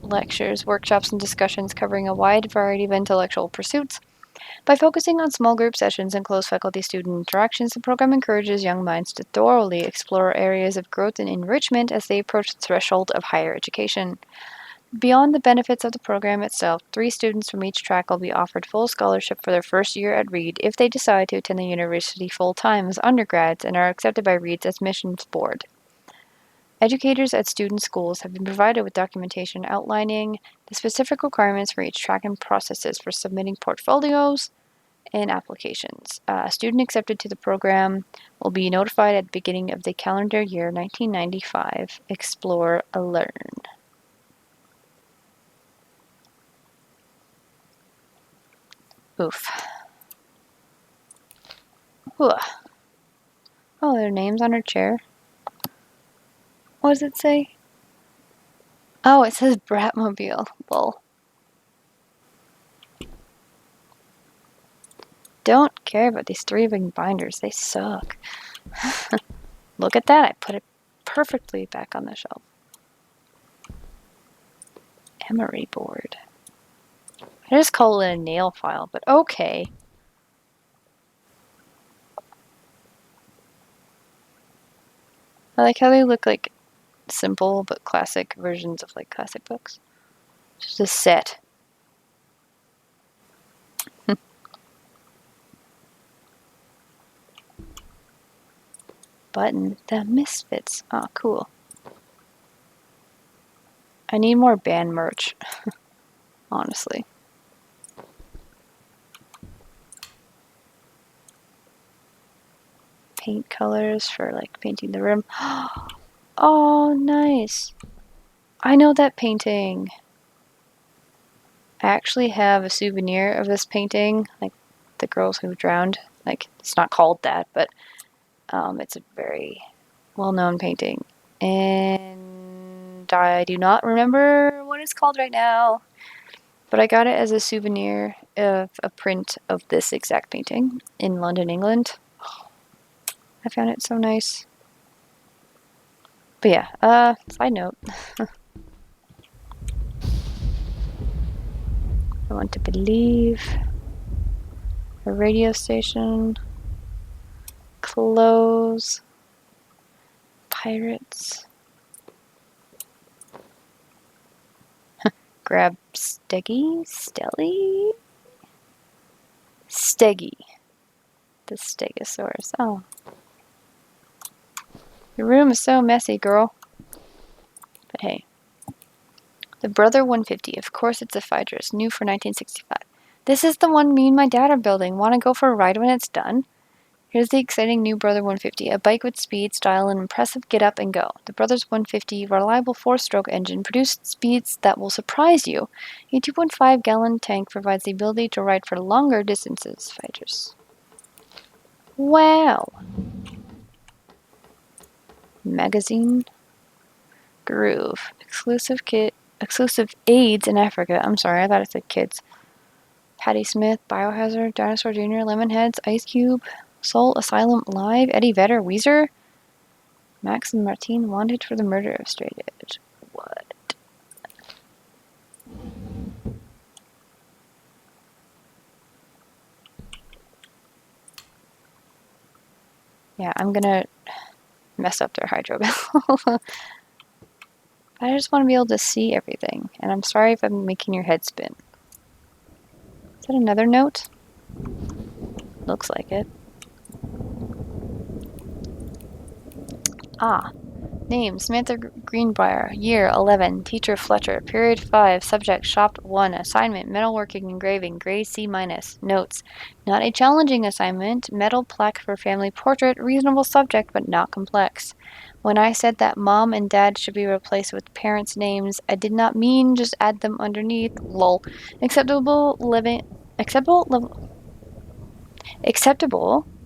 lectures, workshops, and discussions covering a wide variety of intellectual pursuits. By focusing on small group sessions and close faculty-student interactions, the program encourages young minds to thoroughly explore areas of growth and enrichment as they approach the threshold of higher education. Beyond the benefits of the program itself, 3 students from each track will be offered full scholarship for their first year at Reed if they decide to attend the university full-time as undergrads and are accepted by Reed's admissions board. Educators at student schools have been provided with documentation outlining the specific requirements for each track and processes for submitting portfolios and applications. A student accepted to the program will be notified at the beginning of the calendar year 1995. Explore, learn. Oof. Ooh. Oh, their names on her chair. What does it say? Oh, it says Bratmobile. Lol. Don't care about these 3 ring binders. They suck. Look at that. I put it perfectly back on the shelf. Emery board. I just call it a nail file, but okay. I like how they look like simple but classic versions of like classic books. Just a set. Button. The Misfits. Oh, cool. I need more band merch. Honestly. Paint colors for like painting the room. Oh, nice. I know that painting. I actually have a souvenir of this painting, like the girls who drowned. Like, it's not called that, but it's a very well-known painting. And I do not remember what it's called right now. But I got it as a souvenir of a print of this exact painting in London, England. I found it so nice. But yeah, side note. I want to believe. A radio station. Clothes. Pirates. Grab Steggy? Stelly? Steggy. The Stegosaurus. Oh. Your room is so messy, girl. But hey. The Brother 150. Of course it's a Phaedrus. New for 1965. This is the one me and my dad are building. Want to go for a ride when it's done? Here's the exciting new Brother 150, a bike with speed, style, and impressive get up and go. The Brothers 150 reliable 4-stroke engine produced speeds that will surprise you. A 2.5-gallon tank provides the ability to ride for longer distances. Fighters. Wow. Magazine. Groove. Exclusive kit. Exclusive aids in Africa. I'm sorry, I thought it said kids. Patti Smith, Biohazard, Dinosaur Jr., Lemonheads, Ice Cube, Soul Asylum Live, Eddie Vedder, Weezer, Max and Martine wanted for the murder of Straight Edge. What? Yeah, I'm gonna mess up their hydro bill. I just want to be able to see everything, and I'm sorry if I'm making your head spin. Is that another note? Looks like it. Ah. Name, Samantha Greenbrier. Year, 11. Teacher, Fletcher. Period, 5. Subject, Shop 1. Assignment, metalworking engraving. Grade C-. Notes, not a challenging assignment. Metal plaque for family portrait. Reasonable subject, but not complex. When I said that mom and dad should be replaced with parents' names, I did not mean just add them underneath. Lol. Acceptable living... Acceptable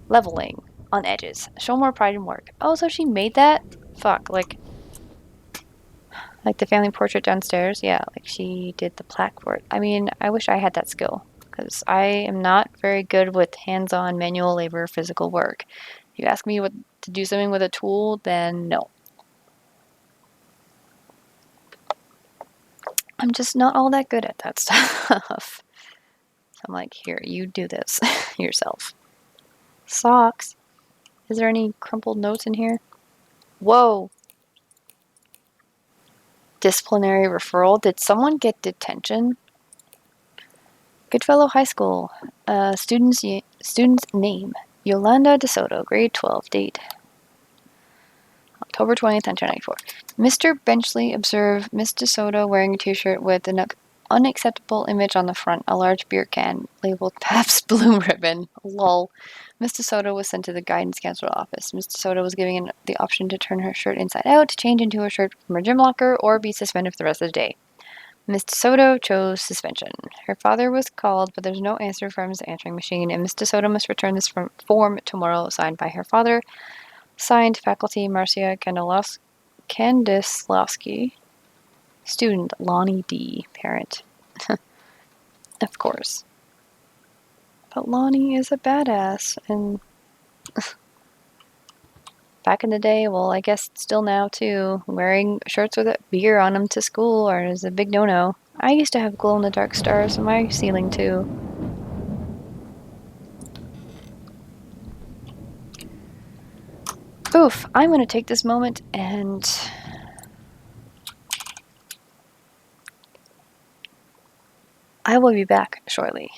leveling on edges. Show more pride in work. Oh, so she made that? Fuck, like the family portrait downstairs. Yeah, like she did the plaque for it. I mean, I wish I had that skill because I am not very good with hands-on manual labor physical work. If you ask me what to do something with a tool, then no. I'm just not all that good at that stuff. So I'm like, here, you do this yourself. Socks. Is there any crumpled notes in here? Whoa. Disciplinary referral. Did someone get detention? Goodfellow High School. Student's name. Yolanda DeSoto, grade 12, date October 20th, 1994. Mr. Benchley observed Miss DeSoto wearing a t-shirt with an unacceptable image on the front, a large beer can labeled Pabst Blue Ribbon. Lol. Miss DeSoto was sent to the guidance counselor office. Miss DeSoto was given the option to turn her shirt inside out, change into a shirt from her gym locker, or be suspended for the rest of the day. Miss DeSoto chose suspension. Her father was called, but there's no answer from his answering machine, and Miss DeSoto must return this form tomorrow, signed by her father. Signed, faculty Marcia Kandislowski. Student Lonnie D. Parent. Of course. But Lonnie is a badass, and back in the day, well, I guess still now too, wearing shirts with beer on them to school is a big no-no. I used to have glow-in-the-dark stars on my ceiling too. Oof, I'm going to take this moment and I will be back shortly.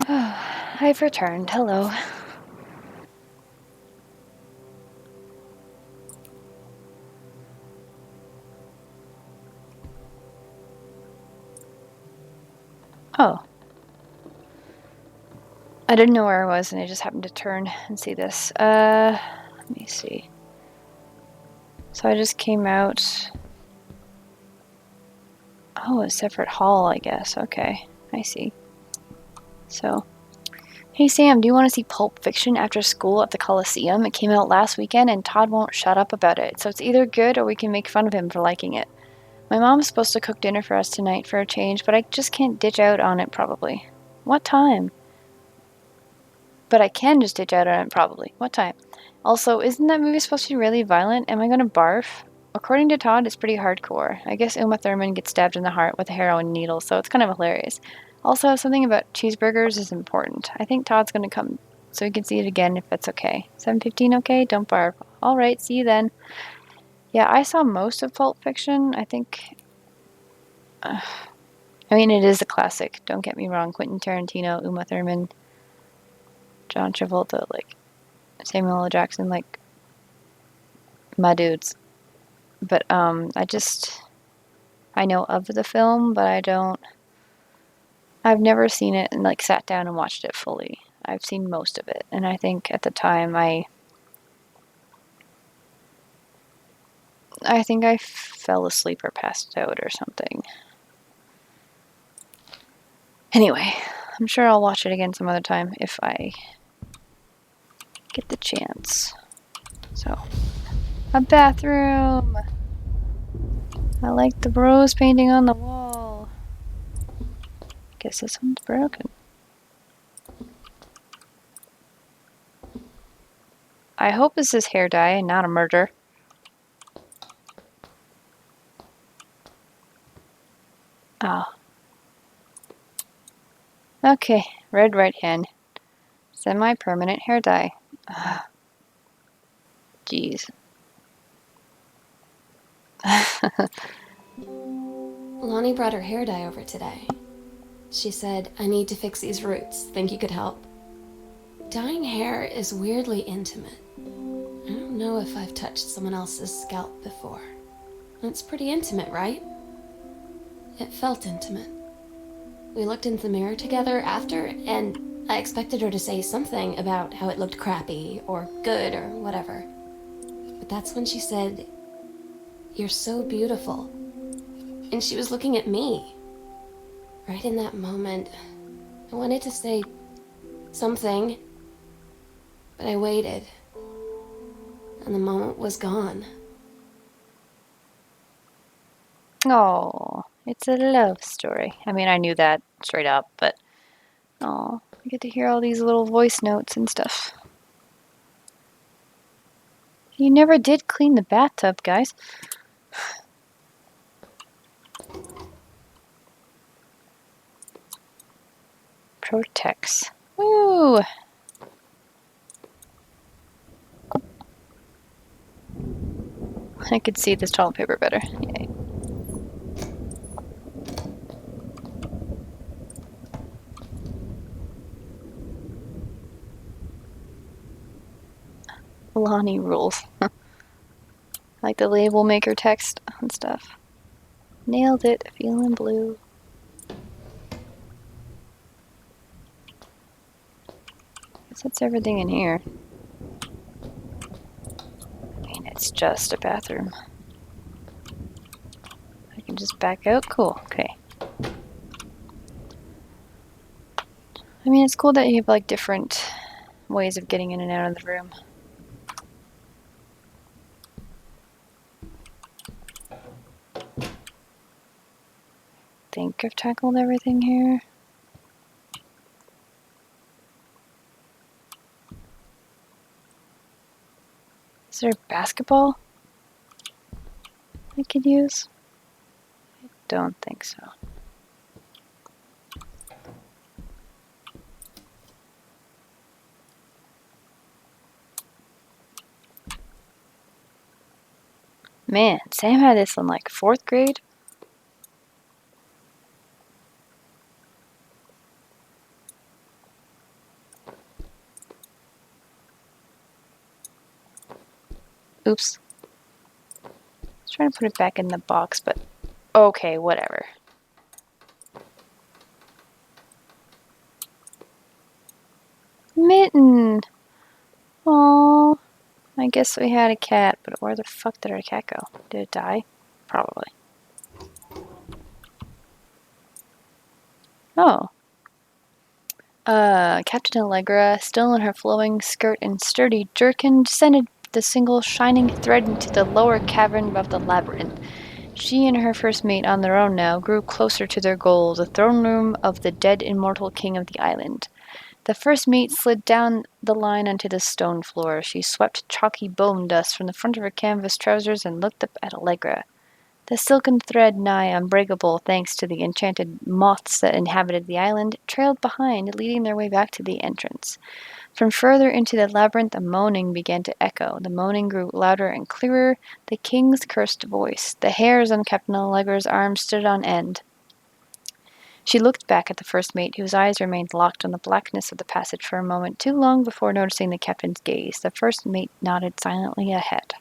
I've returned. Hello. Oh. I didn't know where I was and I just happened to turn and see this. Let me see. So I just came out. Oh, a separate hall, I guess. Okay, I see. So, hey Sam, do you want to see Pulp Fiction after school at the Coliseum? It came out last weekend and Todd won't shut up about it. So it's either good or we can make fun of him for liking it. My mom's supposed to cook dinner for us tonight for a change, but I just can't ditch out on it probably. What time? But I can just ditch out on it probably. What time? Also, isn't that movie supposed to be really violent? Am I gonna barf? According to Todd, it's pretty hardcore. I guess Uma Thurman gets stabbed in the heart with a heroin needle, so it's kind of hilarious. Also, something about cheeseburgers is important. I think Todd's gonna come so we can see it again if that's okay. 7:15 okay? Don't barf. Alright, see you then. Yeah, I saw most of Pulp Fiction. I think... I mean, it is a classic. Don't get me wrong. Quentin Tarantino, Uma Thurman, John Travolta, like... Samuel L. Jackson, like... my dudes. But, I know of the film, but I've never seen it and, like, sat down and watched it fully. I've seen most of it, and I think at the time I think I fell asleep or passed out or something. Anyway, I'm sure I'll watch it again some other time if I get the chance. So, a bathroom! I like the rose painting on the wall. Guess this one's broken. I hope this is hair dye and not a murder. Oh. Okay, red right hand. Semi-permanent hair dye. Jeez. Lonnie brought her hair dye over today. She said, I need to fix these roots. Think you could help? Dyeing hair is weirdly intimate. I don't know if I've touched someone else's scalp before. It's pretty intimate, right? It felt intimate. We looked in the mirror together after, and I expected her to say something about how it looked crappy or good or whatever. But that's when she said, "You're so beautiful." And she was looking at me. Right in that moment, I wanted to say something, but I waited. And the moment was gone. Oh, it's a love story. I mean, I knew that straight up, but oh, I get to hear all these little voice notes and stuff. You never did clean the bathtub, guys. Protects. Woo! I could see this toilet paper better. Yay. Lonnie rules. Like the label maker text and stuff. Nailed it. Feeling blue. Guess that's everything in here. I mean, it's just a bathroom. I can just back out. Cool. Okay. I mean, it's cool that you have like different ways of getting in and out of the room. I think I've tackled everything here. Is there a basketball I could use? I don't think so. Man, Sam had this in like 4th grade. Oops. I was trying to put it back in the box, but okay, whatever. Mitten! Aww. I guess we had a cat, but where the fuck did our cat go? Did it die? Probably. Oh. Captain Allegra, still in her flowing skirt and sturdy jerkin, descended the single shining thread into the lower cavern of the labyrinth. She and her first mate, on their own now, grew closer to their goal, the throne room of the dead immortal king of the island. The first mate slid down the line onto the stone floor. She swept chalky bone dust from the front of her canvas trousers and looked up at Allegra. The silken thread, nigh unbreakable thanks to the enchanted moths that inhabited the island, trailed behind, leading their way back to the entrance. From further into the labyrinth, a moaning began to echo. The moaning grew louder and clearer, the king's cursed voice. The hairs on Captain Allegra's arms stood on end. She looked back at the first mate, whose eyes remained locked on the blackness of the passage for a moment, too long before noticing the captain's gaze. The first mate nodded silently ahead.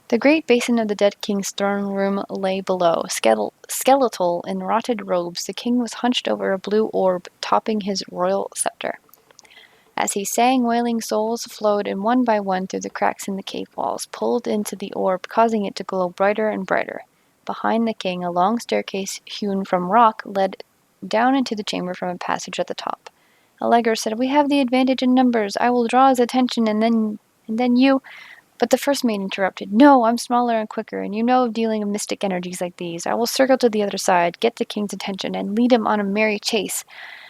The great basin of the dead king's throne room lay below. Skeletal in rotted robes, the king was hunched over a blue orb topping his royal scepter. As he sang, wailing souls flowed in one by one through the cracks in the cave walls, pulled into the orb, causing it to glow brighter and brighter. Behind the king, a long staircase hewn from rock led down into the chamber from a passage at the top. Allegra said, "We have the advantage in numbers. I will draw his attention, and then you—" But the first mate interrupted. "No, I'm smaller and quicker, and you know of dealing with mystic energies like these. I will circle to the other side, get the king's attention, and lead him on a merry chase."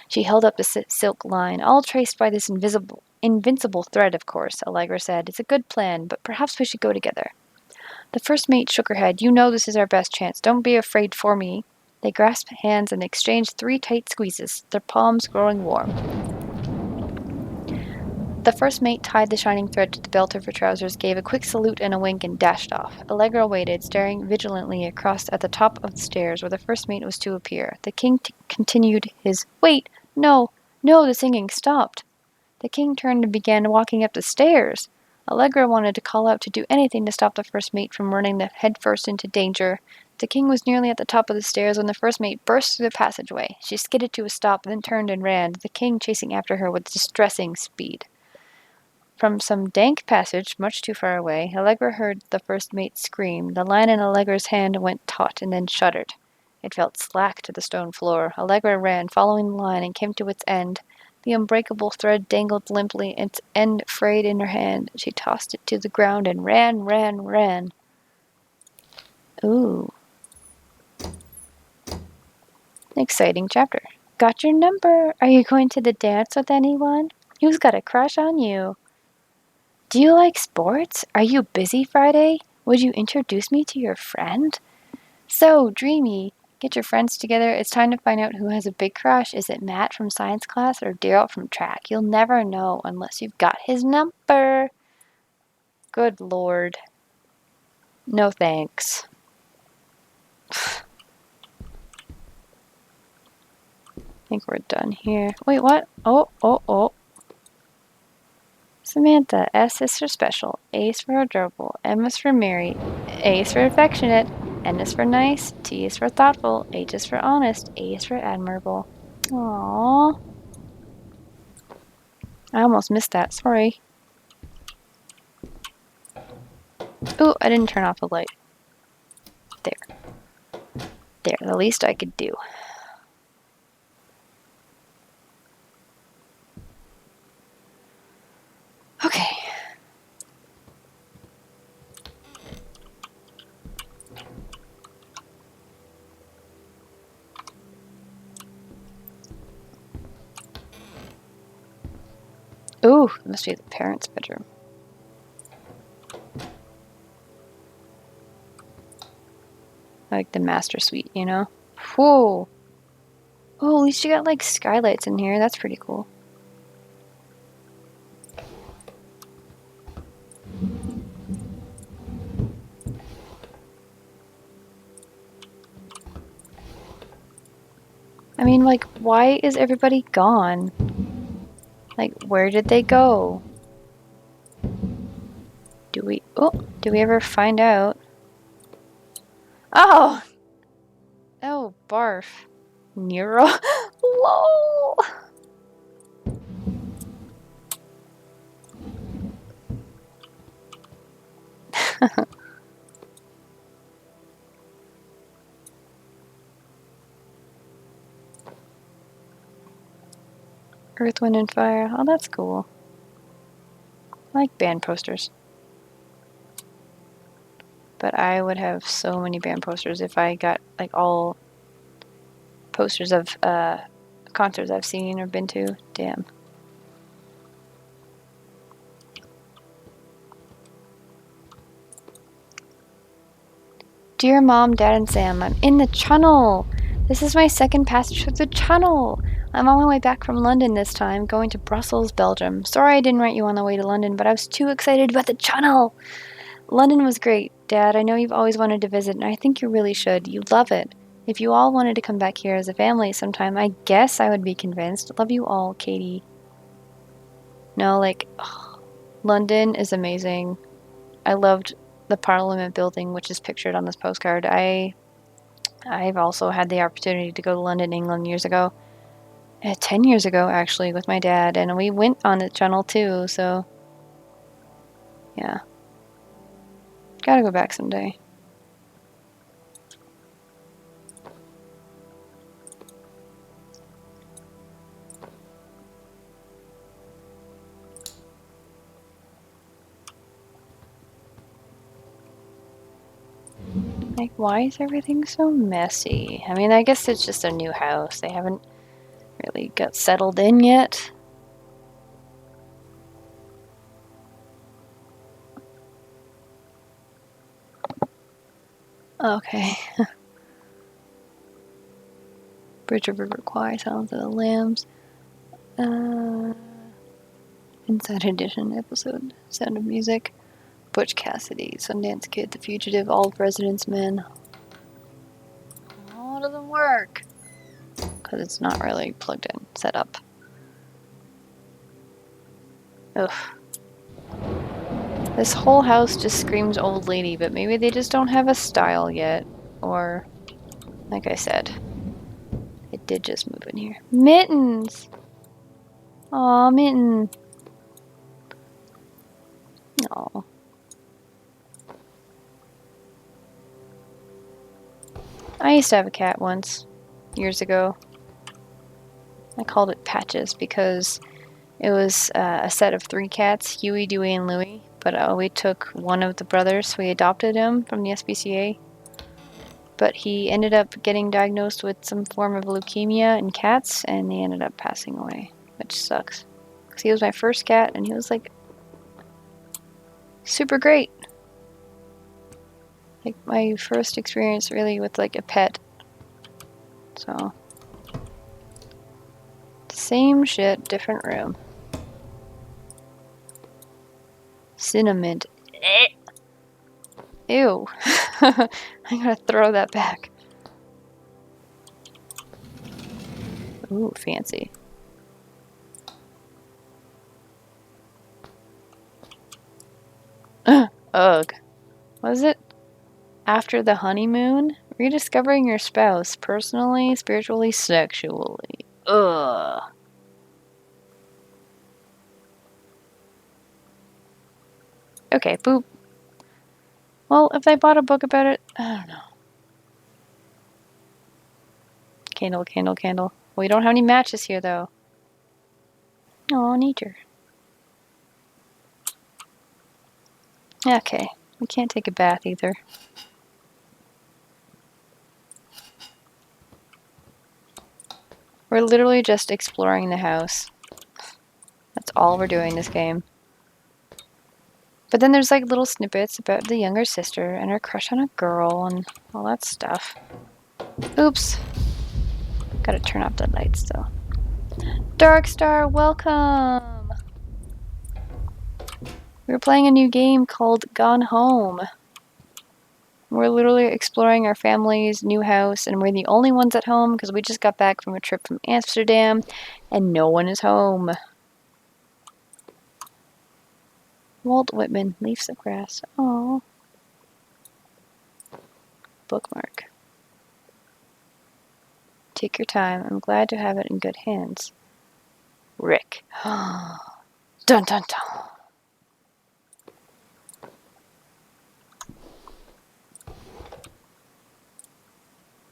She held up the silk line. "All traced by this invincible thread, of course," Allegra said. "It's a good plan, but perhaps we should go together." The first mate shook her head. "You know this is our best chance. Don't be afraid for me." They grasped hands and exchanged 3 tight squeezes, their palms growing warm. The first mate tied the shining thread to the belt of her trousers, gave a quick salute and a wink, and dashed off. Allegra waited, staring vigilantly across at the top of the stairs where the first mate was to appear. The king continued his, "Wait! No! No!" The singing stopped. The king turned and began walking up the stairs. Allegra wanted to call out, to do anything to stop the first mate from running headfirst into danger. The king was nearly at the top of the stairs when the first mate burst through the passageway. She skidded to a stop, then turned and ran, the king chasing after her with distressing speed. From some dank passage, much too far away, Allegra heard the first mate scream. The line in Allegra's hand went taut and then shuddered. It felt slack to the stone floor. Allegra ran, following the line, and came to its end. The unbreakable thread dangled limply, its end frayed in her hand. She tossed it to the ground and ran. Ooh. Exciting chapter. Got your number. Are you going to the dance with anyone? Who's got a crush on you? Do you like sports? Are you busy Friday? Would you introduce me to your friend? So dreamy. Get your friends together. It's time to find out who has a big crush. Is it Matt from science class or Daryl from track? You'll never know unless you've got his number. Good Lord. No thanks. I think we're done here. Wait, what? Oh. Samantha. S is for special. A is for adorable. M is for merry. A is for affectionate. N is for nice. T is for thoughtful. H is for honest. A is for admirable. Aww. I almost missed that. Sorry. Ooh, I didn't turn off the light. There, the least I could do. Okay. Ooh, it must be the parents' bedroom. Like the master suite, you know? Whoa. Oh, at least you got like skylights in here. That's pretty cool. I mean, like, why is everybody gone? Like, where did they go? Oh, did we ever find out? Oh! Oh, barf. Neuro? Lol! Earth, Wind, and Fire. Oh, that's cool. I like band posters. But I would have so many band posters if I got like all posters of concerts I've seen or been to. Damn. Dear Mom, Dad, and Sam, I'm in the channel. This is my second passage through the channel. I'm on my way back from London this time, going to Brussels, Belgium. Sorry I didn't write you on the way to London, but I was too excited about the channel. London was great, Dad. I know you've always wanted to visit, and I think you really should. You'd love it. If you all wanted to come back here as a family sometime, I guess I would be convinced. Love you all, Katie. No, like, ugh, London is amazing. I loved the Parliament building, which is pictured on this postcard. I've also had the opportunity to go to London, England years ago. 10 years ago, actually, with my dad, and we went on the channel too, so yeah. Gotta go back someday. Like, why is everything so messy? I mean, I guess it's just a new house. They haven't really got settled in yet. Okay. Bridge of River Kwai, Silence of the Lambs. Inside Edition episode. Sound of Music. Butch Cassidy, Sundance Kid, The Fugitive, All President's Men. Oh, it doesn't work. Because it's not really plugged in, set up. Ugh. This whole house just screams old lady, but maybe they just don't have a style yet. Or, like I said, it did just move in here. Mittens! Aw, Mitten. Aw. I used to have a cat once, years ago. I called it Patches because it was a set of 3 cats, Huey, Dewey, and Louie. But we took one of the brothers, we adopted him from the SPCA. But he ended up getting diagnosed with some form of leukemia in cats, and he ended up passing away, which sucks. Because he was my first cat, and he was like super great. Like my first experience really with like a pet. So, same shit, different room. Cinnamon. Ew. I gotta throw that back. Ooh, fancy. Ugh. What is it? After the honeymoon? Rediscovering your spouse, personally, spiritually, sexually. Ugh. Okay, boop. Well, if I bought a book about it, I don't know. Candle, candle, candle. We don't have any matches here, though. Oh, nature. Okay, we can't take a bath either. We're literally just exploring the house. That's all we're doing this game. But then there's like little snippets about the younger sister and her crush on a girl and all that stuff. Oops. Gotta turn off the lights though. Darkstar, welcome! We're playing a new game called Gone Home. We're literally exploring our family's new house, and we're the only ones at home because we just got back from a trip from Amsterdam, and no one is home. Walt Whitman, Leaves of Grass. Oh. Bookmark. Take your time. I'm glad to have it in good hands. Rick. Dun dun dun.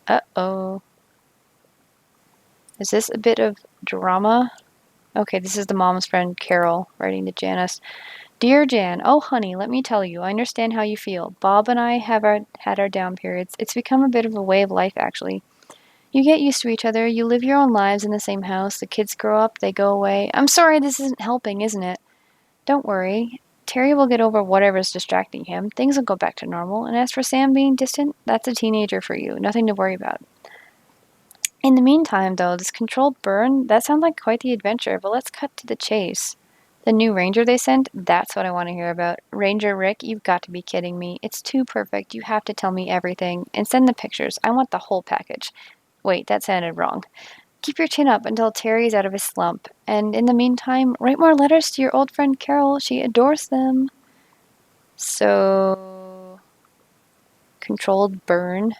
Uh-oh. Is this a bit of drama? Okay, this is the mom's friend Carol writing to Janice. Dear Jan, oh honey, let me tell you, I understand how you feel. Bob and I have had our down periods. It's become a bit of a way of life, actually. You get used to each other, you live your own lives in the same house, the kids grow up, they go away. I'm sorry this isn't helping, isn't it? Don't worry. Terry will get over whatever's distracting him. Things will go back to normal. And as for Sam being distant, that's a teenager for you. Nothing to worry about. In the meantime, though, this controlled burn, that sounds like quite the adventure, but let's cut to the chase. The new ranger they sent, that's what I want to hear about. Ranger Rick, you've got to be kidding me. It's too perfect. You have to tell me everything. And send the pictures. I want the whole package. Wait, that sounded wrong. Keep your chin up until Terry's out of his slump. And in the meantime, write more letters to your old friend Carol. She adores them. So, controlled burn.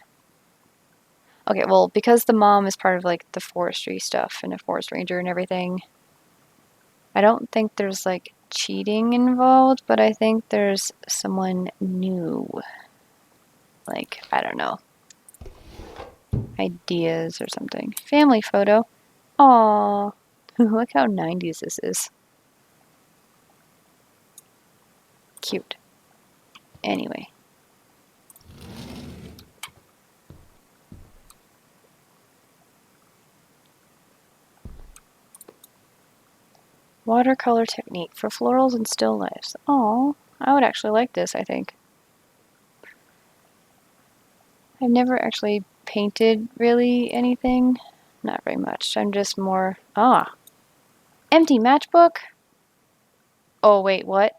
Okay, well, because the mom is part of, like, the forestry stuff and a forest ranger and everything, I don't think there's, like, cheating involved, but I think there's someone new. Like, I don't know. Ideas or something. Family photo. Aww. Look how 90s this is. Cute. Anyway. Watercolor technique for florals and still lifes. Oh, I would actually like this, I think. I've never actually painted really anything. Not very much. I'm just more... Ah! Empty matchbook? Oh, wait, what?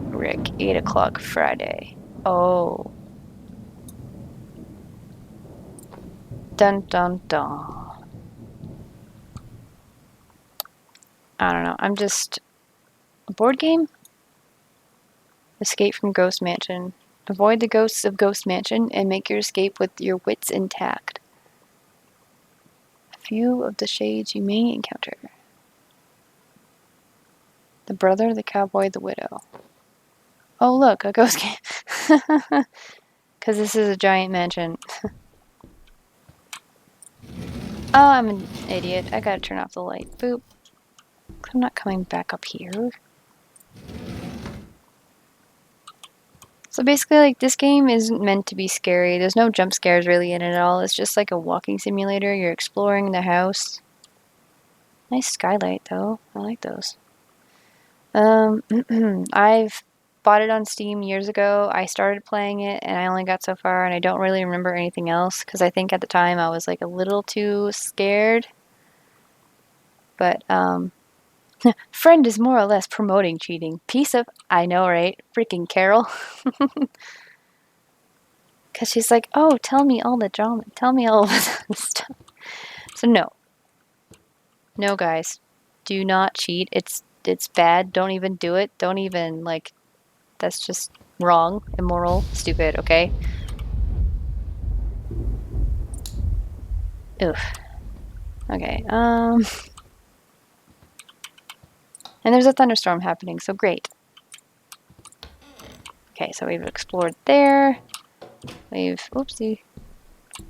Rick, 8 o'clock Friday. Oh. Dun dun dun. I don't know. I'm just... A board game? Escape from Ghost Mansion. Avoid the ghosts of Ghost Mansion and make your escape with your wits intact. A few of the shades you may encounter. The brother, the cowboy, the widow. Oh, look, a ghost game. Because this is a giant mansion. Oh, I'm an idiot. I gotta turn off the light. Boop. I'm not coming back up here. So basically, like, this game isn't meant to be scary. There's no jump scares really in it at all. It's just like a walking simulator. You're exploring the house. Nice skylight, though. I like those. I've bought it on Steam years ago. I started playing it, and I only got so far, and I don't really remember anything else, because I think at the time I was, like, a little too scared. But, friend is more or less promoting cheating. Piece of... I know, right? Freaking Carol. Because she's like, oh, tell me all the drama. Tell me all of this stuff. So no. No, guys. Do not cheat. It's bad. Don't even do it. Don't even, like... That's just wrong, immoral, stupid, okay? Oof. Okay, And there's a thunderstorm happening, so great. Okay, so we've explored there. We've... Oopsie.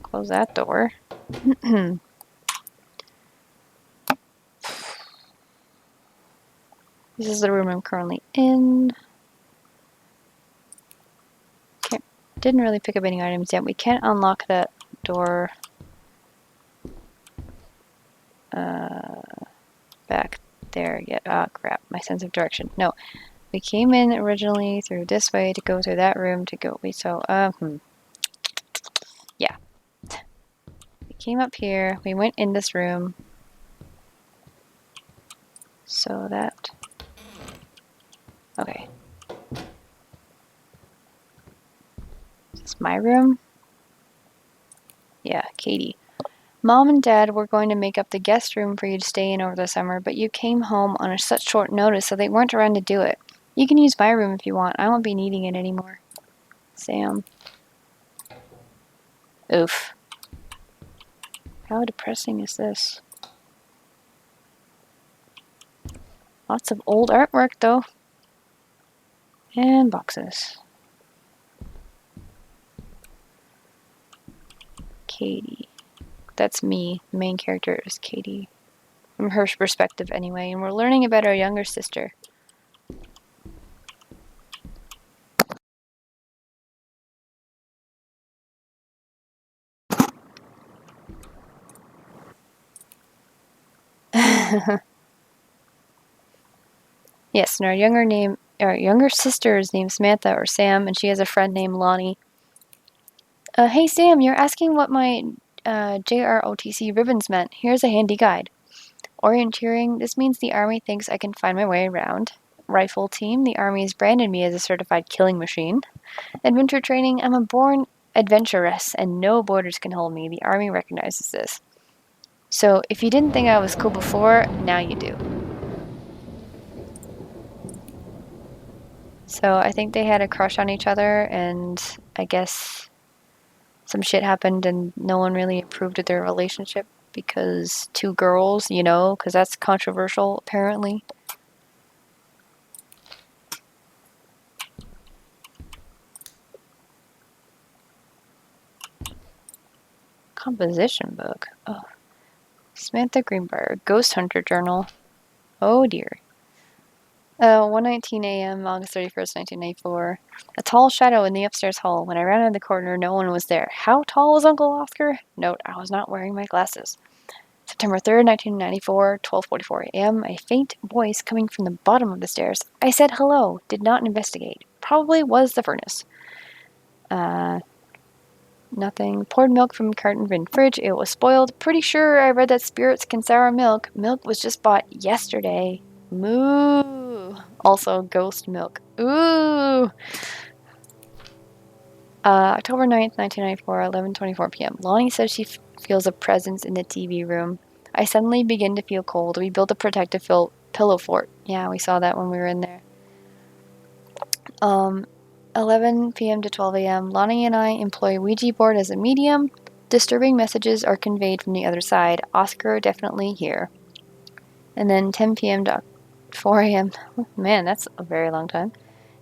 Close that door. This is the room I'm currently in. Didn't really pick up any items yet. We can't unlock that door back there yet. Ah, crap. My sense of direction. No. We came in originally through this way to go through that room to go... Wait, so, yeah. We came up here. We went in this room. So that... Okay. Is this my room? Yeah, Katie. Mom and Dad were going to make up the guest room for you to stay in over the summer, but you came home on such short notice, so they weren't around to do it. You can use my room if you want. I won't be needing it anymore. Sam. Oof. How depressing is this? Lots of old artwork, though. And boxes. Katie. That's me. The main character is Katie. From her perspective, anyway. And we're learning about our younger sister. Yes, and our younger sister is named Samantha or Sam, and she has a friend named Lonnie. Hey Sam, you're asking what my JROTC ribbons meant. Here's a handy guide. Orienteering, this means the Army thinks I can find my way around. Rifle team, the Army has branded me as a certified killing machine. Adventure training, I'm a born adventuress, and no borders can hold me. The Army recognizes this. So, if you didn't think I was cool before, now you do. So, I think they had a crush on each other, and I guess some shit happened and no one really approved of their relationship because two girls, you know, because that's controversial, apparently. Composition book. Oh. Samantha Greenbrier, Ghost Hunter Journal. Oh dear. 1:19 a.m., August 31st, 1994. A tall shadow in the upstairs hall. When I ran out of the corner, no one was there. How tall was Uncle Oscar? Note, I was not wearing my glasses. September 3rd, 1994, 12:44 a.m. A faint voice coming from the bottom of the stairs. I said hello. Did not investigate. Probably was the furnace. Nothing. Poured milk from a carton in fridge. It was spoiled. Pretty sure I read that spirits can sour milk. Milk was just bought yesterday. Moo. Also, ghost milk. Ooh. October 9th, 1994, 11:24 p.m. Lonnie says she feels a presence in the TV room. I suddenly begin to feel cold. We built a protective pillow fort. Yeah, we saw that when we were in there. 11 p.m. to 12 a.m. Lonnie and I employ Ouija board as a medium. Disturbing messages are conveyed from the other side. Oscar definitely here. And then 10 p.m. to 4 a.m. Man, that's a very long time.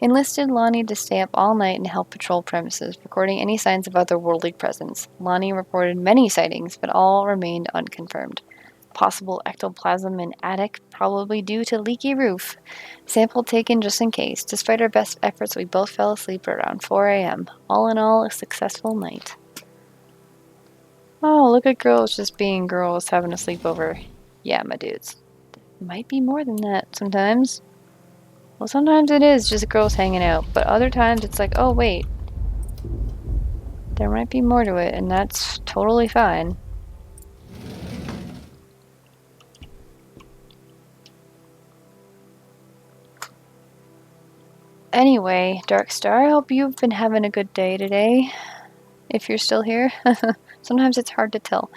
Enlisted Lonnie to stay up all night and help patrol premises, recording any signs of otherworldly presence. Lonnie reported many sightings, but all remained unconfirmed. Possible ectoplasm in attic, probably due to leaky roof. Sample taken just in case. Despite our best efforts, we both fell asleep around 4 a.m. All in all, a successful night. Oh, look at girls just being girls having a sleepover. Yeah, my dudes. Might be more than that sometimes. Well, sometimes it is just girls hanging out, but other times it's like, oh, wait. There might be more to it, and that's totally fine. Anyway, Darkstar, I hope you've been having a good day today. If you're still here. Sometimes it's hard to tell.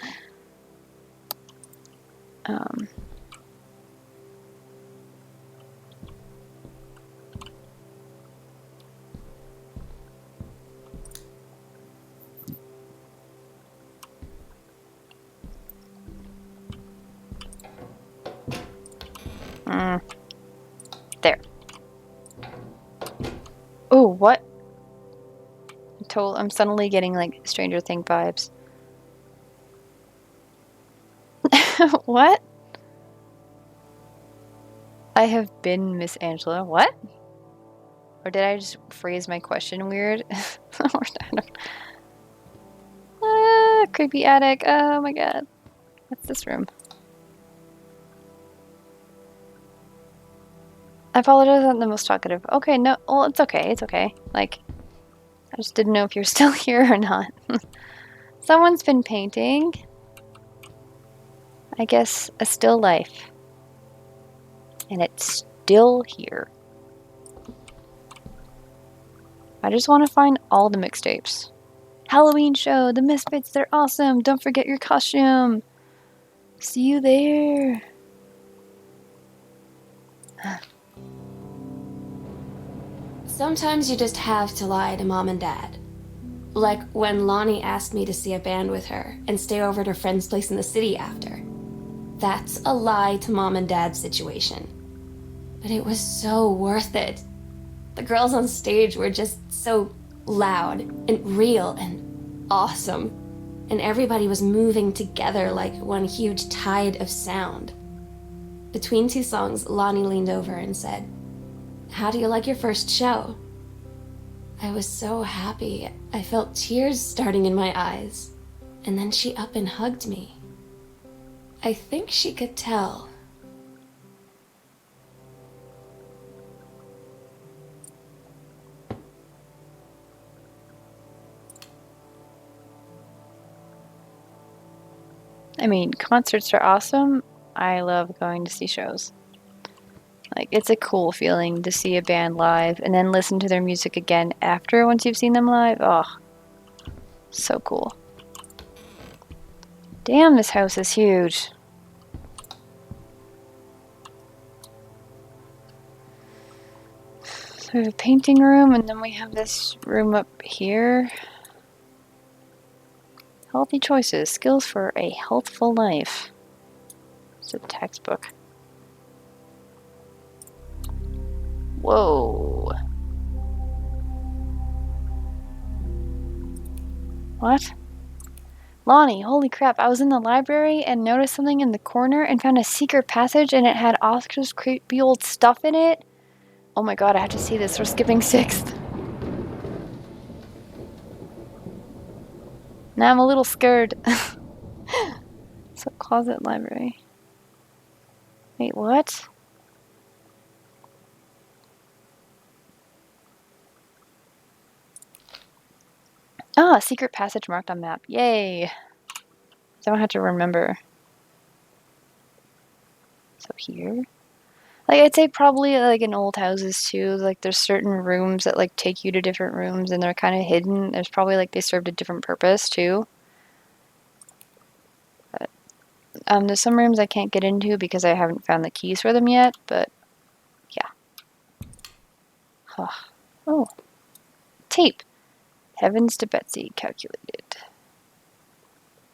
There. Oh, what? I'm suddenly getting like Stranger Things vibes. What? I have been Miss Angela. What? Or did I just phrase my question weird? Creepy attic. Oh my god. What's this room? I apologize, I'm the most talkative. Okay, no, well, it's okay, it's okay. Like, I just didn't know if you're still here or not. Someone's been painting. I guess a still life. And it's still here. I just want to find all the mixtapes. Halloween show, the Misfits, they're awesome. Don't forget your costume. See you there. Sometimes you just have to lie to Mom and Dad. Like when Lonnie asked me to see a band with her and stay over at her friend's place in the city after. That's a lie to Mom and Dad's situation. But it was so worth it. The girls on stage were just so loud and real and awesome. And everybody was moving together like one huge tide of sound. Between two songs, Lonnie leaned over and said, "How do you like your first show?" I was so happy. I felt tears starting in my eyes. And then she up and hugged me. I think she could tell. I mean, concerts are awesome. I love going to see shows. Like, it's a cool feeling to see a band live and then listen to their music again after once you've seen them live. Oh, so cool. Damn, this house is huge. So we have a painting room and then we have this room up here. Healthy choices, skills for a healthful life. It's a textbook. Whoa. What? Lonnie, holy crap, I was in the library and noticed something in the corner and found a secret passage and it had Oscar's creepy old stuff in it. Oh my god, I have to see this. We're skipping 6th. Now I'm a little scared. So, closet library. Wait, what? Ah, secret passage marked on map. Yay! Don't have to remember. So here? Like, I'd say probably, like, in old houses, too. Like, there's certain rooms that, like, take you to different rooms, and they're kind of hidden. There's probably, like, they served a different purpose, too. But, there's some rooms I can't get into because I haven't found the keys for them yet, but, yeah. Oh. Tape. Heavens to Betsy, calculated.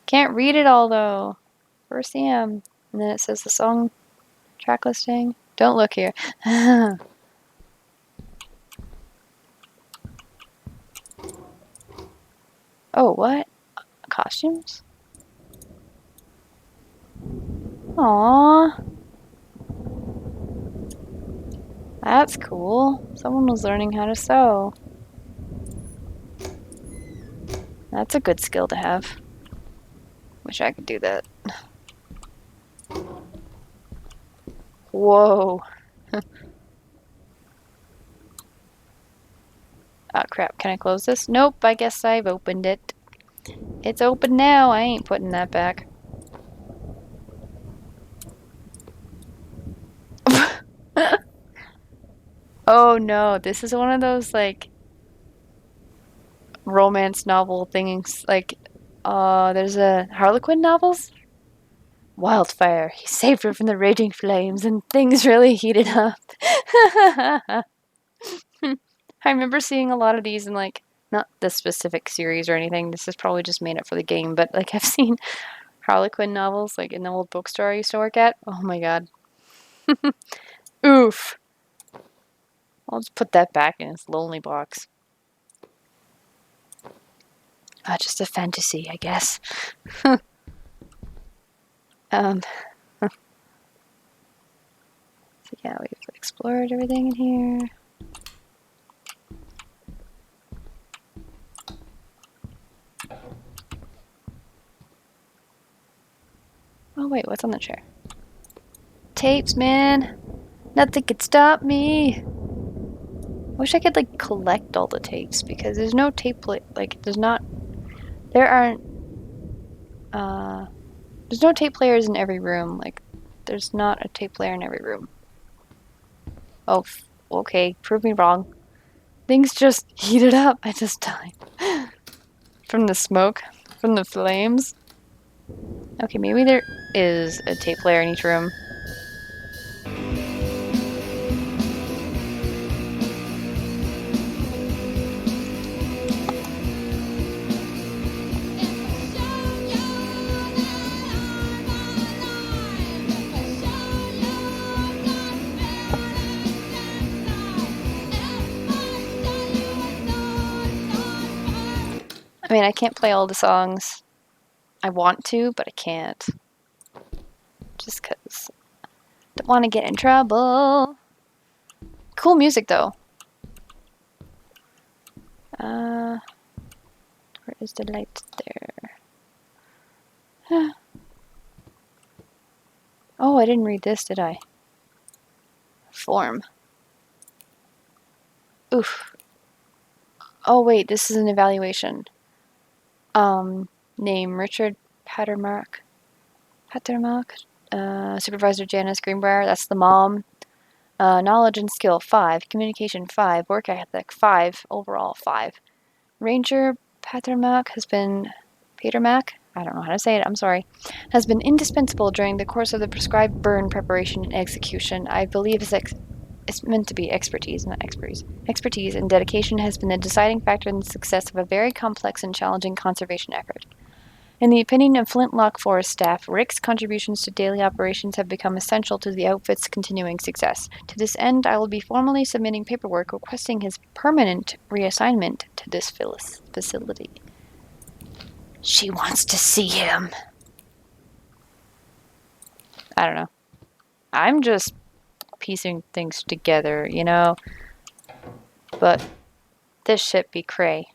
Can't read it all, though. First Sam. And then it says the song track listing. Don't look here. Oh, what? Costumes? Aww. That's cool. Someone was learning how to sew. That's a good skill to have. Wish I could do that. Whoa. Oh crap, can I close this? Nope, I guess I've opened it. It's open now, I ain't putting that back. Oh no, this is one of those like romance novel things, like there's a Harlequin novels? Wildfire. He saved her from the raging flames and things really heated up. I remember seeing a lot of these in like, not this specific series or anything, this is probably just made up for the game, but like I've seen Harlequin novels like in the old bookstore I used to work at. Oh my god. Oof. I'll just put that back in its lonely box. Just a fantasy, I guess. So yeah, we've explored everything in here. Oh wait, what's on the chair? Tapes, man! Nothing could stop me! I wish I could like collect all the tapes because there's no tape there's no tape players in every room. Like, there's not a tape player in every room. Oh, okay, prove me wrong. Things just heated up. I just died. From the smoke? From the flames? Okay, maybe there is a tape player in each room. I mean, I can't play all the songs. I want to, but I can't. Just because I don't want to get in trouble. Cool music, though. Where is the light there? Oh, I didn't read this, did I? Form. Oof. Oh, wait, this is an evaluation. Name Richard Pattermark. Supervisor Janice Greenbrier, that's the mom. Knowledge and skill, 5. Communication, 5. Work ethic, 5. Overall, 5. Ranger Patermack has been... Patermack? I don't know how to say it, I'm sorry. Has been indispensable during the course of the prescribed burn preparation and execution. I believe it's meant to be expertise, not expertise. Expertise and dedication has been the deciding factor in the success of a very complex and challenging conservation effort. In the opinion of Flintlock Forest staff, Rick's contributions to daily operations have become essential to the outfit's continuing success. To this end, I will be formally submitting paperwork requesting his permanent reassignment to this facility. She wants to see him. I don't know. I'm just piecing things together, you know? But this shit be cray.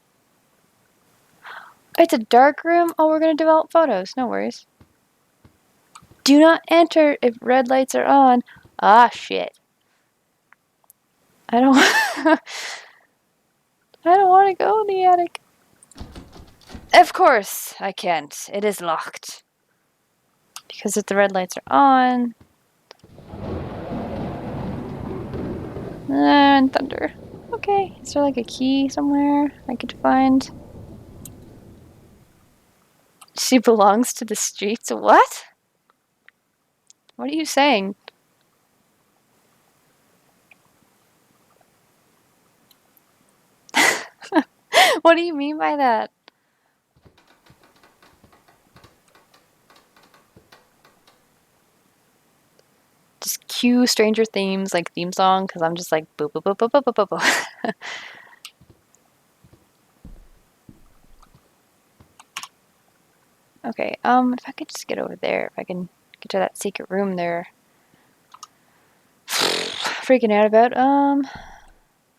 It's a dark room? Oh, we're gonna develop photos. No worries. Do not enter if red lights are on. Ah, shit. I don't I don't want to go in the attic. Of course I can't. It is locked. Because if the red lights are on... And thunder. Okay, is there like a key somewhere I could find? She belongs to the streets? What? What are you saying? What do you mean by that? Just cue Stranger Themes like theme song because I'm just like boop boop boop boop boop boop boop. Okay, if I could just get over there, if I can get to that secret room there. Freaking out about,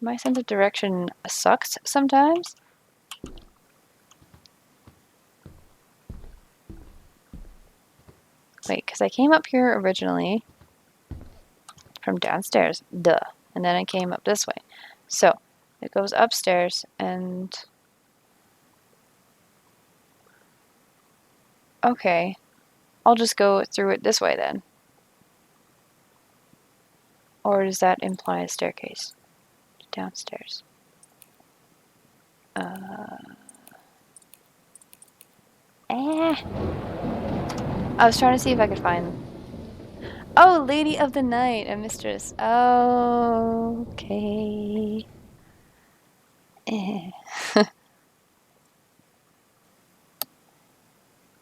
my sense of direction sucks sometimes. Wait, because I came up here originally from downstairs, duh, and then I came up this way. So, it goes upstairs and... Okay, I'll just go through it this way then. Or does that imply a staircase? Downstairs. I was trying to see if I could find... Oh, Lady of the Night, a mistress. Okay.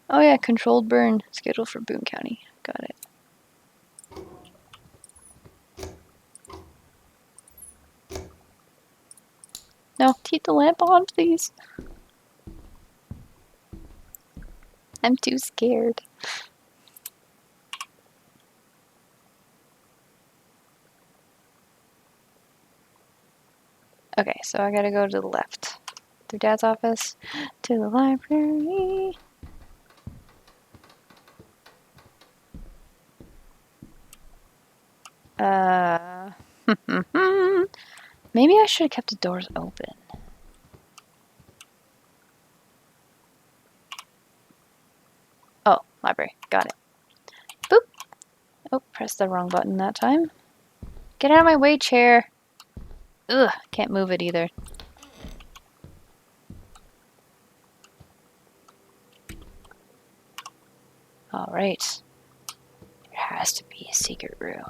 Oh yeah, controlled burn. Scheduled for Boone County. Got it. No, keep the lamp on, please. I'm too scared. Okay, so I gotta go to the left. Through Dad's office. To the library. Maybe I should have kept the doors open. Oh, library. Got it. Boop. Oh, pressed the wrong button that time. Get out of my way, chair. Ugh, can't move it either. Alright. There has to be a secret room.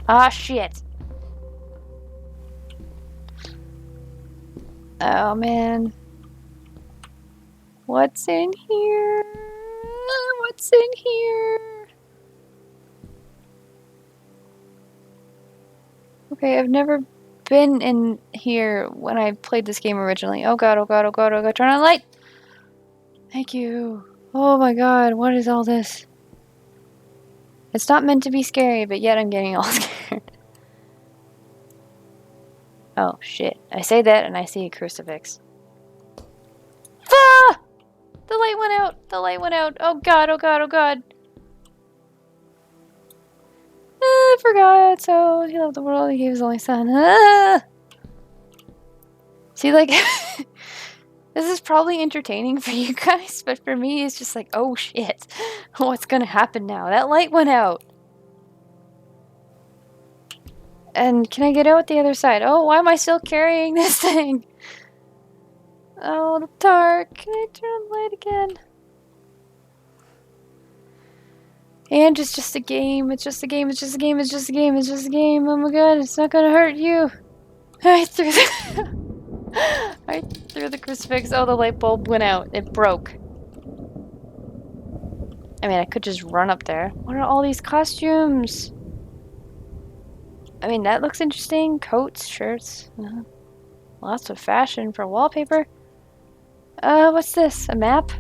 Ah, shit! Oh, man. What's in here? What's in here? Okay, I've never been in here when I played this game originally. Oh god, oh god, oh god, oh god, turn on the light! Thank you. Oh my god, what is all this? It's not meant to be scary, but yet I'm getting all scared. Oh shit. I say that and I see a crucifix. Ah! The light went out! The light went out! Oh god, oh god, oh god! I forgot, so he loved the world, he gave his only son. Ah! See, like, this is probably entertaining for you guys, but for me, it's just like, oh shit, what's gonna happen now? That light went out. And can I get out the other side? Oh, why am I still carrying this thing? Oh, the dark. Can I turn on the light again? And it's just a game. It's just a game. It's just a game. It's just a game. It's just a game. Oh my god, it's not gonna hurt you. I threw the crucifix. Oh, the light bulb went out. It broke. I mean, I could just run up there. What are all these costumes? I mean, that looks interesting. Coats, shirts. Lots of fashion for wallpaper. What's this? A map?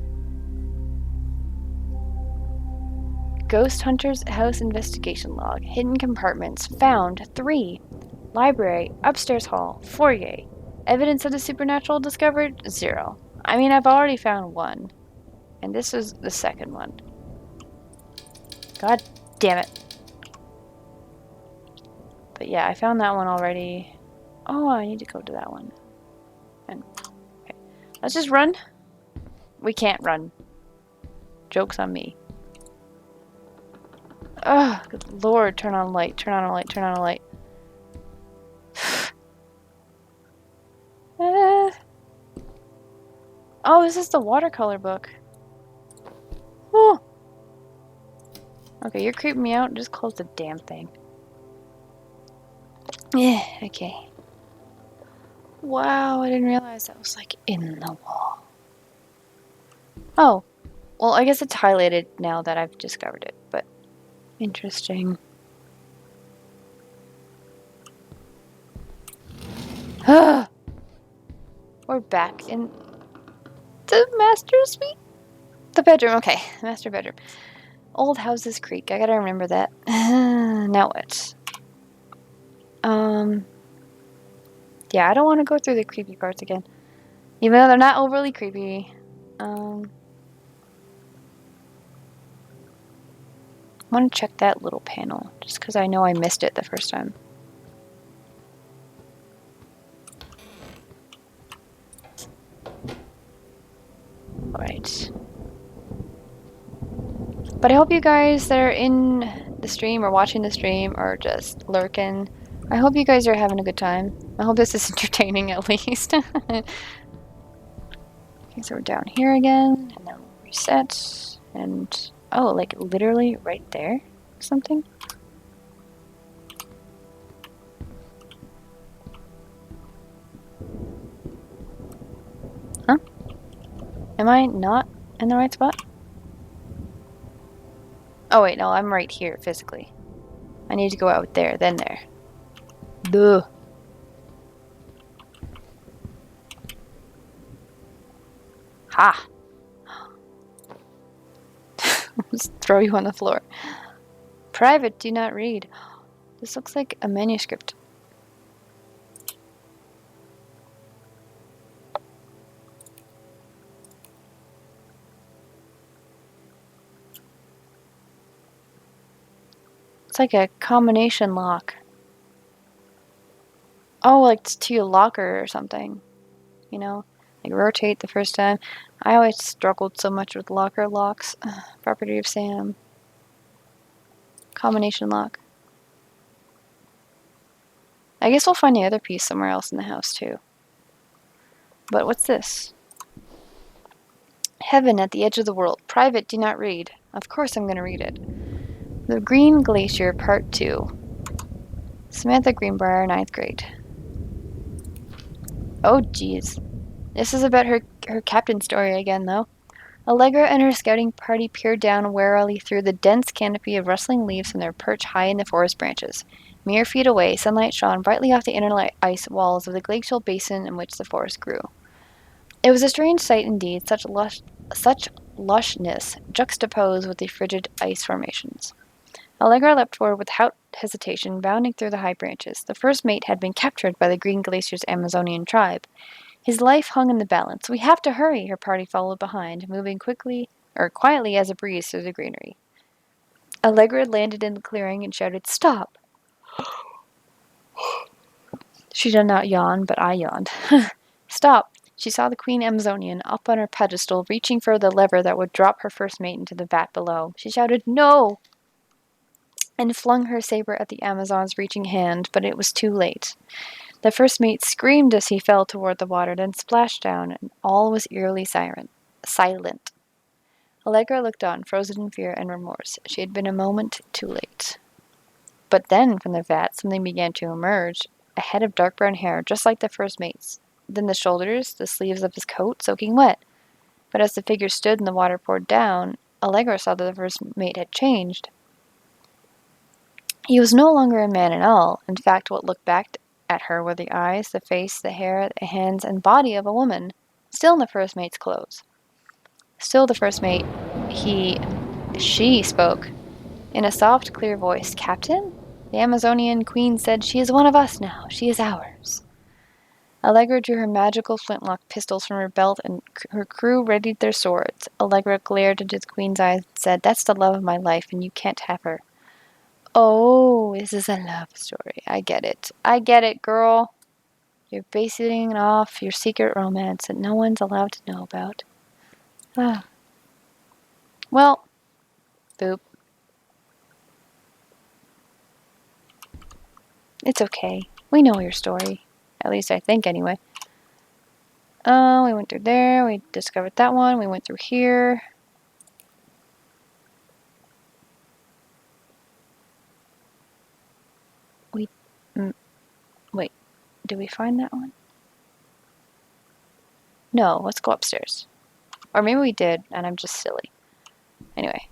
Ghost Hunter's House Investigation Log. Hidden compartments. Found 3. Library. Upstairs hall. Foyer. Evidence of the supernatural discovered? 0. I mean, I've already found 1. And this is the second one. God damn it. But yeah, I found that one already. Oh, I need to go to that one. And okay. Let's just run. We can't run. Joke's on me. Oh, good lord. Turn on a light. Turn on a light. Turn on a light. Oh, this is the watercolor book. Oh. Okay, you're creeping me out. Just close the damn thing. Yeah, okay. Wow, I didn't realize that was like in the wall. Oh, well, I guess it's highlighted now that I've discovered it, but interesting. We're back in the master suite? The bedroom, okay. Master bedroom. Old Houses Creek. I gotta remember that. Now what? Yeah, I don't want to go through the creepy parts again. Even though they're not overly creepy. I want to check that little panel. Just because I know I missed it the first time. Alright. But I hope you guys that are in the stream or watching the stream or just lurking, I hope you guys are having a good time. I hope this is entertaining at least. Okay, so we're down here again, and then we'll reset, and oh, like literally right there, something? Huh? Am I not in the right spot? Oh wait, no, I'm right here, physically. I need to go out there, then there. Duh. Ha! Just throw you on the floor. Private, do not read. This looks like a manuscript. It's like a combination lock. Oh, like it's to your locker or something. You know? Like rotate the first time. I always struggled so much with locker locks. Property of Sam. Combination lock. I guess we'll find the other piece somewhere else in the house, too. But what's this? Heaven at the edge of the world. Private, do not read. Of course I'm going to read it. The Green Glacier, Part 2. Samantha Greenbrier, 9th grade. Oh, jeez. This is about her captain story again, though. Allegra and her scouting party peered down warily through the dense canopy of rustling leaves from their perch high in the forest branches. Mere feet away, sunlight shone brightly off the inner ice walls of the glacial basin in which the forest grew. It was a strange sight indeed, such lushness juxtaposed with the frigid ice formations. Allegra leapt forward without hesitation, bounding through the high branches. The first mate had been captured by the Green Glacier's Amazonian tribe. His life hung in the balance. We have to hurry, her party followed behind, moving quietly as a breeze through the greenery. Allegra landed in the clearing and shouted, "Stop!" She did not yawn, but I yawned. "Stop!" She saw the Queen Amazonian up on her pedestal, reaching for the lever that would drop her first mate into the vat below. She shouted, "No!" and flung her saber at the Amazon's reaching hand, but it was too late. The first mate screamed as he fell toward the water, then splashed down, and all was eerily silent. Allegra looked on, frozen in fear and remorse. She had been a moment too late. But then, from the vat, something began to emerge, a head of dark brown hair, just like the first mate's. Then the shoulders, the sleeves of his coat, soaking wet. But as the figure stood and the water poured down, Allegra saw that the first mate had changed. He was no longer a man at all. In fact, what looked back at her were the eyes, the face, the hair, the hands, and body of a woman, still in the first mate's clothes. Still the first mate, she spoke, in a soft, clear voice. "Captain? The Amazonian queen said she is one of us now. She is ours." Allegra drew her magical flintlock pistols from her belt, and her crew readied their swords. Allegra glared into the queen's eyes and said, "That's the love of my life, and you can't have her." "Oh, this is a love story. I get it. I get it, girl. You're basing it off your secret romance that no one's allowed to know about." Ah. Well, boop. It's okay. We know your story. At least I think, anyway. We went through there. We discovered that one. We went through here. Wait. Did we find that one? No, let's go upstairs. Or maybe we did, and I'm just silly. Anyway.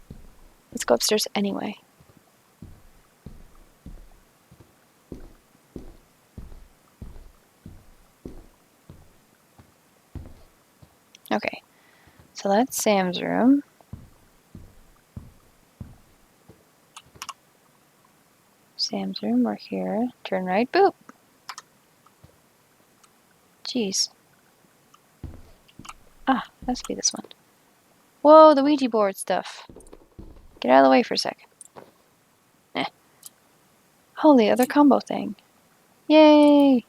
Let's go upstairs anyway. Okay. So that's Sam's room. Sam's room, we're here. Turn right, boop. Jeez. Ah, must be this one. Whoa, the Ouija board stuff. Get out of the way for a sec. Oh, the other combo thing. Yay!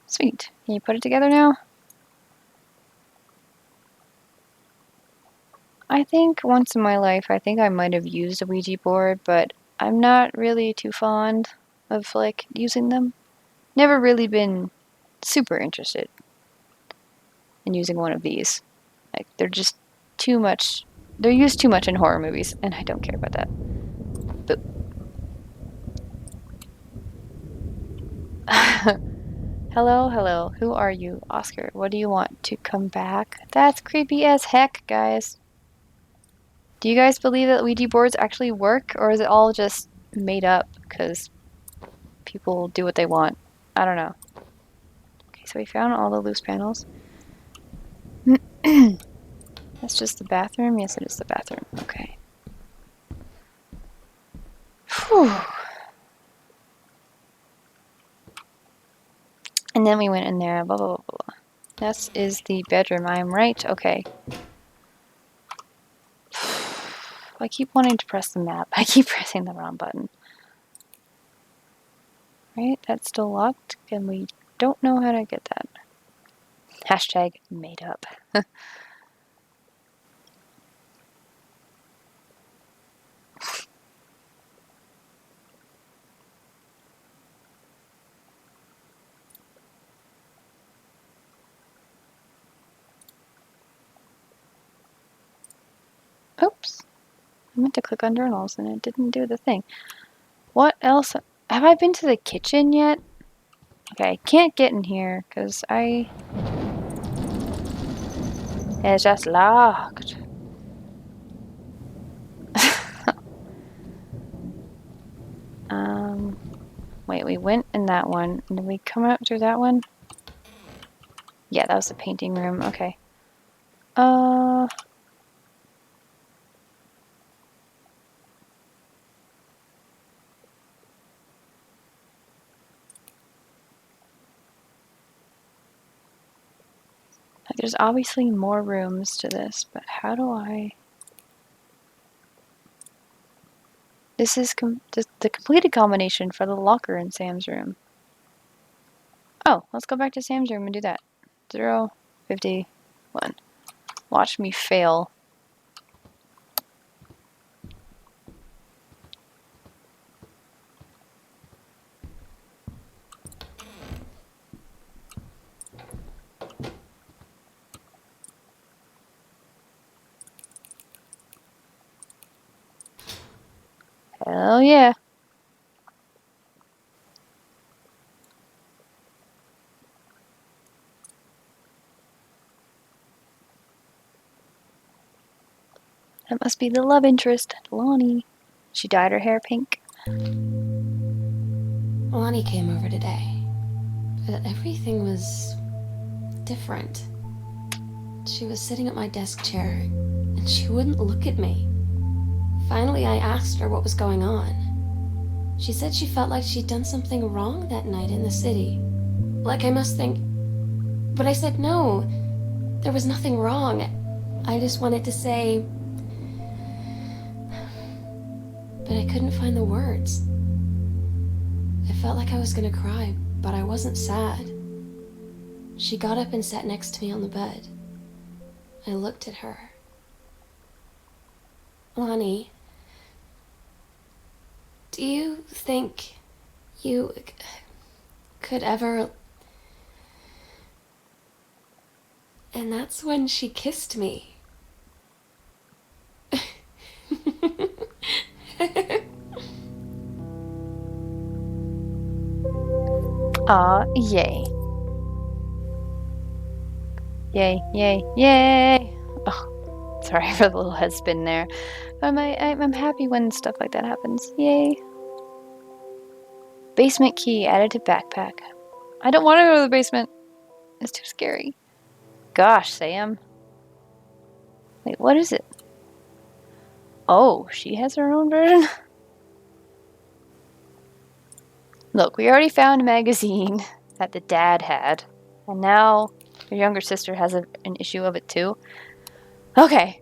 Sweet. Can you put it together now? I think once in my life, I think I might have used a Ouija board, but I'm not really too fond of, like, using them. Never really been super interested in using one of these. Like, they're just too much. They're used too much in horror movies, and I don't care about that. Boop. Hello, hello. Who are you? Oscar. What do you want? To come back? That's creepy as heck, guys. Do you guys believe that Ouija boards actually work, or is it all just made up because people do what they want? I don't know. Okay, so we found all the loose panels. That's just the bathroom? Yes, it is the bathroom. Okay. Whew. And then we went in there, blah, blah, blah, blah. This is the bedroom. I am right. Okay. I keep wanting to press the map. I keep pressing the wrong button. Right? That's still locked, and we don't know how to get that. Hashtag made up. Oops. I meant to click on journals and it didn't do the thing. What else? Have I been to the kitchen yet? Okay, I can't get in here because it's just locked. Wait, we went in that one. And did we come out through that one? Yeah, that was the painting room. Okay. There's obviously more rooms to this, but how do I... This is the completed combination for the locker in Sam's room. Oh, let's go back to Sam's room and do that. 0, 51. Watch me fail. Hell yeah. That must be the love interest, Lonnie. She dyed her hair pink. Lonnie came over today, but everything was different. She was sitting at my desk chair, and she wouldn't look at me. Finally, I asked her what was going on. She said she felt like she'd done something wrong that night in the city. Like I must think... But I said no, there was nothing wrong. I just wanted to say... But I couldn't find the words. I felt like I was gonna cry, but I wasn't sad. She got up and sat next to me on the bed. I looked at her. Lonnie, do you think you could ever... And that's when she kissed me. Aw, yay. Yay, yay, yay! Oh, sorry for the little head spin there. But I'm happy when stuff like that happens. Yay. Basement key added to backpack. I don't want to go to the basement. It's too scary. Gosh, Sam. Wait, what is it? Oh, she has her own version? Look, we already found a magazine that the dad had. And now your younger sister has an issue of it too. Okay.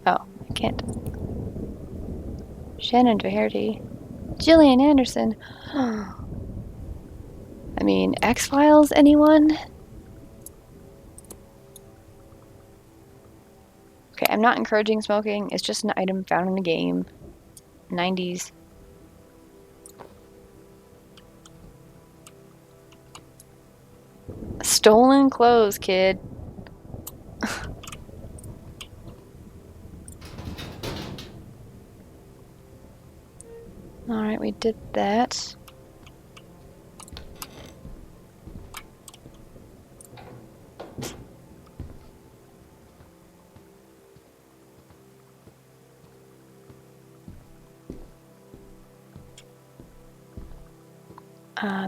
Oh, I can't. Shannon Doherty. Gillian Anderson. I mean, X-Files, anyone? Okay, I'm not encouraging smoking. It's just an item found in a game. 90s. Stolen clothes, kid. Alright, we did that.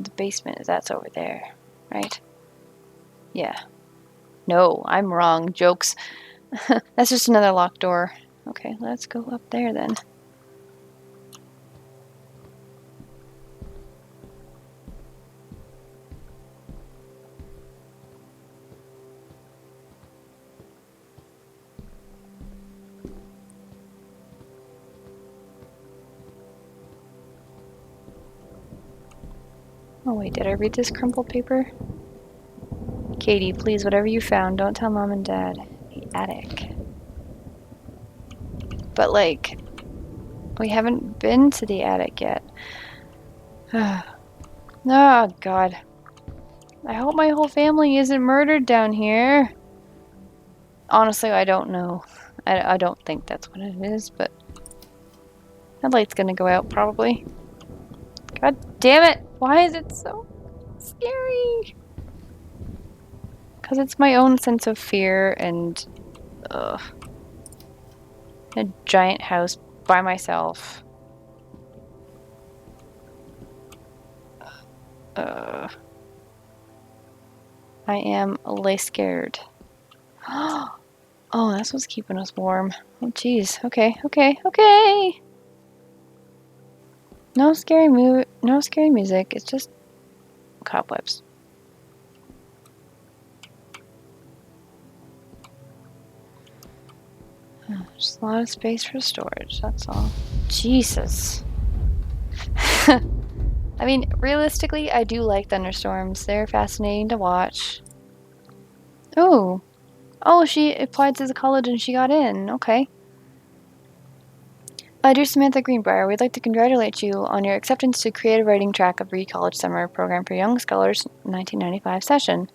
The basement, that's over there, right? Yeah. No, I'm wrong. Jokes. That's just another locked door. Okay, let's go up there then. Oh wait, did I read this crumpled paper? Katie, please, whatever you found, don't tell Mom and Dad. The attic. But like, we haven't been to the attic yet. Oh God. I hope my whole family isn't murdered down here. Honestly, I don't know. I don't think that's what it is, but that light's gonna go out probably. God damn it! Why is it so scary? Because it's my own sense of fear and a giant house by myself. I am lay scared. Oh, that's what's keeping us warm. Oh, jeez. Okay, okay, okay. No scary music. It's just cobwebs. Just a lot of space for storage. That's all. Jesus. I mean, realistically, I do like thunderstorms. They're fascinating to watch. Oh. Oh, she applied to the college and she got in. Okay. Dear Samantha Greenbrier, we'd like to congratulate you on your acceptance to creative writing track of Re-College Summer Program for Young Scholars 1995 session.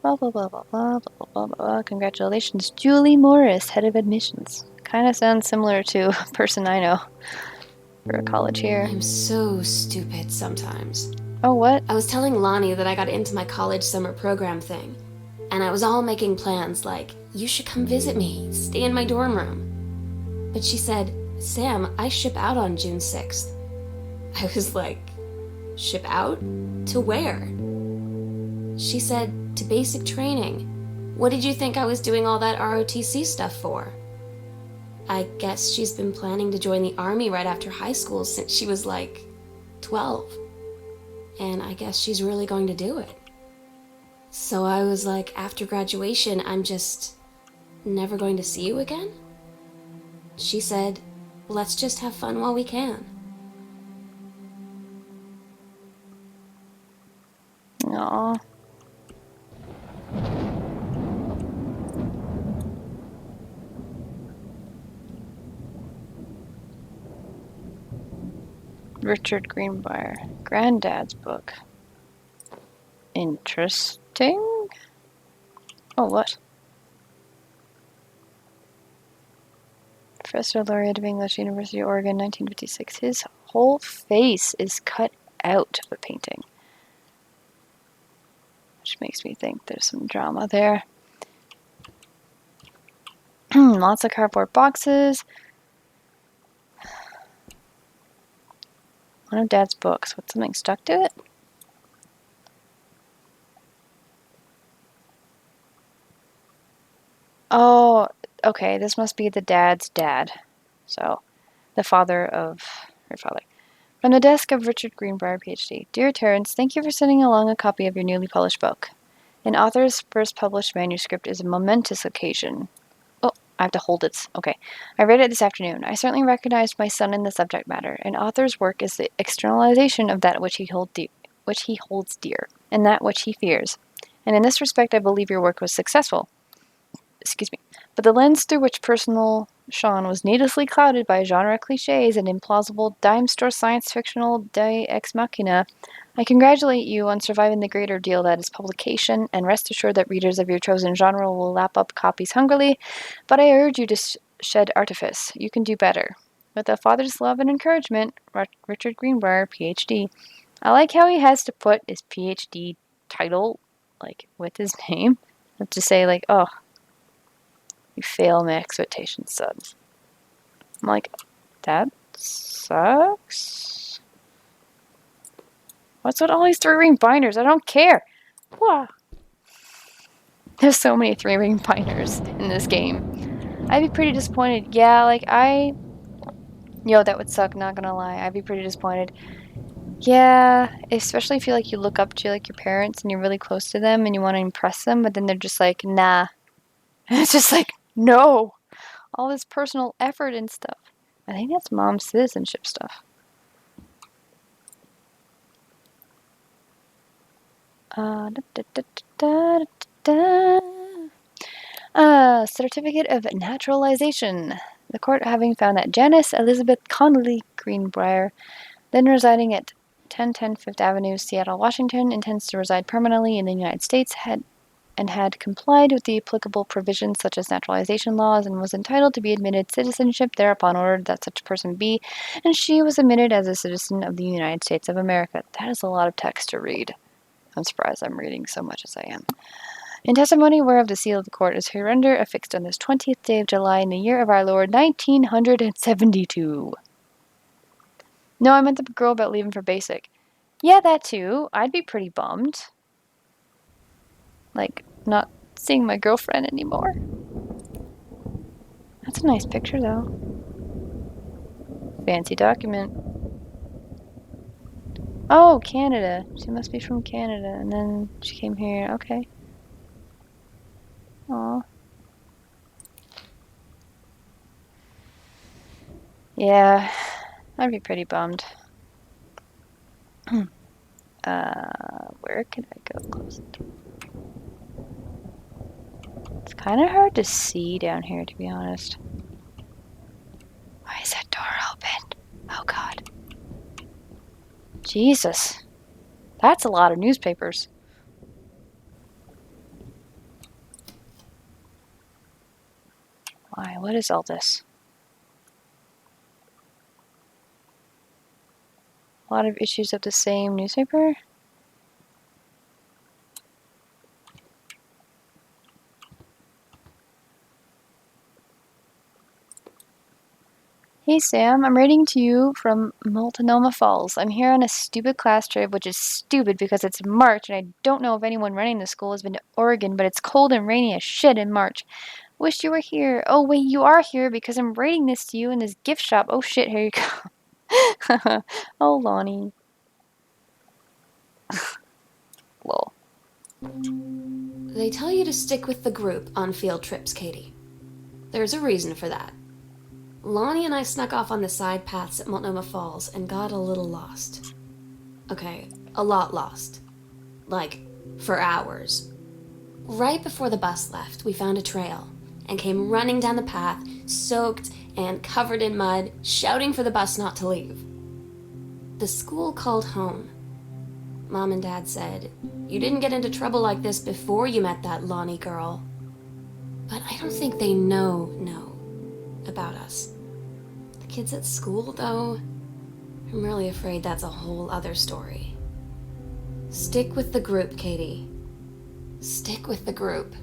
Blah, blah, blah, blah, blah, blah, blah, blah. Congratulations, Julie Morris, head of admissions. Kind of sounds similar to a person I know for a college here. I'm so stupid sometimes. Oh, what? I was telling Lonnie that I got into my college summer program thing, and I was all making plans like, you should come visit me, stay in my dorm room. But she said, Sam, I ship out on June 6th. I was like, ship out? To where? She said, to basic training. What did you think I was doing all that ROTC stuff for? I guess she's been planning to join the army right after high school since she was like 12. And I guess she's really going to do it. So I was like, after graduation, I'm just never going to see you again? She said, let's just have fun while we can. Aww. Richard Greenbrier, Granddad's book. Interesting. Oh, what? Professor Laureate of English, University of Oregon, 1956. His whole face is cut out of the painting. Which makes me think there's some drama there. Lots of cardboard boxes. One of Dad's books with something stuck to it. Oh, okay, this must be the dad's dad. So, the father of her father. From the desk of Richard Greenbrier, PhD. Dear Terence, thank you for sending along a copy of your newly published book. An author's first published manuscript is a momentous occasion. Oh, I have to hold it. Okay. I read it this afternoon. I certainly recognized my son in the subject matter. An author's work is the externalization of that which he holds dear, and that which he fears. And in this respect, I believe your work was successful. Excuse me. But the lens through which personal Sean was needlessly clouded by genre cliches and implausible dime store science fictional deus ex machina. I congratulate you on surviving the great ordeal that is publication, and rest assured that readers of your chosen genre will lap up copies hungrily, but I urge you to shed artifice. You can do better. With a father's love and encouragement, Richard Greenbrier, PhD. I like how he has to put his PhD title, like, with his name. Not to say, like, oh, you fail my expectations, son. I'm like, that sucks. What's with all these 3-ring binders? I don't care. Wow. There's so many 3-ring binders in this game. I'd be pretty disappointed. Yeah, like yo, that would suck, not gonna lie. I'd be pretty disappointed. Yeah, especially if you like you look up to like your parents and you're really close to them and you want to impress them, but then they're just like, nah. And it's just like, no. All this personal effort and stuff. I think that's mom's citizenship stuff. Certificate of naturalization. The court having found that Janice Elizabeth Connolly Greenbrier, then residing at 1010 Fifth Avenue, Seattle, Washington, intends to reside permanently in the United States, had and had complied with the applicable provisions such as naturalization laws and was entitled to be admitted citizenship, thereupon ordered that such person be, and she was admitted as a citizen of the United States of America. That is a lot of text to read. I'm surprised I'm reading so much as I am. In testimony whereof the seal of the court is hereunder affixed on this 20th day of July in the year of our Lord 1972. No, I meant the girl about leaving for basic. Yeah, that too. I'd be pretty bummed. Like, not seeing my girlfriend anymore. That's a nice picture, though. Fancy document. Oh, Canada. She must be from Canada, and then she came here. Okay. Aw. Yeah, I'd be pretty bummed. Where can I go close? It's kind of hard to see down here, to be honest. Why is that door open? Oh, God. Jesus. That's a lot of newspapers. Why? What is all this? A lot of issues of the same newspaper? Hey Sam, I'm writing to you from Multnomah Falls. I'm here on a stupid class trip, which is stupid because it's March and I don't know if anyone running the school has been to Oregon, but it's cold and rainy as shit in March. Wish you were here. Oh wait, you are here because I'm writing this to you in this gift shop. Oh shit, here you go. Oh, Lonnie. Lol. They tell you to stick with the group on field trips, Katie. There's a reason for that. Lonnie and I snuck off on the side paths at Multnomah Falls and got a little lost. Okay, a lot lost. Like, for hours. Right before the bus left, we found a trail and came running down the path, soaked and covered in mud, shouting for the bus not to leave. The school called home. Mom and Dad said, "You didn't get into trouble like this before you met that Lonnie girl." But I don't think they know about us. The kids at school, though, I'm really afraid that's a whole other story. Stick with the group, Katie. Stick with the group.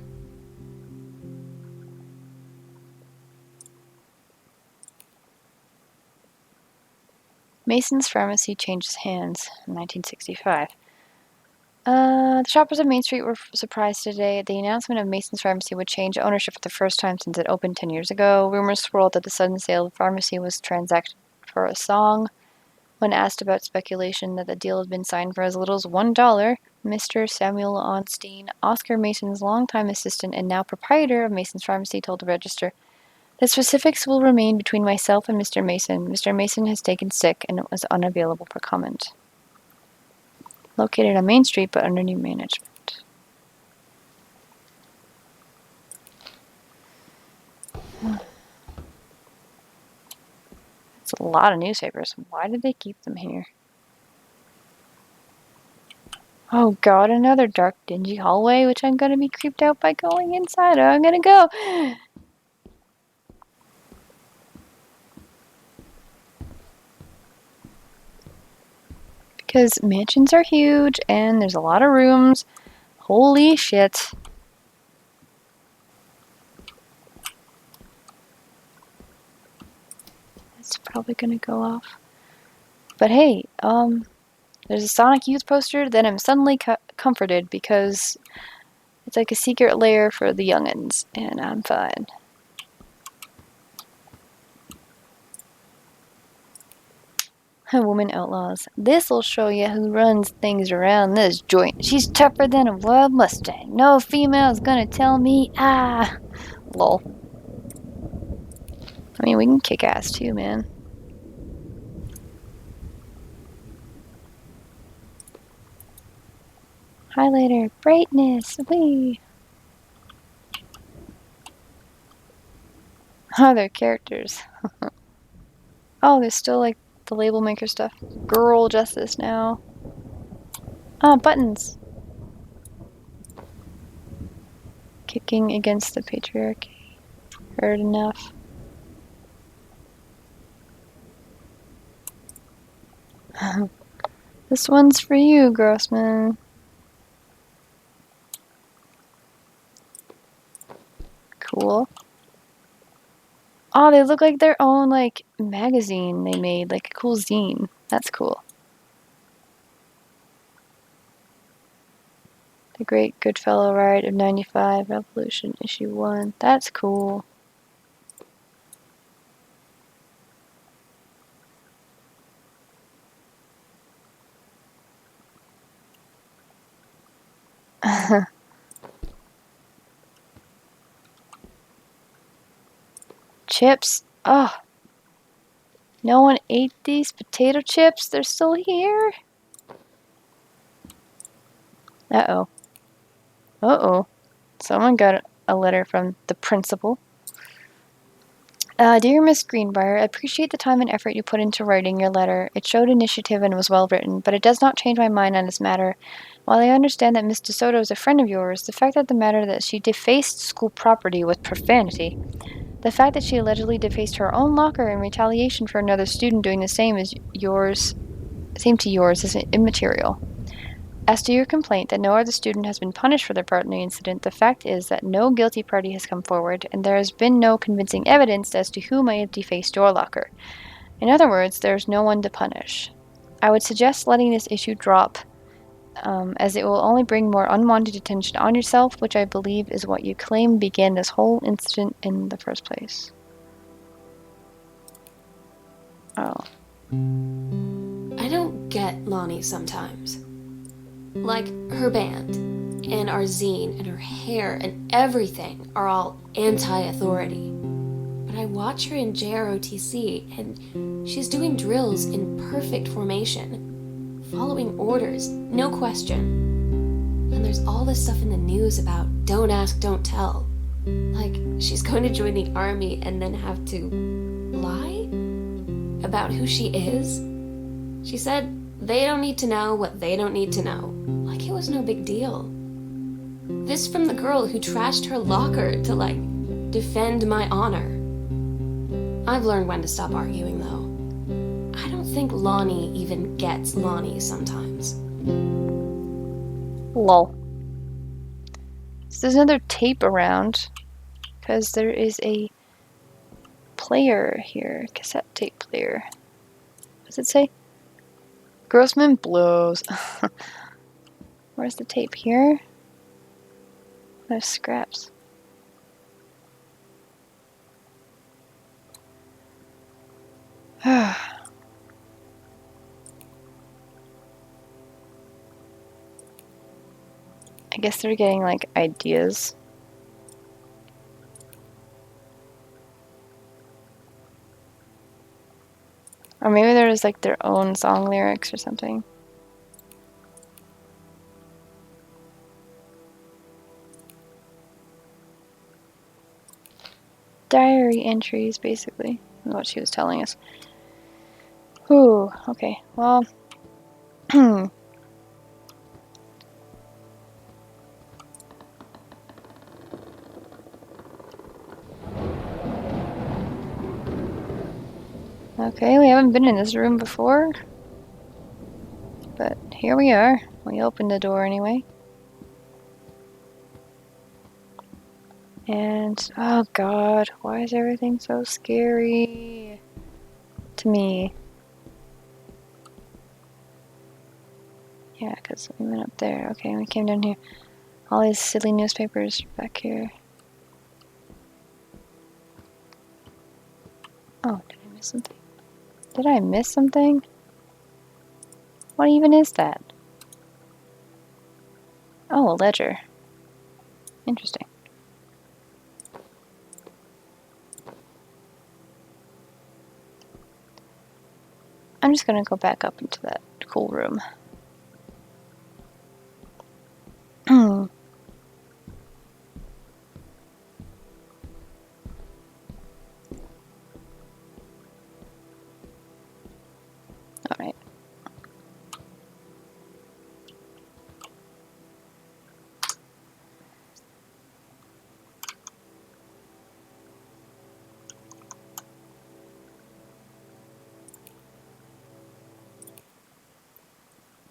Mason's Pharmacy changes hands in 1965. The shoppers of Main Street were surprised today at the announcement of Mason's Pharmacy would change ownership for the first time since it opened 10 years ago. Rumors swirled that the sudden sale of the pharmacy was transacted for a song. When asked about speculation that the deal had been signed for as little as $1, Mr. Samuel Onstein, Oscar Mason's longtime assistant and now proprietor of Mason's Pharmacy, told the Register, "The specifics will remain between myself and Mr. Mason. Mr. Mason has taken sick and was unavailable for comment." Located on Main Street, but under new management. It's a lot of newspapers. Why did they keep them here? Oh god, another dark, dingy hallway, which I'm gonna be creeped out by going inside. I'm gonna go! Because mansions are huge, and there's a lot of rooms. Holy shit. It's probably gonna go off. But hey, there's a Sonic Youth poster, then I'm suddenly comforted because it's like a secret lair for the youngins, and I'm fine. Woman outlaws. This'll show you who runs things around this joint. She's tougher than a wild Mustang. No female's gonna tell me, ah. Lol. I mean, we can kick ass too, man. Highlighter, brightness, wee. Oh, they're characters. Oh, there's still like the label maker stuff. Girl justice now. Ah, buttons. Kicking against the patriarchy. Heard enough. This one's for you, Grossman. Cool. Oh, they look like their own, like, magazine they made, like a cool zine. That's cool. The Great Goodfellow Riot of 95, Revolution, Issue 1. That's cool. Chips. Oh. No one ate these potato chips? They're still here? Uh-oh. Uh-oh. Someone got a letter from the principal. Dear Miss Greenbrier, I appreciate the time and effort you put into writing your letter. It showed initiative and was well written, but it does not change my mind on this matter. While I understand that Miss DeSoto is a friend of yours, the fact of the matter that she defaced school property with profanity, the fact that she allegedly defaced her own locker in retaliation for another student doing the same as yours, is immaterial. As to your complaint that no other student has been punished for their part in the incident, the fact is that no guilty party has come forward, and there has been no convincing evidence as to who may have defaced your locker. In other words, there is no one to punish. I would suggest letting this issue drop, as it will only bring more unwanted attention on yourself, which I believe is what you claim began this whole incident in the first place. Oh. I don't get Lonnie sometimes. Like, her band, and our zine, and her hair, and everything are all anti-authority. But I watch her in JROTC, and she's doing drills in perfect formation, following orders, no question. And there's all this stuff in the news about don't ask, don't tell. Like, she's going to join the army and then have to lie about who she is? She said they don't need to know what they don't need to know. Like it was no big deal. This from the girl who trashed her locker to, like, defend my honor. I've learned when to stop arguing, though. I don't think Lonnie even gets Lonnie sometimes. Lol. So there's another tape around, because there is a player here, cassette tape player. What does it say? Grossman blows. Where's the tape here? There's scraps. I guess they're getting, like, ideas. Or maybe there's, like, their own song lyrics or something. Diary entries, basically, is what she was telling us. Ooh, okay, well... Okay, we haven't been in this room before. But here we are. We opened the door anyway. And, oh god, why is everything so scary? To me. Yeah, because we went up there. Okay, we came down here. All these silly newspapers back here. Oh, did I miss something? Did I miss something? What even is that? Oh, a ledger. Interesting. I'm just gonna go back up into that cool room. Alright.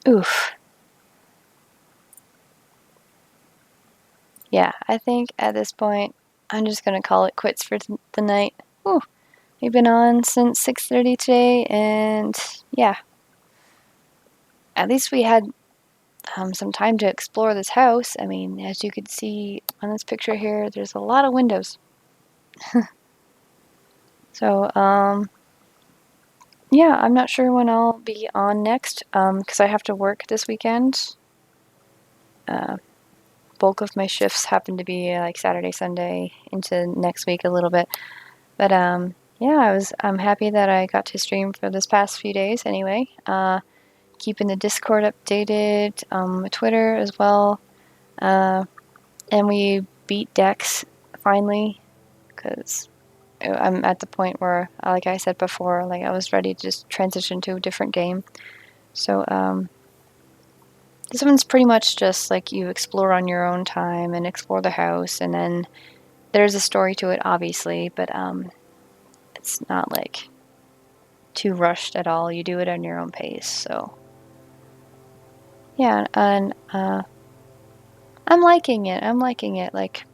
Oof. Yeah, I think at this point, I'm just gonna call it quits for the night. Ooh, we've been on since 6:30 today, and yeah, at least we had some time to explore this house. I mean, as you can see on this picture here, there's a lot of windows. So, yeah, I'm not sure when I'll be on next, because I have to work this weekend. Bulk of my shifts happen to be like Saturday, Sunday, into next week a little bit. But yeah, I'm happy that I got to stream for this past few days anyway. Keeping the Discord updated, Twitter as well. And we beat Dex finally, because I'm at the point where, like I said before, like I was ready to just transition to a different game. So this one's pretty much just like you explore on your own time and explore the house, and then there's a story to it, obviously, but it's not like too rushed at all. You do it on your own pace. So yeah, and I'm liking it. I'm liking it. Like,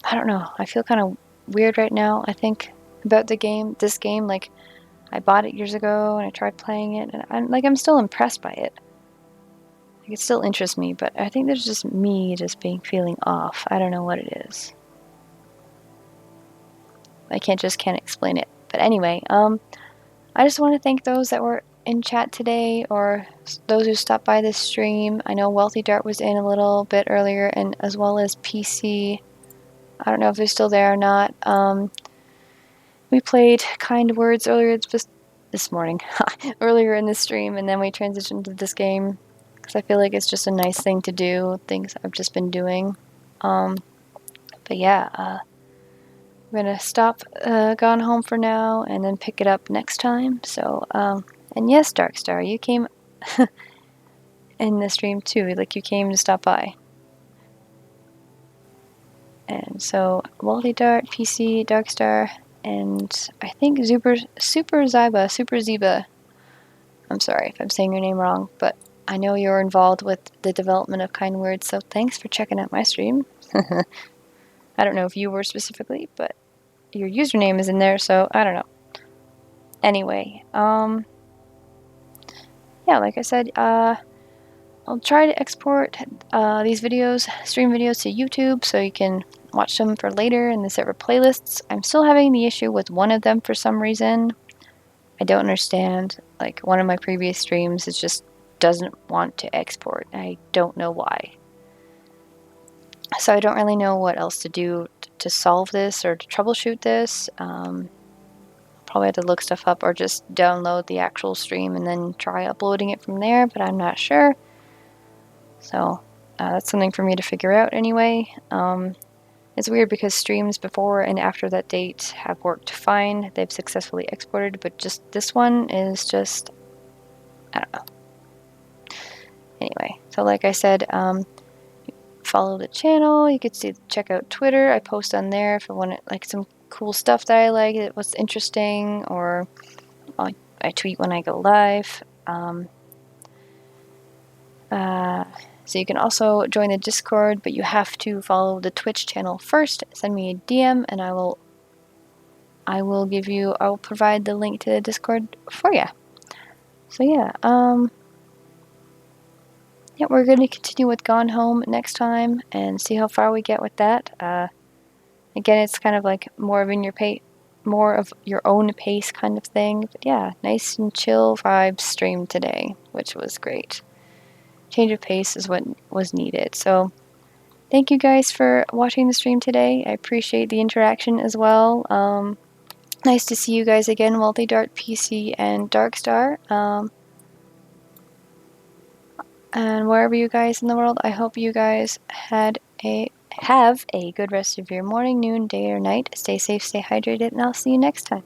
I don't know. I feel kind of weird right now, I think, about this game. Like, I bought it years ago and I tried playing it, and I'm still impressed by it. Like, it still interests me, but I think there's just me just feeling off. I don't know what it is. I can't explain it. But anyway, I just want to thank those that were in chat today, or those who stopped by this stream. I know Wealthy Dart was in a little bit earlier, and as well as PC. I don't know if they're still there or not. We played Kind Words earlier this morning, earlier in the stream, and then we transitioned to this game because I feel like it's just a nice thing to do, things I've just been doing. But yeah, I'm gonna stop Gone Home for now and then pick it up next time. So, and yes, Darkstar, you came in the stream too, like you came to stop by. And so, Walty Dart, PC, Darkstar, and I think Super Ziba. I'm sorry if I'm saying your name wrong, but I know you're involved with the development of Kind Words, so thanks for checking out my stream. I don't know if you were specifically, but your username is in there, so I don't know. Anyway, yeah, like I said, I'll try to export these stream videos to YouTube, so you can watch them for later in the separate playlists. I'm still having the issue with one of them for some reason. I don't understand. Like, one of my previous streams, it just doesn't want to export. I don't know why. So I don't really know what else to do to solve this or to troubleshoot this. Probably have to look stuff up or just download the actual stream and then try uploading it from there, but I'm not sure. So that's something for me to figure out anyway. It's weird because streams before and after that date have worked fine. They've successfully exported, but just this one is just, I don't know. Anyway, so like I said, follow the channel. You could check out Twitter. I post on there if I want like some cool stuff that I like, what's interesting, or I tweet when I go live. So you can also join the Discord, but you have to follow the Twitch channel first. Send me a DM, and I will provide the link to the Discord for you. So yeah, yeah, we're going to continue with Gone Home next time and see how far we get with that. Again, it's kind of like more of your own pace kind of thing. But yeah, nice and chill vibes stream today, which was great. Change of pace is what was needed. So thank you guys for watching the stream today. I appreciate the interaction as well. Nice to see you guys again, Wealthy Dart, PC, and Darkstar. And wherever you guys in the world, I hope you guys have a good rest of your morning, noon, day, or night. Stay safe, stay hydrated, and I'll see you next time.